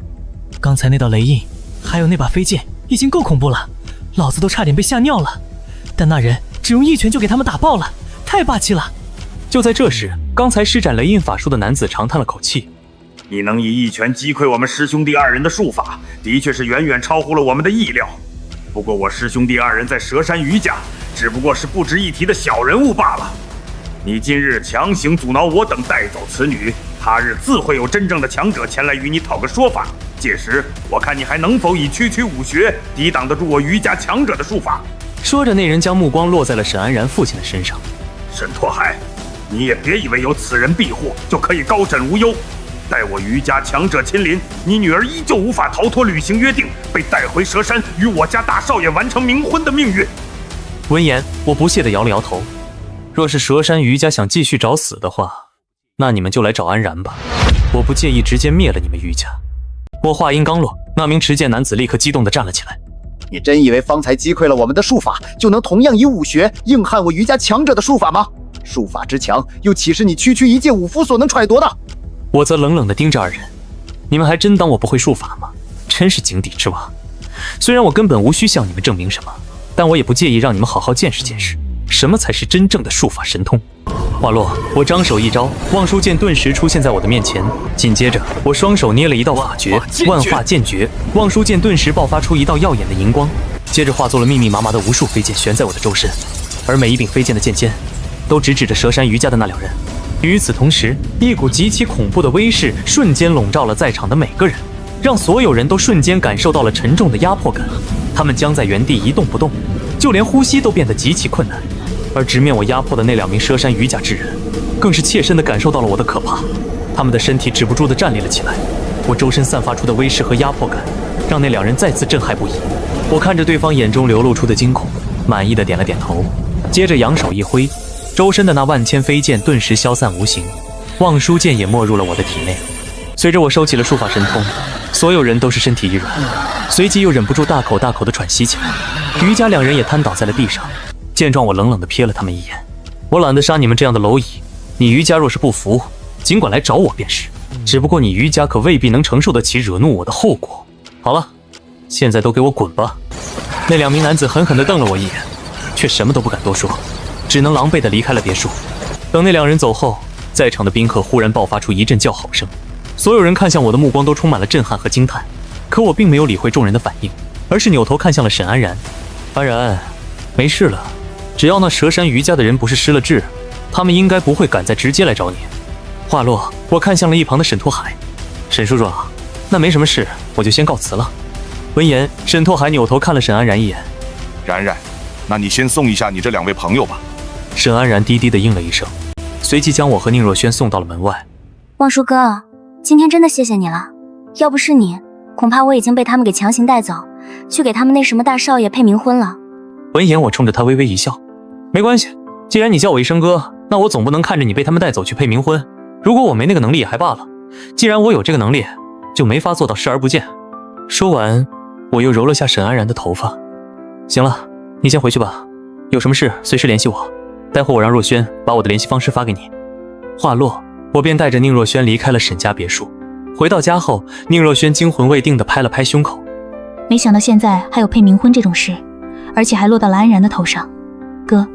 刚才那道雷印还有那把飞剑已经够恐怖了，老子都差点被吓尿了，但那人只用一拳就给他们打爆了，太霸气了。就在这时，刚才施展雷印法术的男子长叹了口气，你能以一拳击溃我们师兄弟二人的术法，的确是远远超乎了我们的意料。不过我师兄弟二人在蛇山瑜伽只不过是不值一提的小人物罢了。你今日强行阻挠我等带走此女，他日自会有真正的强者前来与你讨个说法，届时我看你还能否以区区武学抵挡得住我瑜伽强者的术法。说着，那人将目光落在了沈安然父亲的身上。沈拓海，你也别以为有此人庇护就可以高枕无忧。待我瑜伽强者亲临，你女儿依旧无法逃脱履行约定，被带回蛇山，与我家大少爷完成冥婚的命运。闻言，我不屑地摇了摇头。若是蛇山瑜伽想继续找死的话，那你们就来找安然吧，我不介意直接灭了你们瑜伽。我话音刚落，那名持剑男子立刻激动地站了起来。你真以为方才击溃了我们的术法，就能同样以武学硬汉我余家强者的术法吗？术法之强，又岂是你区区一介武夫所能揣度的？我则冷冷地盯着二人，你们还真当我不会术法吗？真是井底之蛙。虽然我根本无需向你们证明什么，但我也不介意让你们好好见识见识，什么才是真正的术法神通。话落，我张手一招，望舒剑顿时出现在我的面前。紧接着，我双手捏了一道法诀，万化剑诀。望舒剑顿时爆发出一道耀眼的荧光，接着化作了密密麻麻的无数飞剑悬在我的周身，而每一柄飞剑的剑尖都直指着蛇山余家的那2人。与此同时，一股极其恐怖的威势瞬间笼罩了在场的每个人，让所有人都瞬间感受到了沉重的压迫感。他们僵在原地一动不动，就连呼吸都变得极其困难。而直面我压迫的那2名蛇山余家之人，更是切身地感受到了我的可怕。他们的身体止不住地站立了起来，我周身散发出的威势和压迫感，让那2人再次震撼不已。我看着对方眼中流露出的惊恐，满意的点了点头，接着扬手一挥，周身的那万千飞剑顿时消散无形，望舒剑也没入了我的体内。随着我收起了术法神通，所有人都是身体一软，随即又忍不住大口大口地喘息起来。余家2人也瘫倒在了地上。见状，我冷冷地瞥了他们一眼。我懒得杀你们这样的蝼蚁，你余家若是不服，尽管来找我便是。只不过你余家可未必能承受得起惹怒我的后果。好了，现在都给我滚吧！那2名男子狠狠地瞪了我一眼，却什么都不敢多说，只能狼狈地离开了别墅。等那2人走后，在场的宾客忽然爆发出一阵叫好声，所有人看向我的目光都充满了震撼和惊叹。可我并没有理会众人的反应，而是扭头看向了沈安然。安然，没事了。只要那蛇山余家的人不是失了智，他们应该不会敢再直接来找你。话落，我看向了一旁的沈拓海，沈叔叔，那没什么事，我就先告辞了。闻言，沈拓海扭头看了沈安然一眼，然然，那你先送一下你这2位朋友吧。沈安然低低的应了一声，随即将我和宁若轩送到了门外。望舒哥，今天真的谢谢你了，要不是你，恐怕我已经被他们给强行带走，去给他们那什么大少爷配冥婚了。闻言，我冲着他微微一笑，没关系，既然你叫我一声哥，那我总不能看着你被他们带走去配冥婚。如果我没那个能力也还罢了，既然我有这个能力，就没法做到视而不见。说完，我又揉了下沈安然的头发。行了，你先回去吧，有什么事随时联系我，待会我让若轩把我的联系方式发给你。话落，我便带着宁若轩离开了沈家别墅。回到家后，宁若轩惊魂未定地拍了拍胸口，没想到现在还有配冥婚这种事，而且还落到了安然的头上。哥，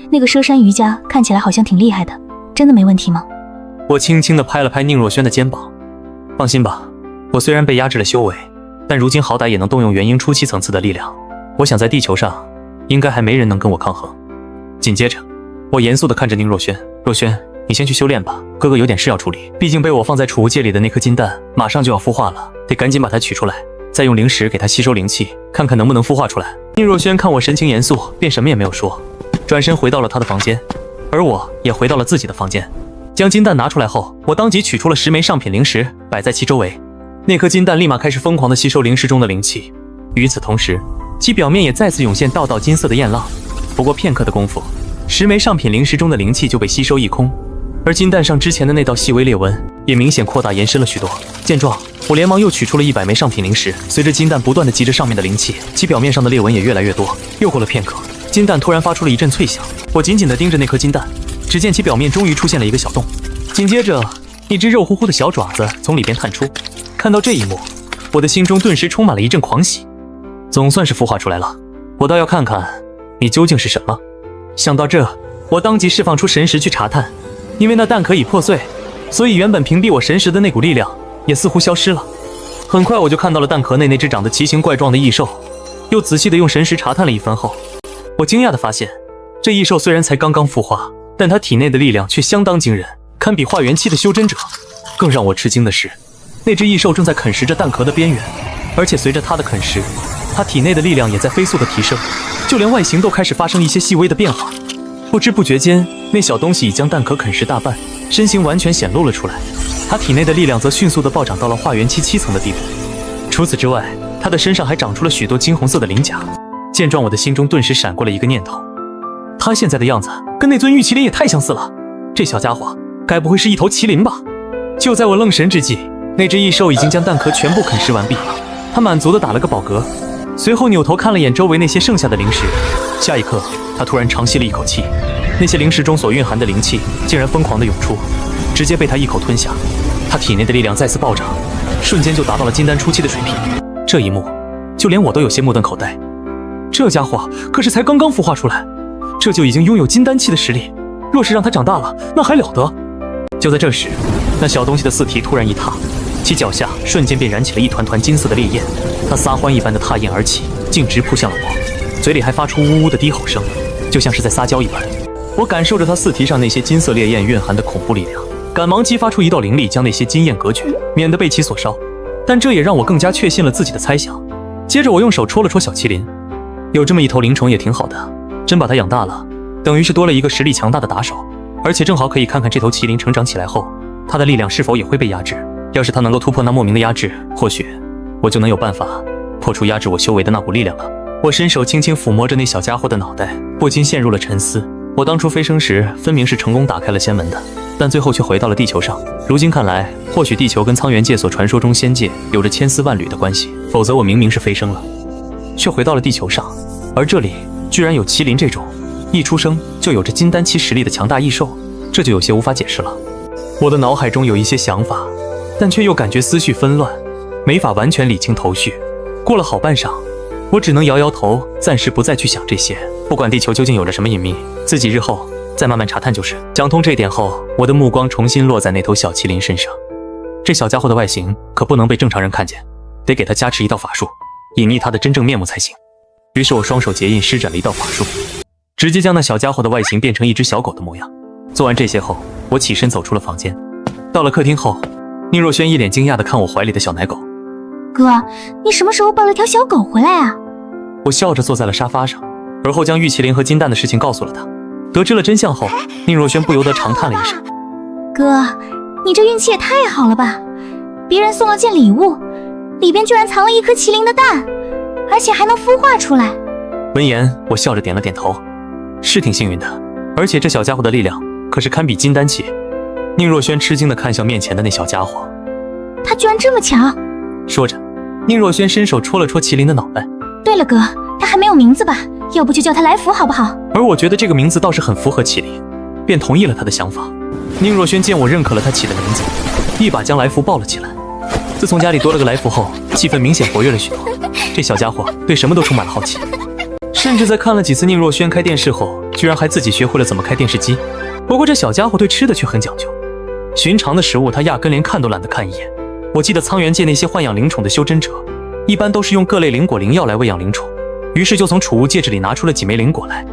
那个佘山余家看起来好像挺厉害的，真的没问题吗？我轻轻地拍了拍宁若轩的肩膀，放心吧，我虽然被压制了修为，但如今好歹也能动用元婴初期层次的力量，我想在地球上应该还没人能跟我抗衡。紧接着，我严肃地看着宁若轩，若轩，你先去修炼吧，哥哥有点事要处理，毕竟被我放在储物戒里的那颗金蛋马上就要孵化了，得赶紧把它取出来，再用灵石给它吸收灵气，看看能不能孵化出来。宁若轩看我神情严肃，便什么也没有说，转身回到了他的房间，而我也回到了自己的房间。将金蛋拿出来后，我当即取出了10枚上品灵石，摆在其周围。那颗金蛋立马开始疯狂地吸收灵石中的灵气，与此同时，其表面也再次涌现道道金色的焰浪。不过片刻的功夫，10枚上品灵石中的灵气就被吸收一空，而金蛋上之前的那道细微裂纹也明显扩大延伸了许多。见状，我连忙又取出了100枚上品灵石，随着金蛋不断地集着上面的灵气，其表面上的裂纹也越来越多。又过了片刻，金蛋突然发出了一阵脆响，我紧紧地盯着那颗金蛋，只见其表面终于出现了一个小洞，紧接着一只肉乎乎的小爪子从里边探出。看到这一幕，我的心中顿时充满了一阵狂喜，总算是孵化出来了，我倒要看看你究竟是什么。想到这，我当即释放出神识去查探，因为那蛋可以破碎，所以原本屏蔽我神识的那股力量也似乎消失了。很快我就看到了蛋壳内那只长得奇形怪状的异兽，又仔细地用神识查探了一番后，我惊讶地发现，这异兽虽然才刚刚孵化，但它体内的力量却相当惊人，堪比化元期的修真者。更让我吃惊的是，那只异兽正在啃食着蛋壳的边缘，而且随着它的啃食，它体内的力量也在飞速的提升，就连外形都开始发生一些细微的变化。不知不觉间，那小东西已将蛋壳啃食大半，身形完全显露了出来。它体内的力量则迅速地暴涨到了化元期7层的地步。除此之外，它的身上还长出了许多金红色的鳞甲。见状，我的心中顿时闪过了一个念头，它现在的样子跟那尊玉麒麟也太相似了，这小家伙该不会是一头麒麟吧？就在我愣神之际，那只异兽已经将蛋壳全部啃食完毕，它满足地打了个饱嗝，随后扭头看了眼周围那些剩下的灵石，下一刻，他突然长吸了一口气，那些灵石中所蕴含的灵气竟然疯狂地涌出，直接被他一口吞下。他体内的力量再次暴涨，瞬间就达到了金丹初期的水平。这一幕，就连我都有些目瞪口呆。这家伙可是才刚刚孵化出来，这就已经拥有金丹期的实力。若是让他长大了，那还了得！就在这时，那小东西的四蹄突然一踏，其脚下瞬间便燃起了一团团金色的烈焰。他撒欢一般的踏焰而起，径直扑向了我，嘴里还发出呜呜的低吼声，就像是在撒娇一般。我感受着他四蹄上那些金色烈焰蕴含的恐怖力量，赶忙激发出一道灵力，将那些金焰隔绝，免得被其所烧。但这也让我更加确信了自己的猜想。接着我用手戳了戳小麒麟，有这么一头灵虫也挺好的，真把它养大了，等于是多了一个实力强大的打手，而且正好可以看看这头麒麟成长起来后，它的力量是否也会被压制。要是它能够突破那莫名的压制，或许我就能有办法破除压制我修为的那股力量了。我伸手轻轻抚摸着那小家伙的脑袋，不禁陷入了沉思。我当初飞升时分明是成功打开了仙门的，但最后却回到了地球上。如今看来，或许地球跟苍元界所传说中仙界有着千丝万缕的关系，否则我明明是飞升了，却回到了地球上，而这里居然有麒麟这种一出生就有着金丹期实力的强大异兽，这就有些无法解释了。我的脑海中有一些想法，但却又感觉思绪纷乱，没法完全理清头绪。过了好半晌，我只能摇摇头，暂时不再去想这些。不管地球究竟有着什么隐秘，自己日后再慢慢查探就是。想通这点后，我的目光重新落在那头小麒麟身上。这小家伙的外形可不能被正常人看见，得给他加持一道法术，隐匿他的真正面目才行。于是我双手结印施展了一道法术，直接将那小家伙的外形变成一只小狗的模样。做完这些后，我起身走出了房间。到了客厅后，宁若轩一脸惊讶地看我怀里的小奶狗。哥，你什么时候抱了条小狗回来啊？我笑着坐在了沙发上，而后将玉麒麟和金蛋的事情告诉了他。得知了真相后，宁若轩不由得长叹了一声。哥，你这运气也太好了吧！别人送了件礼物，里边居然藏了一颗麒麟的蛋，而且还能孵化出来。闻言，我笑着点了点头，是挺幸运的，而且这小家伙的力量可是堪比金丹期。宁若轩吃惊地看向面前的那小家伙，他居然这么强！说着，宁若轩伸手戳了戳麒麟的脑袋。对了哥，他还没有名字吧？要不就叫他来福好不好？而我觉得这个名字倒是很符合麒麟，便同意了他的想法。宁若轩见我认可了他起的名字，一把将来福抱了起来。自从家里多了个来福后，气氛明显活跃了许多。这小家伙对什么都充满了好奇，甚至在看了几次宁若轩开电视后，居然还自己学会了怎么开电视机。不过这小家伙对吃的却很讲究，寻常的食物他压根连看都懒得看一眼。我记得苍元界那些豢养灵宠的修真者，一般都是用各类灵果灵药来喂养灵宠，于是就从储物戒指里拿出了几枚灵果来。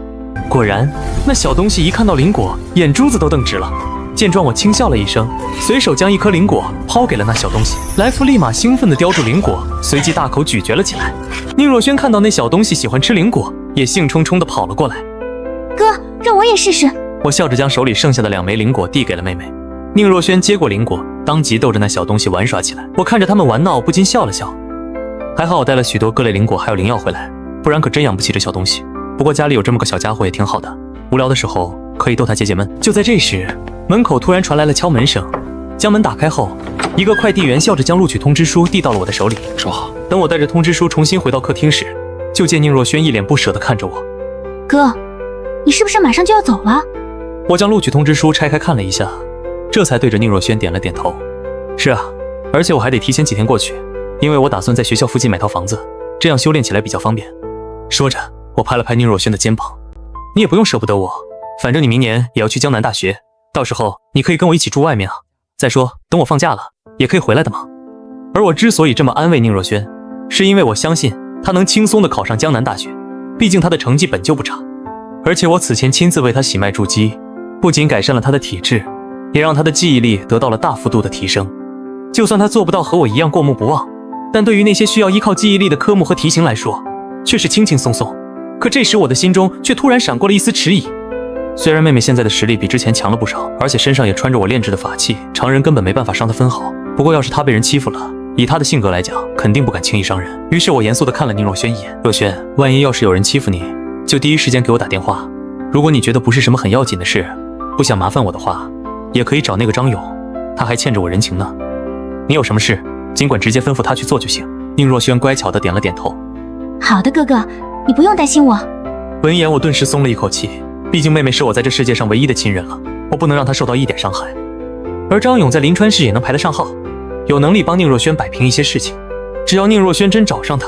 果然，那小东西一看到灵果，眼珠子都瞪直了。见状，我轻笑了一声，随手将一颗灵果抛给了那小东西。来福立马兴奋地叼住灵果，随即大口咀嚼了起来。宁若轩看到那小东西喜欢吃灵果，也兴冲冲地跑了过来。哥，让我也试试。我笑着将手里剩下的2枚灵果递给了妹妹。宁若轩接过灵果，当即逗着那小东西玩耍起来。我看着他们玩闹，不禁笑了笑。还好我带了许多各类灵果还有灵药回来，不然可真养不起这小东西。不过家里有这么个小家伙也挺好的，无聊的时候可以逗他解解闷。就在这时，门口突然传来了敲门声。将门打开后，一个快递员笑着将录取通知书递到了我的手里。收好。等我带着通知书重新回到客厅时，就见宁若轩一脸不舍地看着我。哥，你是不是马上就要走了？我将录取通知书拆开看了一下，这才对着宁若轩点了点头。是啊，而且我还得提前几天过去，因为我打算在学校附近买套房子，这样修炼起来比较方便。说着，我拍了拍宁若轩的肩膀。你也不用舍不得我，反正你明年也要去江南大学，到时候你可以跟我一起住外面啊。再说，等我放假了，也可以回来的嘛。而我之所以这么安慰宁若轩，是因为我相信她能轻松地考上江南大学，毕竟她的成绩本就不差。而且我此前亲自为她洗脉筑基，不仅改善了她的体质，也让她的记忆力得到了大幅度的提升。就算她做不到和我一样过目不忘，但对于那些需要依靠记忆力的科目和题型来说，却是轻轻松松。可这时我的心中却突然闪过了一丝迟疑。虽然妹妹现在的实力比之前强了不少，而且身上也穿着我炼制的法器，常人根本没办法伤她分毫。不过要是她被人欺负了，以她的性格来讲，肯定不敢轻易伤人。于是我严肃地看了宁若轩一眼。若轩，万一要是有人欺负你，就第一时间给我打电话。如果你觉得不是什么很要紧的事，不想麻烦我的话，也可以找那个张勇，他还欠着我人情呢。你有什么事，尽管直接吩咐他去做就行。宁若轩乖巧地点了点头。好的，哥哥，你不用担心我。闻言，我顿时松了一口气，毕竟妹妹是我在这世界上唯一的亲人了，我不能让她受到一点伤害。而张勇在临川市也能排得上号，有能力帮宁若轩摆平一些事情。只要宁若轩真找上他，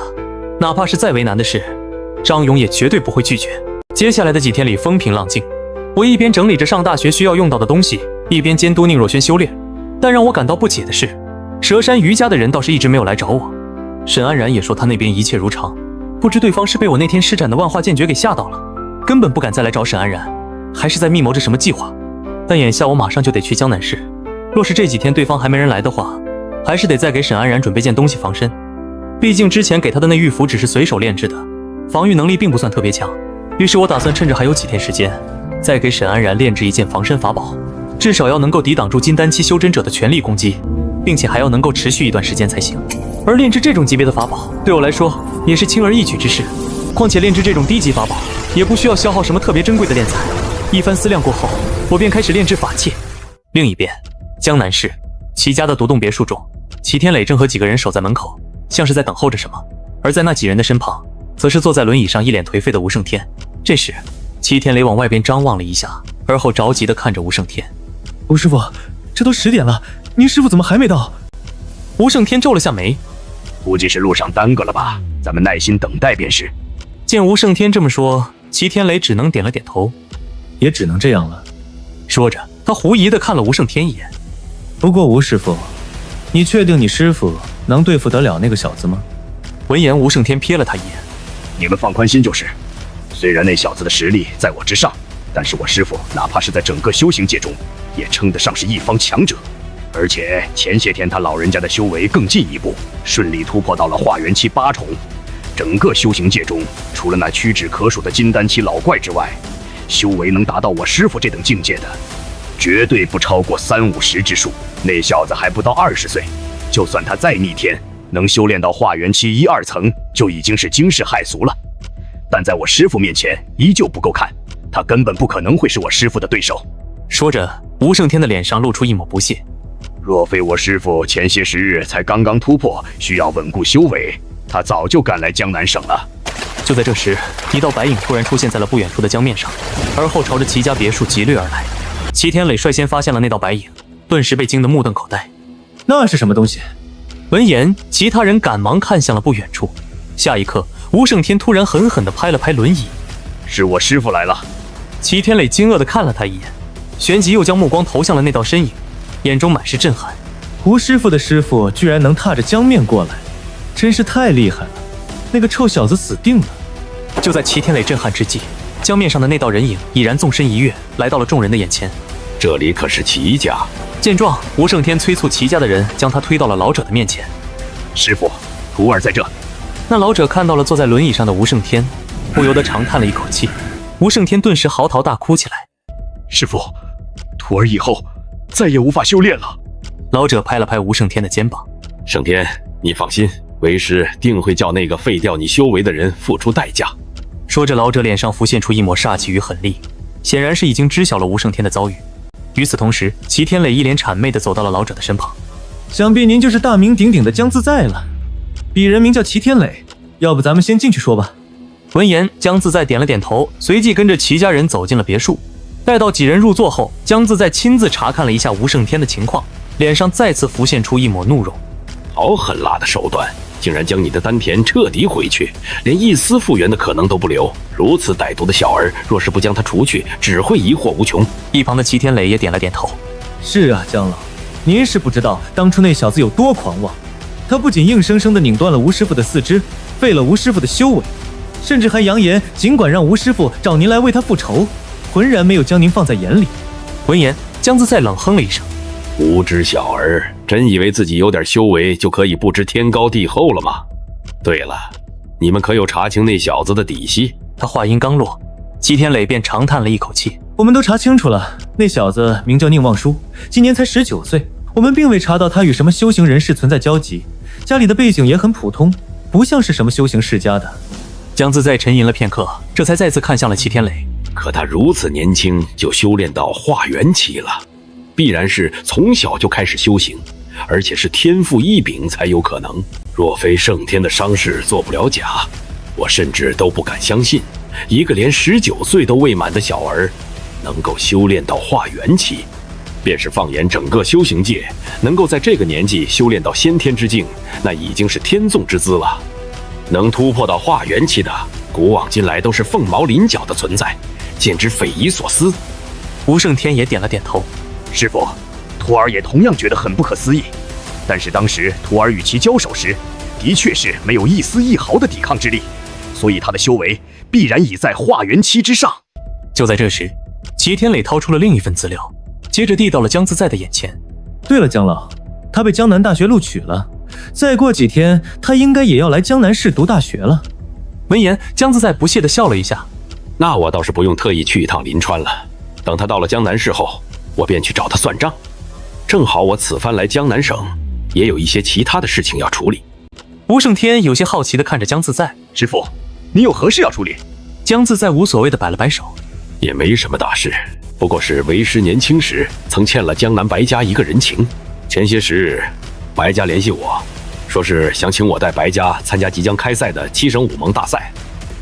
哪怕是再为难的事，张勇也绝对不会拒绝。接下来的几天里风平浪静，我一边整理着上大学需要用到的东西，一边监督宁若轩修炼。但让我感到不解的是，蛇山余家的人倒是一直没有来找我。沈安然也说他那边一切如常，不知对方是被我那天施展的万化剑诀给吓到了，根本不敢再来找沈安然，还是在密谋着什么计划。但眼下我马上就得去江南市，若是这几天对方还没人来的话，还是得再给沈安然准备件东西防身。毕竟之前给他的那玉符只是随手炼制的，防御能力并不算特别强。于是我打算趁着还有几天时间，再给沈安然炼制一件防身法宝，至少要能够抵挡住金丹期修真者的全力攻击，并且还要能够持续一段时间才行。而炼制这种级别的法宝，对我来说也是轻而易举之事。况且炼制这种低级法宝，也不需要消耗什么特别珍贵的炼材。一番思量过后，我便开始炼制法器。另一边，江南市齐家的独栋别墅中，齐天磊正和几个人守在门口，像是在等候着什么。而在那几人的身旁，则是坐在轮椅上一脸颓废的吴胜天。这时，齐天磊往外边张望了一下，而后着急地看着吴胜天。吴师傅，这都10点了，您师傅怎么还没到？吴胜天皱了下眉，估计是路上耽搁了吧，咱们耐心等待便是。见吴胜天这么说，齐天磊只能点了点头，也只能这样了。说着，他狐疑地看了吴胜天一眼。不过吴师傅，你确定你师傅能对付得了那个小子吗？闻言，吴胜天瞥了他一眼。你们放宽心就是。虽然那小子的实力在我之上，但是我师傅哪怕是在整个修行界中，也称得上是一方强者。而且前些天他老人家的修为更进一步，顺利突破到了化元期8重。整个修行界中，除了那屈指可数的金丹期老怪之外，修为能达到我师傅这等境界的，绝对不超过30-50之数。那小子还不到20岁，就算他再逆天，能修炼到化元期1、2层，就已经是惊世骇俗了。但在我师傅面前，依旧不够看，他根本不可能会是我师傅的对手。说着，吴胜天的脸上露出一抹不屑。若非我师傅前些时日才刚刚突破，需要稳固修为，他早就赶来江南省了。就在这时，一道白影突然出现在了不远处的江面上，而后朝着齐家别墅急掠而来。齐天磊率先发现了那道白影，顿时被惊得目瞪口呆。那是什么东西？闻言，其他人赶忙看向了不远处。下一刻，吴胜天突然狠狠地拍了拍轮椅。是我师傅来了。齐天磊惊愕地看了他一眼，旋即又将目光投向了那道身影，眼中满是震撼。吴师傅的师傅居然能踏着江面过来，真是太厉害了。那个臭小子死定了。就在齐天磊震撼之际，江面上的那道人影已然纵身一跃，来到了众人的眼前。这里可是齐家。见状，吴胜天催促齐家的人将他推到了老者的面前。师傅，徒儿在这。那老者看到了坐在轮椅上的吴胜天，不由得长叹了一口气。吴胜天顿时嚎啕大哭起来。师傅，徒儿以后再也无法修炼了。老者拍了拍吴胜天的肩膀。胜天，你放心，为师定会叫那个废掉你修为的人付出代价。说着，老者脸上浮现出一抹煞气与狠戾，显然是已经知晓了吴胜天的遭遇。与此同时，齐天磊一脸谄媚地走到了老者的身旁。想必您就是大名鼎鼎的江自在了。鄙人名叫齐天磊，要不咱们先进去说吧。闻言，江自在点了点头，随即跟着齐家人走进了别墅。待到几人入座后，江自在亲自查看了一下吴胜天的情况，脸上再次浮现出一抹怒容。好狠辣的手段，竟然将你的丹田彻底毁去，连一丝复原的可能都不留。如此歹毒的小儿，若是不将他除去，只会疑惑无穷。一旁的齐天磊也点了点头。是啊，江老，您是不知道当初那小子有多狂妄。他不仅硬生生地拧断了吴师傅的四肢，废了吴师傅的修为，甚至还扬言尽管让吴师傅找您来为他复仇，浑然没有将您放在眼里。闻言，江自在冷哼了一声。无知小儿，真以为自己有点修为就可以不知天高地厚了吗？对了，你们可有查清那小子的底细？他话音刚落，齐天磊便长叹了一口气。我们都查清楚了，那小子名叫宁望舒，今年才19岁，我们并未查到他与什么修行人士存在交集，家里的背景也很普通，不像是什么修行世家的。江自在沉吟了片刻，这才再次看向了齐天磊。可他如此年轻就修炼到化元期了，必然是从小就开始修行，而且是天赋异禀才有可能。若非圣天的伤势做不了假，我甚至都不敢相信，一个连19岁都未满的小儿能够修炼到化元期。便是放眼整个修行界，能够在这个年纪修炼到先天之境，那已经是天纵之资了。能突破到化元期的，古往今来都是凤毛麟角的存在，简直匪夷所思。吴胜天也点了点头。师父，徒儿也同样觉得很不可思议。但是当时徒儿与其交手时，的确是没有一丝一毫的抵抗之力，所以他的修为必然已在化元期之上。就在这时，齐天磊掏出了另一份资料，接着递到了江自在的眼前。对了，江老，他被江南大学录取了，再过几天他应该也要来江南市读大学了。闻言，江自在不屑地笑了一下。那我倒是不用特意去一趟临川了，等他到了江南市后，我便去找他算账。正好我此番来江南省，也有一些其他的事情要处理。吴胜天有些好奇地看着江自在。师父，你有何事要处理？江自在无所谓地摆了摆手。也没什么大事，不过是为师年轻时曾欠了江南白家一个人情。前些时日，白家联系我，说是想请我带白家参加即将开赛的7省5盟大赛，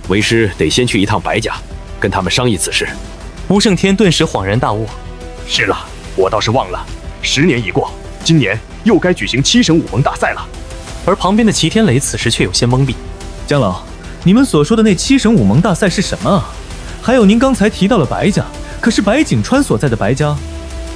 为师得先去一趟白家，跟他们商议此事。吴胜天顿时恍然大悟。是了，我倒是忘了，10年已过，今年又该举行7省5盟大赛了。而旁边的齐天磊此时却有些懵逼。江老，你们所说的那7省5盟大赛是什么啊？还有您刚才提到了白家，可是白景川所在的白家。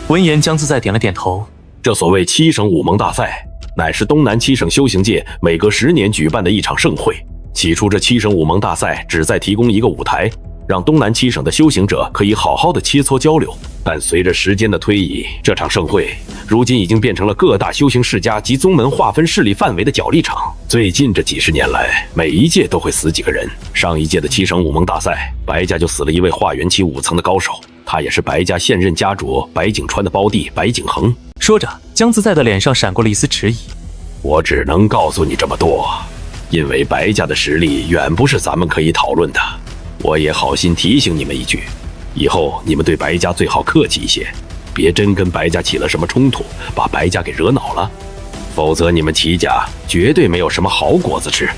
闻言，江自在点了点头。这所谓7省5盟大赛，乃是东南7省修行界每隔10年举办的一场盛会。起初这7省5盟大赛旨在提供一个舞台，让东南7省的修行者可以好好的切磋交流。但随着时间的推移，这场盛会如今已经变成了各大修行世家及宗门划分势力范围的角力场。最近这几十年来，每一届都会死几个人。上一届的7省5盟大赛，白家就死了一位化元期5层的高手，他也是白家现任家主白景川的胞弟白景恒。说着，江自在的脸上闪过了一丝迟疑。我只能告诉你这么多，因为白家的实力远不是咱们可以讨论的。我也好心提醒你们一句，以后你们对白家最好客气一些，别真跟白家起了什么冲突，把白家给惹恼了，否则你们齐家绝对没有什么好果子吃。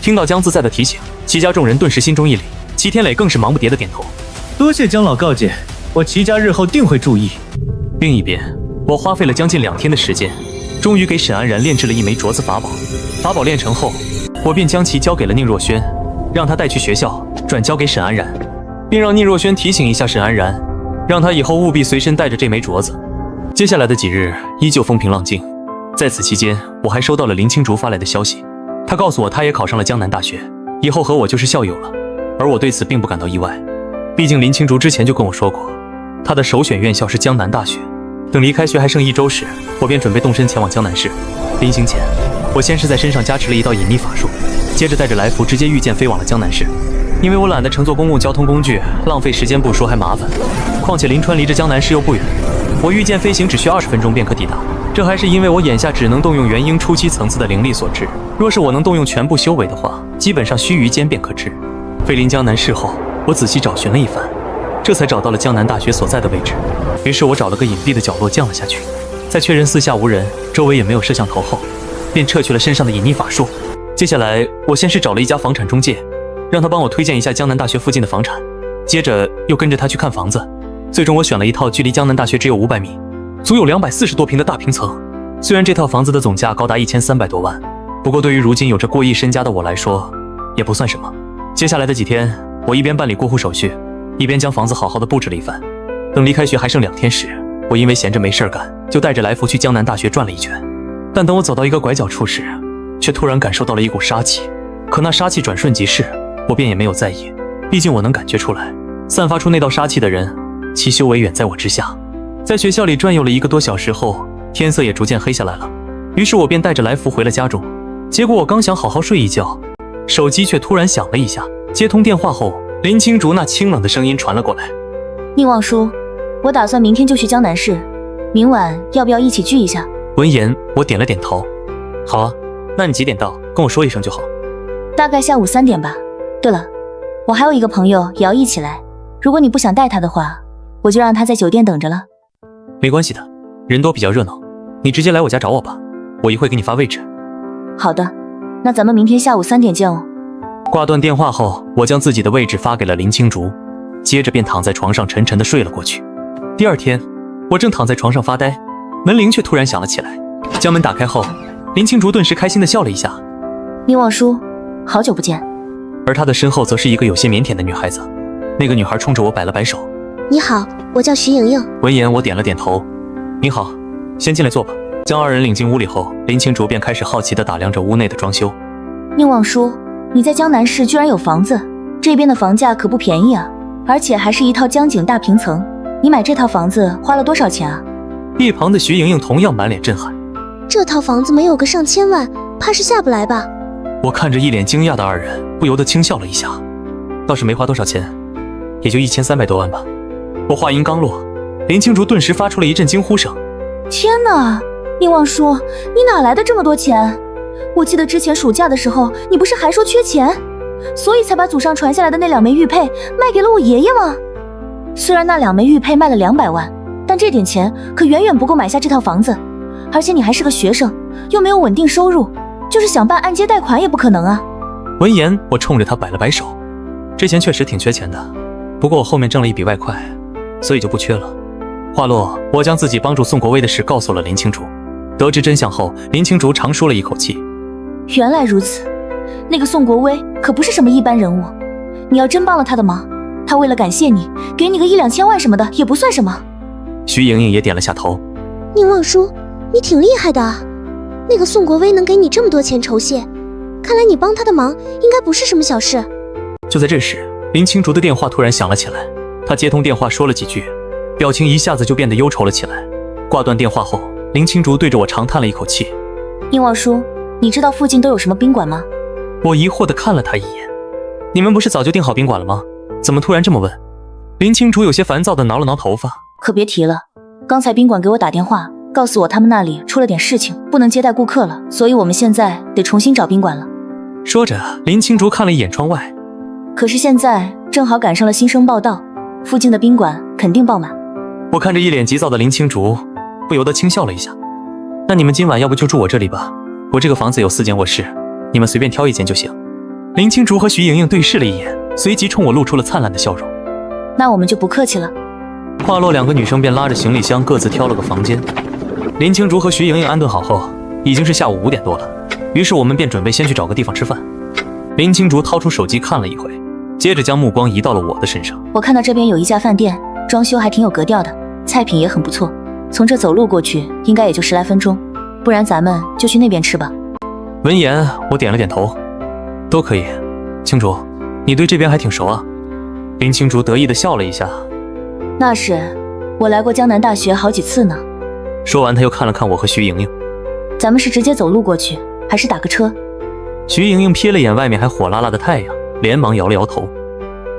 听到江自在的提醒，齐家众人顿时心中一凛，齐天磊更是忙不迭的点头。多谢江老告诫，我齐家日后定会注意。另一边，我花费了将近2天的时间，终于给沈安然炼制了一枚镯子法宝。法宝炼成后，我便将其交给了宁若轩，让他带去学校转交给沈安然，并让宁若轩提醒一下沈安然，让他以后务必随身带着这枚镯子。接下来的几日依旧风平浪静，在此期间，我还收到了林青竹发来的消息，他告诉我他也考上了江南大学，以后和我就是校友了。而我对此并不感到意外，毕竟林青竹之前就跟我说过，他的首选院校是江南大学。等离开学还剩1周时，我便准备动身前往江南市。临行前，我先是在身上加持了一道隐匿法术，接着带着来福直接御剑飞往了江南市。因为我懒得乘坐公共交通工具，浪费时间不说还麻烦，况且临川离着江南市又不远，我御剑飞行只需20分钟便可抵达。这还是因为我眼下只能动用元婴初期层次的灵力所致，若是我能动用全部修为的话，基本上须臾间便可至。飞临江南市后，我仔细找寻了一番，这才找到了江南大学所在的位置。于是我找了个隐蔽的角落降了下去，在确认四下无人，周围也没有摄像头后，便撤去了身上的隐匿法术。接下来我先是找了一家房产中介，让他帮我推荐一下江南大学附近的房产，接着又跟着他去看房子。最终我选了一套距离江南大学只有500米，足有240多平的大平层。虽然这套房子的总价高达1300多万，不过对于如今有着过亿身家的我来说也不算什么。接下来的几天，我一边办理过户手续，一边将房子好好的布置了一番。等离开学还剩2天时，我因为闲着没事干，就带着来福去江南大学转了一圈。但等我走到一个拐角处时，却突然感受到了一股杀气。可那杀气转瞬即逝，我便也没有在意，毕竟我能感觉出来，散发出那道杀气的人，其修为远在我之下。在学校里转悠了1个多小时后，天色也逐渐黑下来了。于是我便带着来福回了家中。结果我刚想好好睡一觉，手机却突然响了一下。接通电话后，林青竹那清冷的声音传了过来：宁望叔，我打算明天就去江南市，明晚要不要一起聚一下？闻言，我点了点头。好啊，那你几点到？跟我说一声就好。大概下午3点吧。对了，我还有一个朋友也要一起来，如果你不想带他的话，我就让他在酒店等着了。没关系的，人多比较热闹，你直接来我家找我吧，我一会给你发位置。好的，那咱们明天下午3点见哦。挂断电话后，我将自己的位置发给了林青竹，接着便躺在床上沉沉地睡了过去。第二天，我正躺在床上发呆，门铃却突然响了起来。将门打开后，林青竹顿时开心地笑了一下。宁望舒，好久不见。而她的身后则是一个有些腼腆的女孩子。那个女孩冲着我摆了摆手。你好，我叫徐莹莹。闻言，我点了点头。您好，先进来坐吧。将二人领进屋里后，林青竹便开始好奇地打量着屋内的装修。宁望舒，你在江南市居然有房子，这边的房价可不便宜啊，而且还是一套江景大平层。你买这套房子花了多少钱啊？一旁的徐莹莹同样满脸震撼。这套房子没有个上千万，怕是下不来吧？我看着一脸惊讶的二人，不由得轻笑了一下。倒是没花多少钱，也就1300多万吧。我话音刚落，林青竹顿时发出了一阵惊呼声。天哪，宁望舒，你哪来的这么多钱？我记得之前暑假的时候，你不是还说缺钱，所以才把祖上传下来的那2枚玉佩卖给了我爷爷吗？虽然那2枚玉佩卖了200万，但这点钱可远远不够买下这套房子。而且你还是个学生，又没有稳定收入，就是想办按揭贷款也不可能啊。闻言，我冲着他摆了摆手。之前确实挺缺钱的，不过我后面挣了一笔外快，所以就不缺了。话落，我将自己帮助宋国威的事告诉了林青竹。得知真相后，林青竹长舒了一口气。原来如此，那个宋国威可不是什么一般人物，你要真帮了他的忙，他为了感谢你，给你个1、2千万什么的也不算什么。徐莹莹也点了下头。宁望舒，你挺厉害的啊！那个宋国威能给你这么多钱酬谢，看来你帮他的忙应该不是什么小事。就在这时，林青竹的电话突然响了起来。他接通电话说了几句，表情一下子就变得忧愁了起来。挂断电话后，林青竹对着我长叹了一口气。宁望舒，你知道附近都有什么宾馆吗？我疑惑地看了他一眼。你们不是早就订好宾馆了吗？怎么突然这么问？林青竹有些烦躁地挠了挠头发。可别提了，刚才宾馆给我打电话，告诉我他们那里出了点事情，不能接待顾客了，所以我们现在得重新找宾馆了。说着，林青竹看了一眼窗外。可是现在正好赶上了新生报到，附近的宾馆肯定爆满。我看着一脸急躁的林青竹，不由得轻笑了一下。那你们今晚要不就住我这里吧，我这个房子有4间卧室，你们随便挑一间就行。林青竹和徐莹莹对视了一眼，随即冲我露出了灿烂的笑容。那我们就不客气了。话落，两个女生便拉着行李箱各自挑了个房间。林青竹和徐莹莹安顿好后，已经是下午5点多了，于是我们便准备先去找个地方吃饭。林青竹掏出手机看了一回，接着将目光移到了我的身上。我看到这边有一家饭店，装修还挺有格调的，菜品也很不错，从这走路过去应该也就10来分钟，不然咱们就去那边吃吧。闻言，我点了点头，都可以。青竹，你对这边还挺熟啊。林青竹得意地笑了一下。那是，我来过江南大学好几次呢。说完，他又看了看我和徐莹莹。咱们是直接走路过去，还是打个车？徐莹莹瞥了眼外面还火辣辣的太阳，连忙摇了摇头。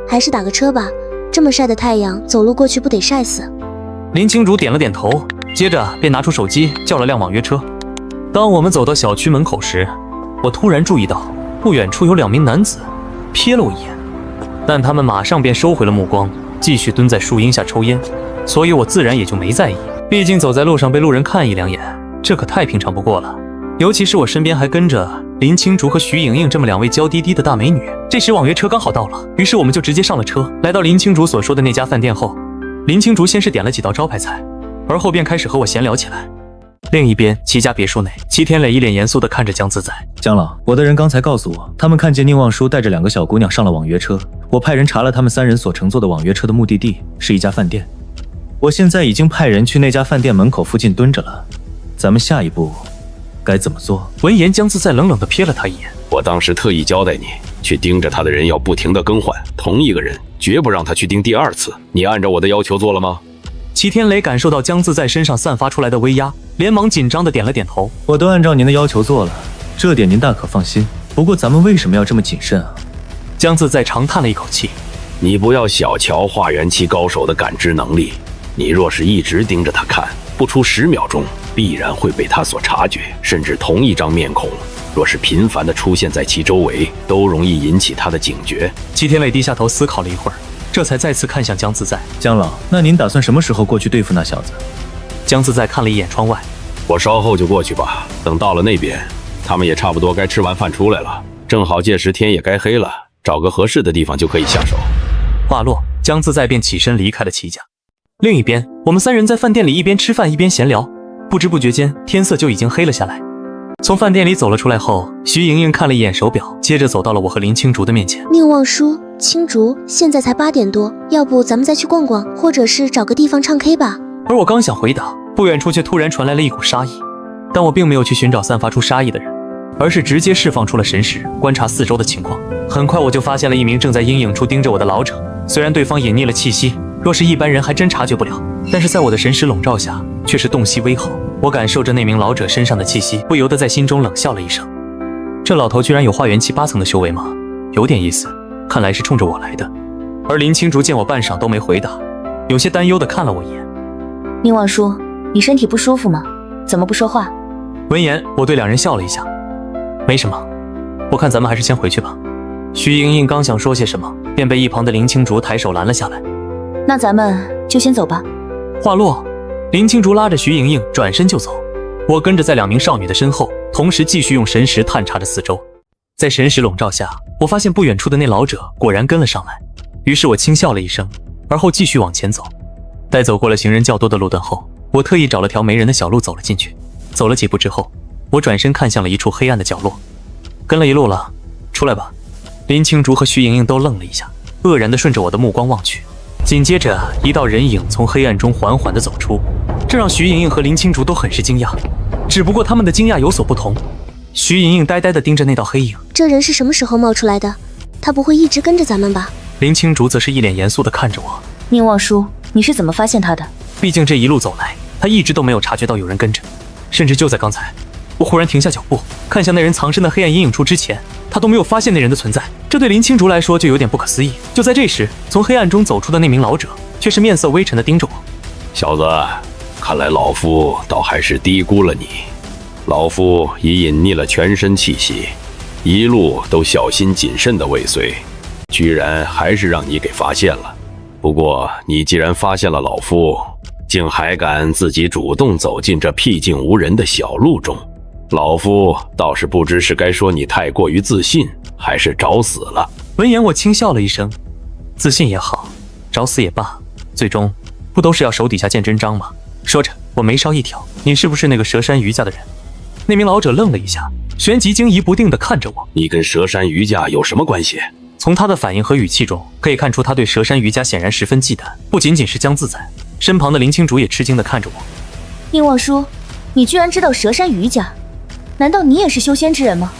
还是打个车吧，这么晒的太阳，走路过去不得晒死。林青竹点了点头，接着便拿出手机叫了辆网约车。当我们走到小区门口时，我突然注意到不远处有2名男子瞥了我一眼，但他们马上便收回了目光，继续蹲在树荫下抽烟，所以我自然也就没在意。毕竟走在路上被路人看1、2眼，这可太平常不过了。尤其是我身边还跟着林青竹和徐莹莹这么2位娇滴滴的大美女。这时网约车刚好到了，于是我们就直接上了车，来到林青竹所说的那家饭店后，林青竹先是点了几道招牌菜，而后便开始和我闲聊起来。另一边，齐家别墅内，齐天磊一脸严肃地看着江自在。江老，我的人刚才告诉我，他们看见宁望舒带着2个小姑娘上了网约车，我派人查了他们3人所乘坐的网约车的目的地是一家饭店，我现在已经派人去那家饭店门口附近蹲着了，咱们下一步该怎么做？闻言，江自在冷冷地瞥了他一眼。我当时特意交代你，去盯着他的人要不停地更换，同一个人绝不让他去盯第2次。你按照我的要求做了吗？齐天磊感受到江自在身上散发出来的威压，连忙紧张地点了点头。我都按照您的要求做了，这点您大可放心。不过咱们为什么要这么谨慎啊？江自在长叹了一口气。你不要小瞧化元期高手的感知能力，你若是一直盯着他看，不出10秒钟，必然会被他所察觉，甚至同一张面孔若是频繁地出现在其周围，都容易引起他的警觉。齐天磊低下头思考了一会儿，这才再次看向江自在。江老，那您打算什么时候过去对付那小子？江自在看了一眼窗外。我稍后就过去吧，等到了那边，他们也差不多该吃完饭出来了。正好届时天也该黑了，找个合适的地方就可以下手。话落，江自在便起身离开了齐家。另一边，我们三人在饭店里一边吃饭一边闲聊，不知不觉间天色就已经黑了下来。从饭店里走了出来后，徐莹莹看了一眼手表，接着走到了我和林青竹的面前。宁望叔，青竹，现在才8点多，要不咱们再去逛逛，或者是找个地方唱 K 吧。而我刚想回答，不远处却突然传来了一股杀意，但我并没有去寻找散发出杀意的人，而是直接释放出了神识，观察四周的情况。很快我就发现了一名正在阴影处盯着我的老者，虽然对方隐匿了气息，若是一般人还真察觉不了，但是在我的神识笼罩下，却是洞悉微厚。我感受着那名老者身上的气息，不由得在心中冷笑了一声。这老头居然有化元期8层的修为吗？有点意思，看来是冲着我来的。而林青竹见我半晌都没回答，有些担忧地看了我一眼。宁望叔，你身体不舒服吗？怎么不说话？闻言，我对两人笑了一下。没什么，我看咱们还是先回去吧。徐莹莹刚想说些什么，便被一旁的林青竹抬手拦了下来。那咱们就先走吧。话落，林青竹拉着徐莹莹转身就走，我跟着在2名少女的身后，同时继续用神识探查着四周。在神识笼罩下，我发现不远处的那老者果然跟了上来，于是我轻笑了一声，而后继续往前走。待走过了行人较多的路段后，我特意找了条没人的小路走了进去。走了几步之后，我转身看向了一处黑暗的角落。跟了一路了，出来吧。林青竹和徐莹莹都愣了一下，愕然地顺着我的目光望去。紧接着，一道人影从黑暗中缓缓地走出，这让徐莹莹和林青竹都很是惊讶。只不过他们的惊讶有所不同，徐莹莹呆呆地盯着那道黑影。这人是什么时候冒出来的？他不会一直跟着咱们吧？林青竹则是一脸严肃地看着我。宁望叔，你是怎么发现他的？毕竟这一路走来，他一直都没有察觉到有人跟着，甚至就在刚才，我忽然停下脚步，看向那人藏身的黑暗阴影处之前，他都没有发现那人的存在。这对林青竹来说就有点不可思议。就在这时，从黑暗中走出的那名老者却是面色微沉地盯着我。小子，看来老夫倒还是低估了你。老夫已隐匿了全身气息，一路都小心谨慎地尾随，居然还是让你给发现了。不过你既然发现了老夫，竟还敢自己主动走进这僻静无人的小路中，老夫倒是不知是该说你太过于自信，还是找死了。闻言我轻笑了一声，自信也好，找死也罢，最终不都是要手底下见真章吗？说着我眉梢一挑，你是不是那个蛇山余家的人？那名老者愣了一下，旋即惊疑不定地看着我。你跟蛇山余家有什么关系？从他的反应和语气中可以看出，他对蛇山余家显然十分忌惮。不仅仅是江自在，身旁的林青竹也吃惊地看着我。宁望叔，你居然知道蛇山余家？难道你也是修仙之人吗？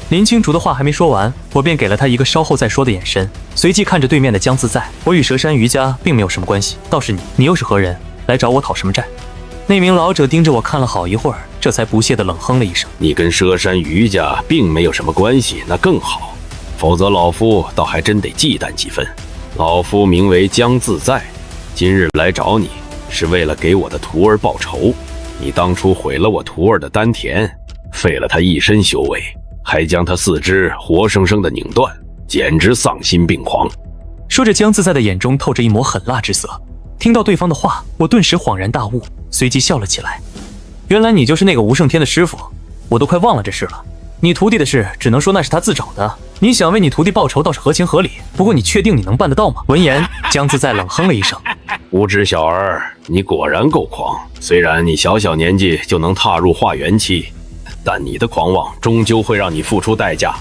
林青竹的话还没说完，我便给了他一个稍后再说的眼神，随即看着对面的江自在。我与蛇山余家并没有什么关系，倒是你又是何人？来找我讨什么债？那名老者盯着我看了好一会儿，这才不屑地冷哼了一声。你跟蛇山余家并没有什么关系，那更好，否则老夫倒还真得忌惮几分。老夫名为江自在，今日来找你是为了给我的徒儿报仇。你当初毁了我徒儿的丹田，废了他一身修为，还将他四肢活生生的拧断，简直丧心病狂。说着，江自在的眼中透着一抹狠辣之色。听到对方的话，我顿时恍然大悟，随即笑了起来。原来你就是那个吴胜天的师傅，我都快忘了这事了。你徒弟的事，只能说那是他自找的。你想为你徒弟报仇，倒是合情合理。不过你确定你能办得到吗？闻言，江自在冷哼了一声：“无知小儿，你果然够狂。虽然你小小年纪就能踏入化元期，但你的狂妄终究会让你付出代价。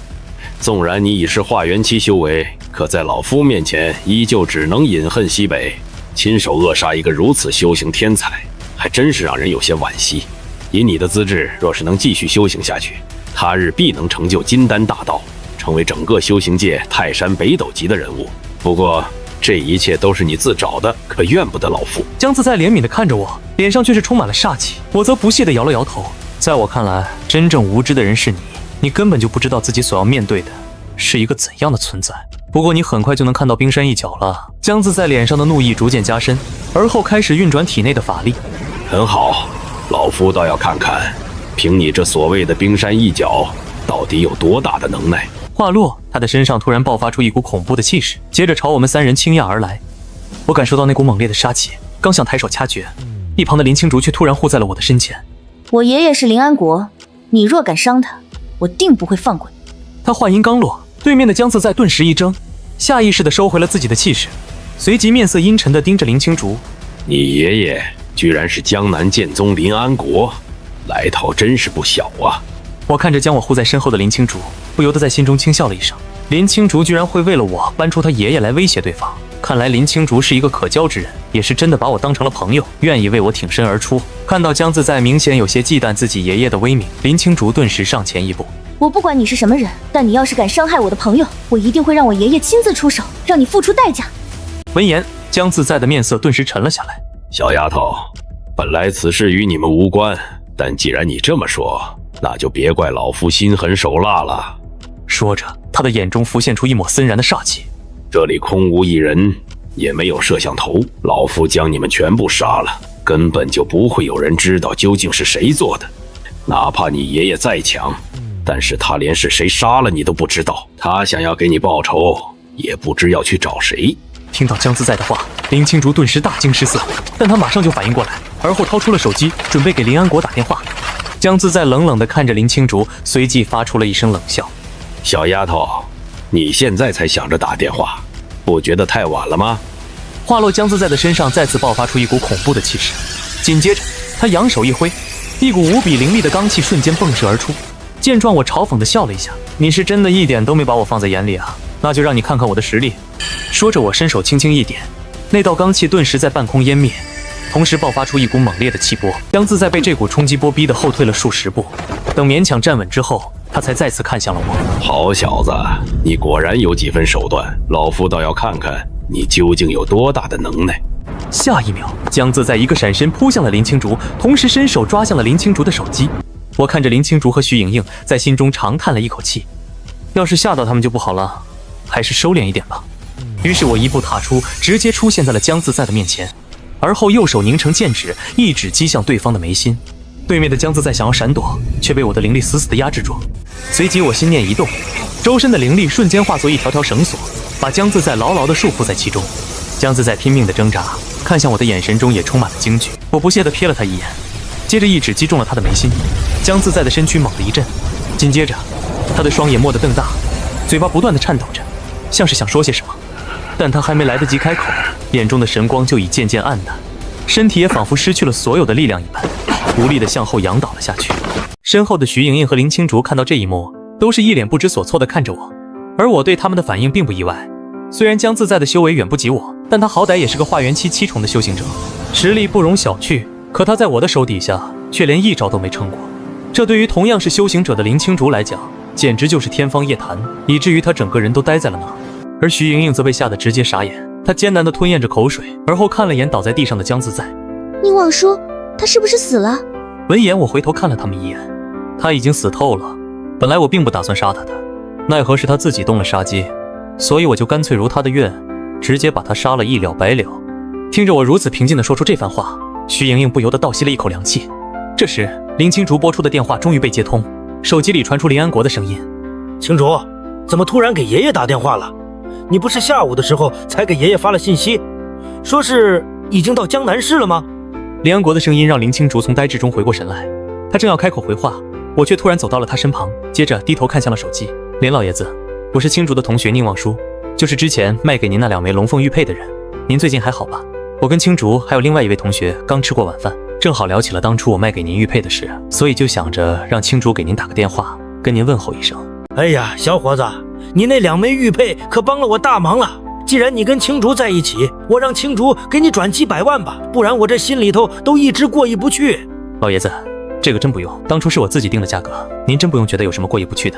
纵然你已是化元期修为，可在老夫面前，依旧只能饮恨西北。亲手扼杀一个如此修行天才，还真是让人有些惋惜。以你的资质，若是能继续修行下去，他日必能成就金丹大道，成为整个修行界泰山北斗级的人物。不过这一切都是你自找的，可怨不得老夫。”江自在怜悯地看着我，脸上却是充满了煞气。我则不屑地摇了摇头。在我看来，真正无知的人是你，你根本就不知道自己所要面对的是一个怎样的存在。不过你很快就能看到冰山一角了。江自在脸上的怒意逐渐加深，而后开始运转体内的法力。很好，老夫倒要看看，凭你这所谓的冰山一角，到底有多大的能耐。话落，他的身上突然爆发出一股恐怖的气势，接着朝我们三人倾压而来。我感受到那股猛烈的杀气，刚想抬手掐诀，一旁的林青竹却突然护在了我的身前。我爷爷是林安国，你若敢伤他，我定不会放过你。他话音刚落，对面的江自在顿时一怔，下意识地收回了自己的气势，随即面色阴沉地盯着林青竹。你爷爷居然是江南剑宗林安国，来头真是不小啊！我看着将我护在身后的林青竹，不由得在心中轻笑了一声。林青竹居然会为了我搬出他爷爷来威胁对方，看来林青竹是一个可交之人，也是真的把我当成了朋友，愿意为我挺身而出。看到江自在明显有些忌惮自己爷爷的威名，林青竹顿时上前一步。我不管你是什么人，但你要是敢伤害我的朋友，我一定会让我爷爷亲自出手，让你付出代价。闻言，江自在的面色顿时沉了下来。小丫头，本来此事与你们无关，但既然你这么说，那就别怪老夫心狠手辣了。说着，他的眼中浮现出一抹森然的煞气。这里空无一人，也没有摄像头，老夫将你们全部杀了，根本就不会有人知道究竟是谁做的。哪怕你爷爷再强，但是他连是谁杀了你都不知道，他想要给你报仇，也不知要去找谁。听到江自在的话，林青竹顿时大惊失色，但他马上就反应过来，而后掏出了手机，准备给林安国打电话。江自在冷冷地看着林青竹，随即发出了一声冷笑：“小丫头，你现在才想着打电话，不觉得太晚了吗？”话落，江自在的身上再次爆发出一股恐怖的气势，紧接着他扬手一挥，一股无比凌厉的罡气瞬间迸射而出。见状，我嘲讽地笑了一下：“你是真的一点都没把我放在眼里啊？那就让你看看我的实力。”说着，我伸手轻轻一点，那道罡气顿时在半空湮灭，同时爆发出一股猛烈的气波。江自在被这股冲击波逼得后退了数十步，等勉强站稳之后，他才再次看向了我。好小子，你果然有几分手段，老夫倒要看看你究竟有多大的能耐。下一秒，江自在一个闪身扑向了林青竹，同时伸手抓向了林青竹的手机。我看着林青竹和徐莹莹，在心中长叹了一口气，要是吓到他们就不好了，还是收敛一点吧。于是我一步踏出，直接出现在了江自在的面前，而后右手凝成剑指，一指击向对方的眉心。对面的江自在想要闪躲，却被我的灵力死死地压制住。随即我心念一动，周身的灵力瞬间化作一条条绳索，把江自在牢牢地束缚在其中。江自在拼命地挣扎，看向我的眼神中也充满了惊惧。我不屑地瞥了他一眼，接着一指击中了他的眉心。江自在的身躯猛地一震，紧接着他的双眼蓦地瞪大，嘴巴不断地颤抖着，像是想说些什么，但他还没来得及开口，眼中的神光就已渐渐暗淡，身体也仿佛失去了所有的力量一般，无力地向后仰倒了下去。身后的徐莹莹和林青竹看到这一幕，都是一脸不知所措地看着我，而我对他们的反应并不意外。虽然江自在的修为远不及我，但他好歹也是个化元期7重的修行者，实力不容小觑，可他在我的手底下却连一招都没撑过，这对于同样是修行者的林青竹来讲，简直就是天方夜谭，以至于他整个人都呆在了那儿。而徐莹莹则被吓得直接傻眼，她艰难地吞咽着口水，而后看了眼倒在地上的江自在。宁王叔，他是不是死了？闻言，我回头看了他们一眼，他已经死透了。本来我并不打算杀他的，奈何是他自己动了杀机，所以我就干脆如他的愿，直接把他杀了，一了百了。听着我如此平静地说出这番话，徐莹莹不由得倒吸了一口凉气。这时，林青竹拨出的电话终于被接通，手机里传出林安国的声音：“青竹，怎么突然给爷爷打电话了？你不是下午的时候才给爷爷发了信息，说是已经到江南市了吗？”林安国的声音让林青竹从呆滞中回过神来，他正要开口回话，我却突然走到了他身旁，接着低头看向了手机：“林老爷子，我是青竹的同学宁望舒，就是之前卖给您那2枚龙凤玉佩的人，您最近还好吧？我跟青竹还有另外一位同学刚吃过晚饭，正好聊起了当初我卖给您玉佩的事，所以就想着让青竹给您打个电话，跟您问候一声。”哎呀，小伙子，你那2枚玉佩可帮了我大忙了。既然你跟青竹在一起，我让青竹给你转几百万吧，不然我这心里头都一直过意不去。老爷子，这个真不用，当初是我自己定的价格，您真不用觉得有什么过意不去的。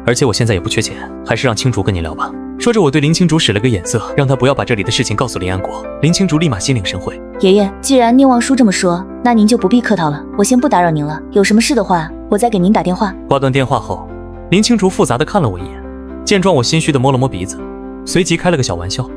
而且我现在也不缺钱，还是让青竹跟你聊吧。说着，我对林青竹使了个眼色，让他不要把这里的事情告诉林安国。林青竹立马心领神会。爷爷，既然宁望叔这么说，那您就不必客套了，我先不打扰您了。有什么事的话，我再给您打电话。挂断电话后，林青竹复杂地看了我一眼，见状我心虚地摸了摸鼻子，随即开了个小玩笑：“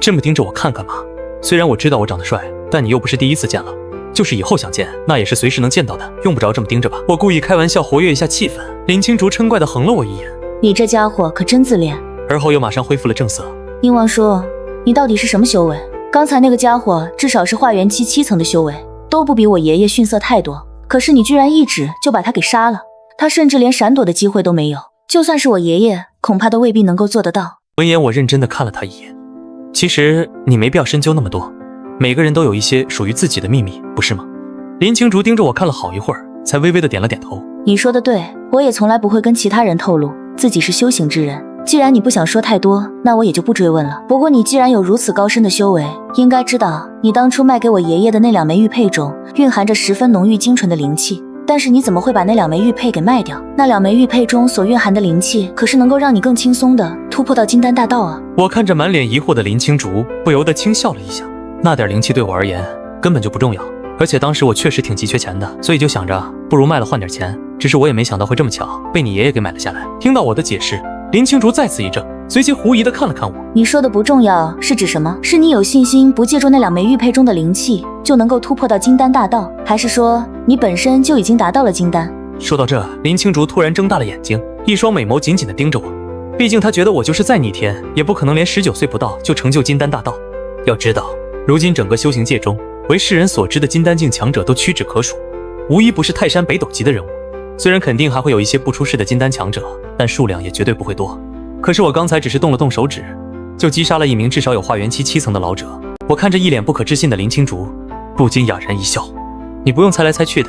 这么盯着我看干嘛？虽然我知道我长得帅，但你又不是第一次见了，就是以后想见，那也是随时能见到的，用不着这么盯着吧。”我故意开玩笑活跃一下气氛。林青竹嗔怪地横了我一眼：“你这家伙可真自恋。”而后又马上恢复了正色：“宁王叔，你到底是什么修为？刚才那个家伙至少是化元期7层的修为，都不比我爷爷逊色太多。可是你居然一指就把他给杀了，他甚至连闪躲的机会都没有。就算是我爷爷，恐怕都未必能够做得到。闻言，我认真地看了他一眼。其实你没必要深究那么多，每个人都有一些属于自己的秘密，不是吗？林青竹盯着我看了好一会儿，才微微地点了点头。你说的对，我也从来不会跟其他人透露自己是修行之人。既然你不想说太多，那我也就不追问了。不过你既然有如此高深的修为，应该知道你当初卖给我爷爷的那2枚玉佩中蕴含着十分浓郁精纯的灵气，但是你怎么会把那2枚玉佩给卖掉？那2枚玉佩中所蕴含的灵气，可是能够让你更轻松地突破到金丹大道啊！我看着满脸疑惑的林青竹，不由得轻笑了一下。那点灵气对我而言根本就不重要，而且当时我确实挺急缺钱的，所以就想着不如卖了换点钱。只是我也没想到会这么巧，被你爷爷给买了下来。听到我的解释，林青竹再次一怔，随即狐疑地看了看我。你说的不重要是指什么？是你有信心不借助那2枚玉佩中的灵气就能够突破到金丹大道，还是说你本身就已经达到了金丹？说到这，林青竹突然睁大了眼睛，一双美眸紧紧地盯着我。毕竟他觉得我就是再逆天，也不可能连19岁不到就成就金丹大道。要知道，如今整个修行界中，为世人所知的金丹境强者都屈指可数，无一不是泰山北斗级的人物。虽然肯定还会有一些不出世的金丹强者，但数量也绝对不会多。可是我刚才只是动了动手指，就击杀了一名至少有化元期7层的老者。我看着一脸不可置信的林青竹，不禁哑然一笑。你不用猜来猜去的，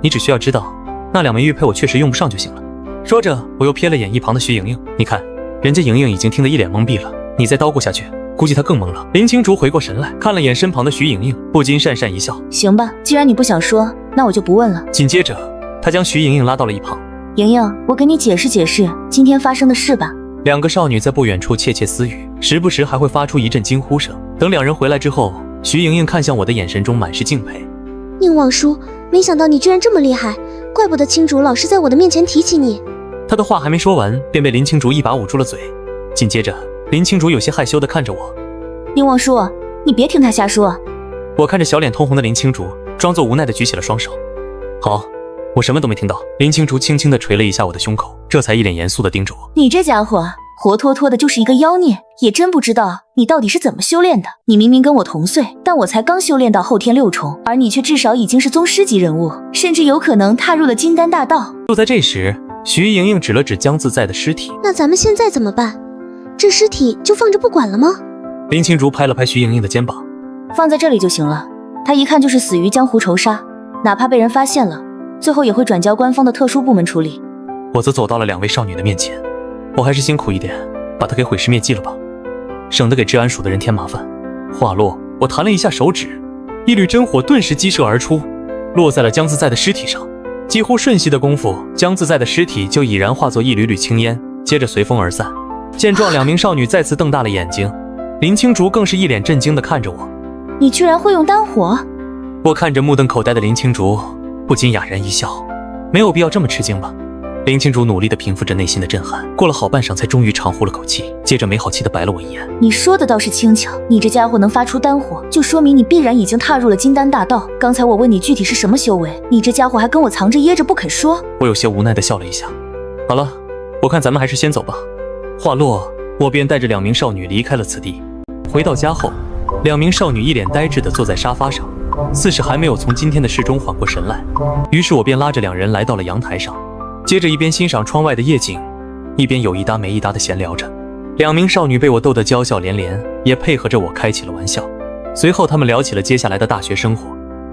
你只需要知道那2枚玉佩我确实用不上就行了。说着，我又瞥了眼一旁的徐莹莹，你看，人家莹莹已经听得一脸懵逼了，你再叨咕下去，估计她更懵了。林青竹回过神来，看了眼身旁的徐莹莹，不禁讪讪一笑。行吧，既然你不想说，那我就不问了。紧接着，他将徐莹莹拉到了一旁。莹莹，我给你解释解释今天发生的事吧。2个少女在不远处窃窃私语，时不时还会发出一阵惊呼声。等2人回来之后，徐莹莹看向我的眼神中满是敬佩。宁望叔，没想到你居然这么厉害，怪不得青竹老是在我的面前提起你。他的话还没说完，便被林青竹一把捂住了嘴。紧接着，林青竹有些害羞地看着我。宁望叔，你别听他瞎说。我看着小脸通红的林青竹，装作无奈地举起了双手。好，我什么都没听到。林青竹轻轻地捶了一下我的胸口，这才一脸严肃地盯着我。你这家伙活脱脱的就是一个妖孽，也真不知道你到底是怎么修炼的。你明明跟我同岁，但我才刚修炼到后天6重，而你却至少已经是宗师级人物，甚至有可能踏入了金丹大道。就在这时，徐莹莹指了指江自在的尸体。那咱们现在怎么办？这尸体就放着不管了吗？林青竹拍了拍徐莹莹的肩膀，放在这里就行了。他一看就是死于江湖仇杀，哪怕被人发现了，最后也会转交官方的特殊部门处理。我则走到了2位少女的面前，我还是辛苦一点，把她给毁尸灭迹了吧，省得给治安署的人添麻烦。话落，我弹了一下手指，一缕真火顿时激射而出，落在了江自在的尸体上。几乎瞬息的功夫，江自在的尸体就已然化作一缕缕青烟，接着随风而散。见状，2名少女再次瞪大了眼睛，林青竹更是一脸震惊地看着我。你居然会用丹火？我看着目瞪口呆的林青竹，不禁哑然一笑。没有必要这么吃惊吧？林青竹努力地平复着内心的震撼，过了好半晌才终于长呼了口气，接着没好气地白了我一眼。你说的倒是轻巧，你这家伙能发出丹火，就说明你必然已经踏入了金丹大道。刚才我问你具体是什么修为，你这家伙还跟我藏着掖着不肯说。我有些无奈地笑了一下。好了，我看咱们还是先走吧。话落，我便带着2名少女离开了此地。回到家后，2名少女一脸呆滞地坐在沙发上，似是还没有从今天的事中缓过神来。于是我便拉着2人来到了阳台上，接着一边欣赏窗外的夜景，一边有一搭没一搭地闲聊着。2名少女被我逗得娇笑连连，也配合着我开起了玩笑。随后他们聊起了接下来的大学生活，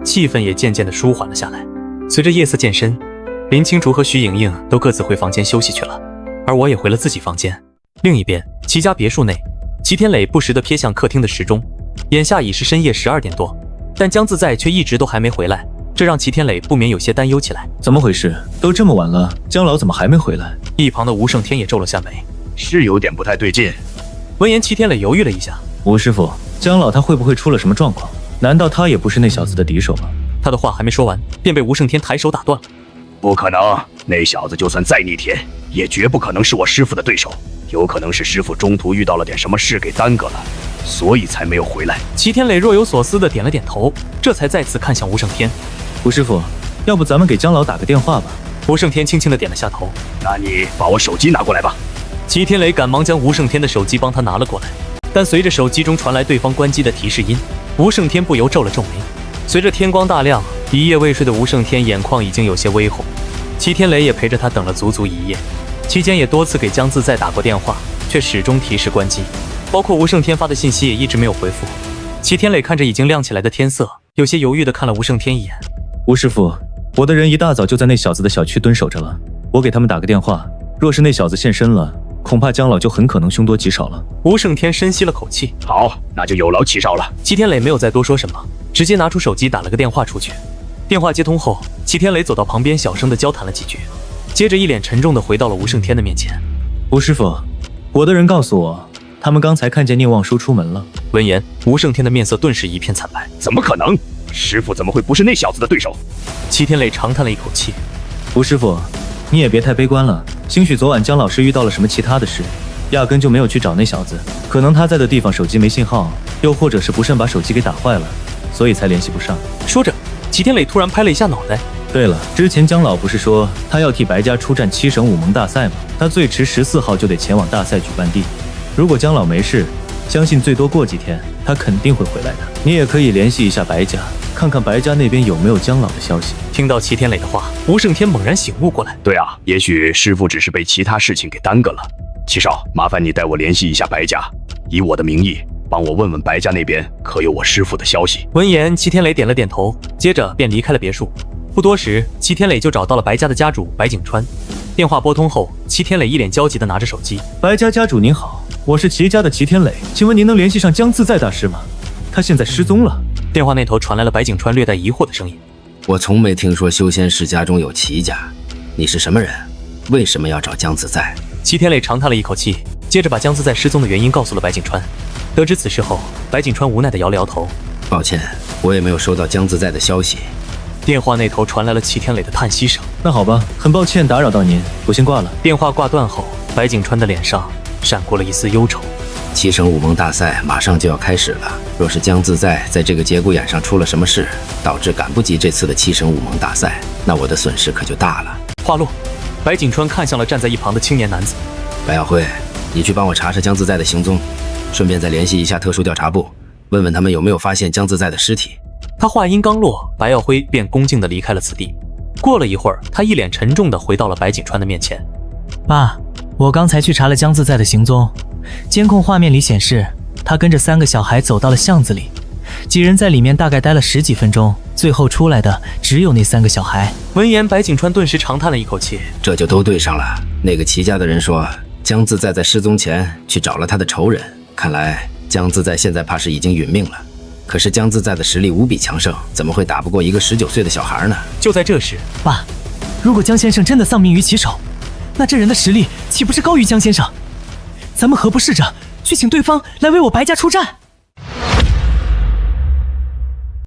气氛也渐渐地舒缓了下来。随着夜色渐深，林青竹和徐莹莹都各自回房间休息去了，而我也回了自己房间。另一边，齐家别墅内，齐天磊不时地瞥向客厅的时钟，眼下已是深夜12点多，但江自在却一直都还没回来，这让齐天磊不免有些担忧起来。怎么回事？都这么晚了，江老怎么还没回来？一旁的吴胜天也皱了下眉，是有点不太对劲。闻言，齐天磊犹豫了一下，吴师傅，江老他会不会出了什么状况？难道他也不是那小子的敌手吗？他的话还没说完，便被吴胜天抬手打断了。不可能，那小子就算再逆天，也绝不可能是我师傅的对手。有可能是师傅中途遇到了点什么事给耽搁了，所以才没有回来。齐天磊若有所思地点了点头，这才再次看向吴胜天。吴师傅，要不咱们给江老打个电话吧？吴胜天轻轻地点了下头。那你把我手机拿过来吧。齐天磊赶忙将吴胜天的手机帮他拿了过来，但随着手机中传来对方关机的提示音，吴胜天不由皱了皱眉。随着天光大亮，一夜未睡的吴胜天眼眶已经有些微红。齐天磊也陪着他等了足足1夜。期间也多次给江自在打过电话，却始终提示关机，包括吴胜天发的信息也一直没有回复。齐天磊看着已经亮起来的天色，有些犹豫地看了吴胜天一眼。吴师傅，我的人一大早就在那小子的小区蹲守着了，我给他们打个电话，若是那小子现身了，恐怕江老就很可能凶多吉少了。吴胜天深吸了口气，好，那就有劳齐少了。齐天磊没有再多说什么，直接拿出手机打了个电话出去。电话接通后，齐天磊走到旁边，小声地交谈了几句，接着一脸沉重地回到了吴胜天的面前。吴师傅，我的人告诉我，他们刚才看见宁望舒出门了。闻言，吴胜天的面色顿时一片惨白。怎么可能？师傅怎么会不是那小子的对手？齐天磊长叹了一口气。吴师傅，你也别太悲观了，兴许昨晚姜老师遇到了什么其他的事，压根就没有去找那小子。可能他在的地方手机没信号，又或者是不慎把手机给打坏了，所以才联系不上。说着，齐天磊突然拍了一下脑袋。对了，之前姜老不是说他要替白家出战7省5盟大赛吗？他最迟14号就得前往大赛举办地。如果姜老没事，相信最多过几天他肯定会回来的。你也可以联系一下白家，看看白家那边有没有姜老的消息。听到齐天磊的话，吴胜天猛然醒悟过来。对啊，也许师傅只是被其他事情给耽搁了。七少，麻烦你带我联系一下白家，以我的名义帮我问问白家那边可有我师傅的消息。闻言，齐天磊点了点头，接着便离开了别墅。不多时，齐天磊就找到了白家的家主白景川。电话拨通后，齐天磊一脸焦急地拿着手机。白家家主您好，我是齐家的齐天磊，请问您能联系上姜自在大师吗？他现在失踪了。电话那头传来了白景川略带疑惑的声音。我从没听说修仙世家中有齐家，你是什么人？为什么要找姜自在？齐天磊长叹了一口气，接着把姜自在失踪的原因告诉了白景川。得知此事后，白景川无奈地摇了摇头。抱歉，我也没有收到姜自在的消息。电话那头传来了齐天磊的叹息声。那好吧，很抱歉打扰到您，我先挂了。电话挂断后，白景川的脸上闪过了一丝忧愁。7省5盟大赛马上就要开始了，若是姜自在在这个节骨眼上出了什么事，导致赶不及这次的7省5盟大赛，那我的损失可就大了。话落，白景川看向了站在一旁的青年男子。白耀辉，你去帮我查查姜自在的行踪，顺便再联系一下特殊调查部，问问他们有没有发现姜自在的尸体。他话音刚落，白耀辉便恭敬地离开了此地。过了一会儿，他一脸沉重地回到了白景川的面前。爸，我刚才去查了姜自在的行踪，监控画面里显示他跟着3个小孩走到了巷子里，几人在里面大概待了10几分钟，最后出来的只有那3个小孩。闻言，白景川顿时长叹了一口气，这就都对上了。那个齐家的人说姜自在在失踪前去找了他的仇人，看来姜自在现在怕是已经殒命了。可是姜自在的实力无比强盛，怎么会打不过一个19岁的小孩呢？就在这时，爸，如果姜先生真的丧命于其手，那这人的实力岂不是高于姜先生？咱们何不试着去请对方来为我白家出战？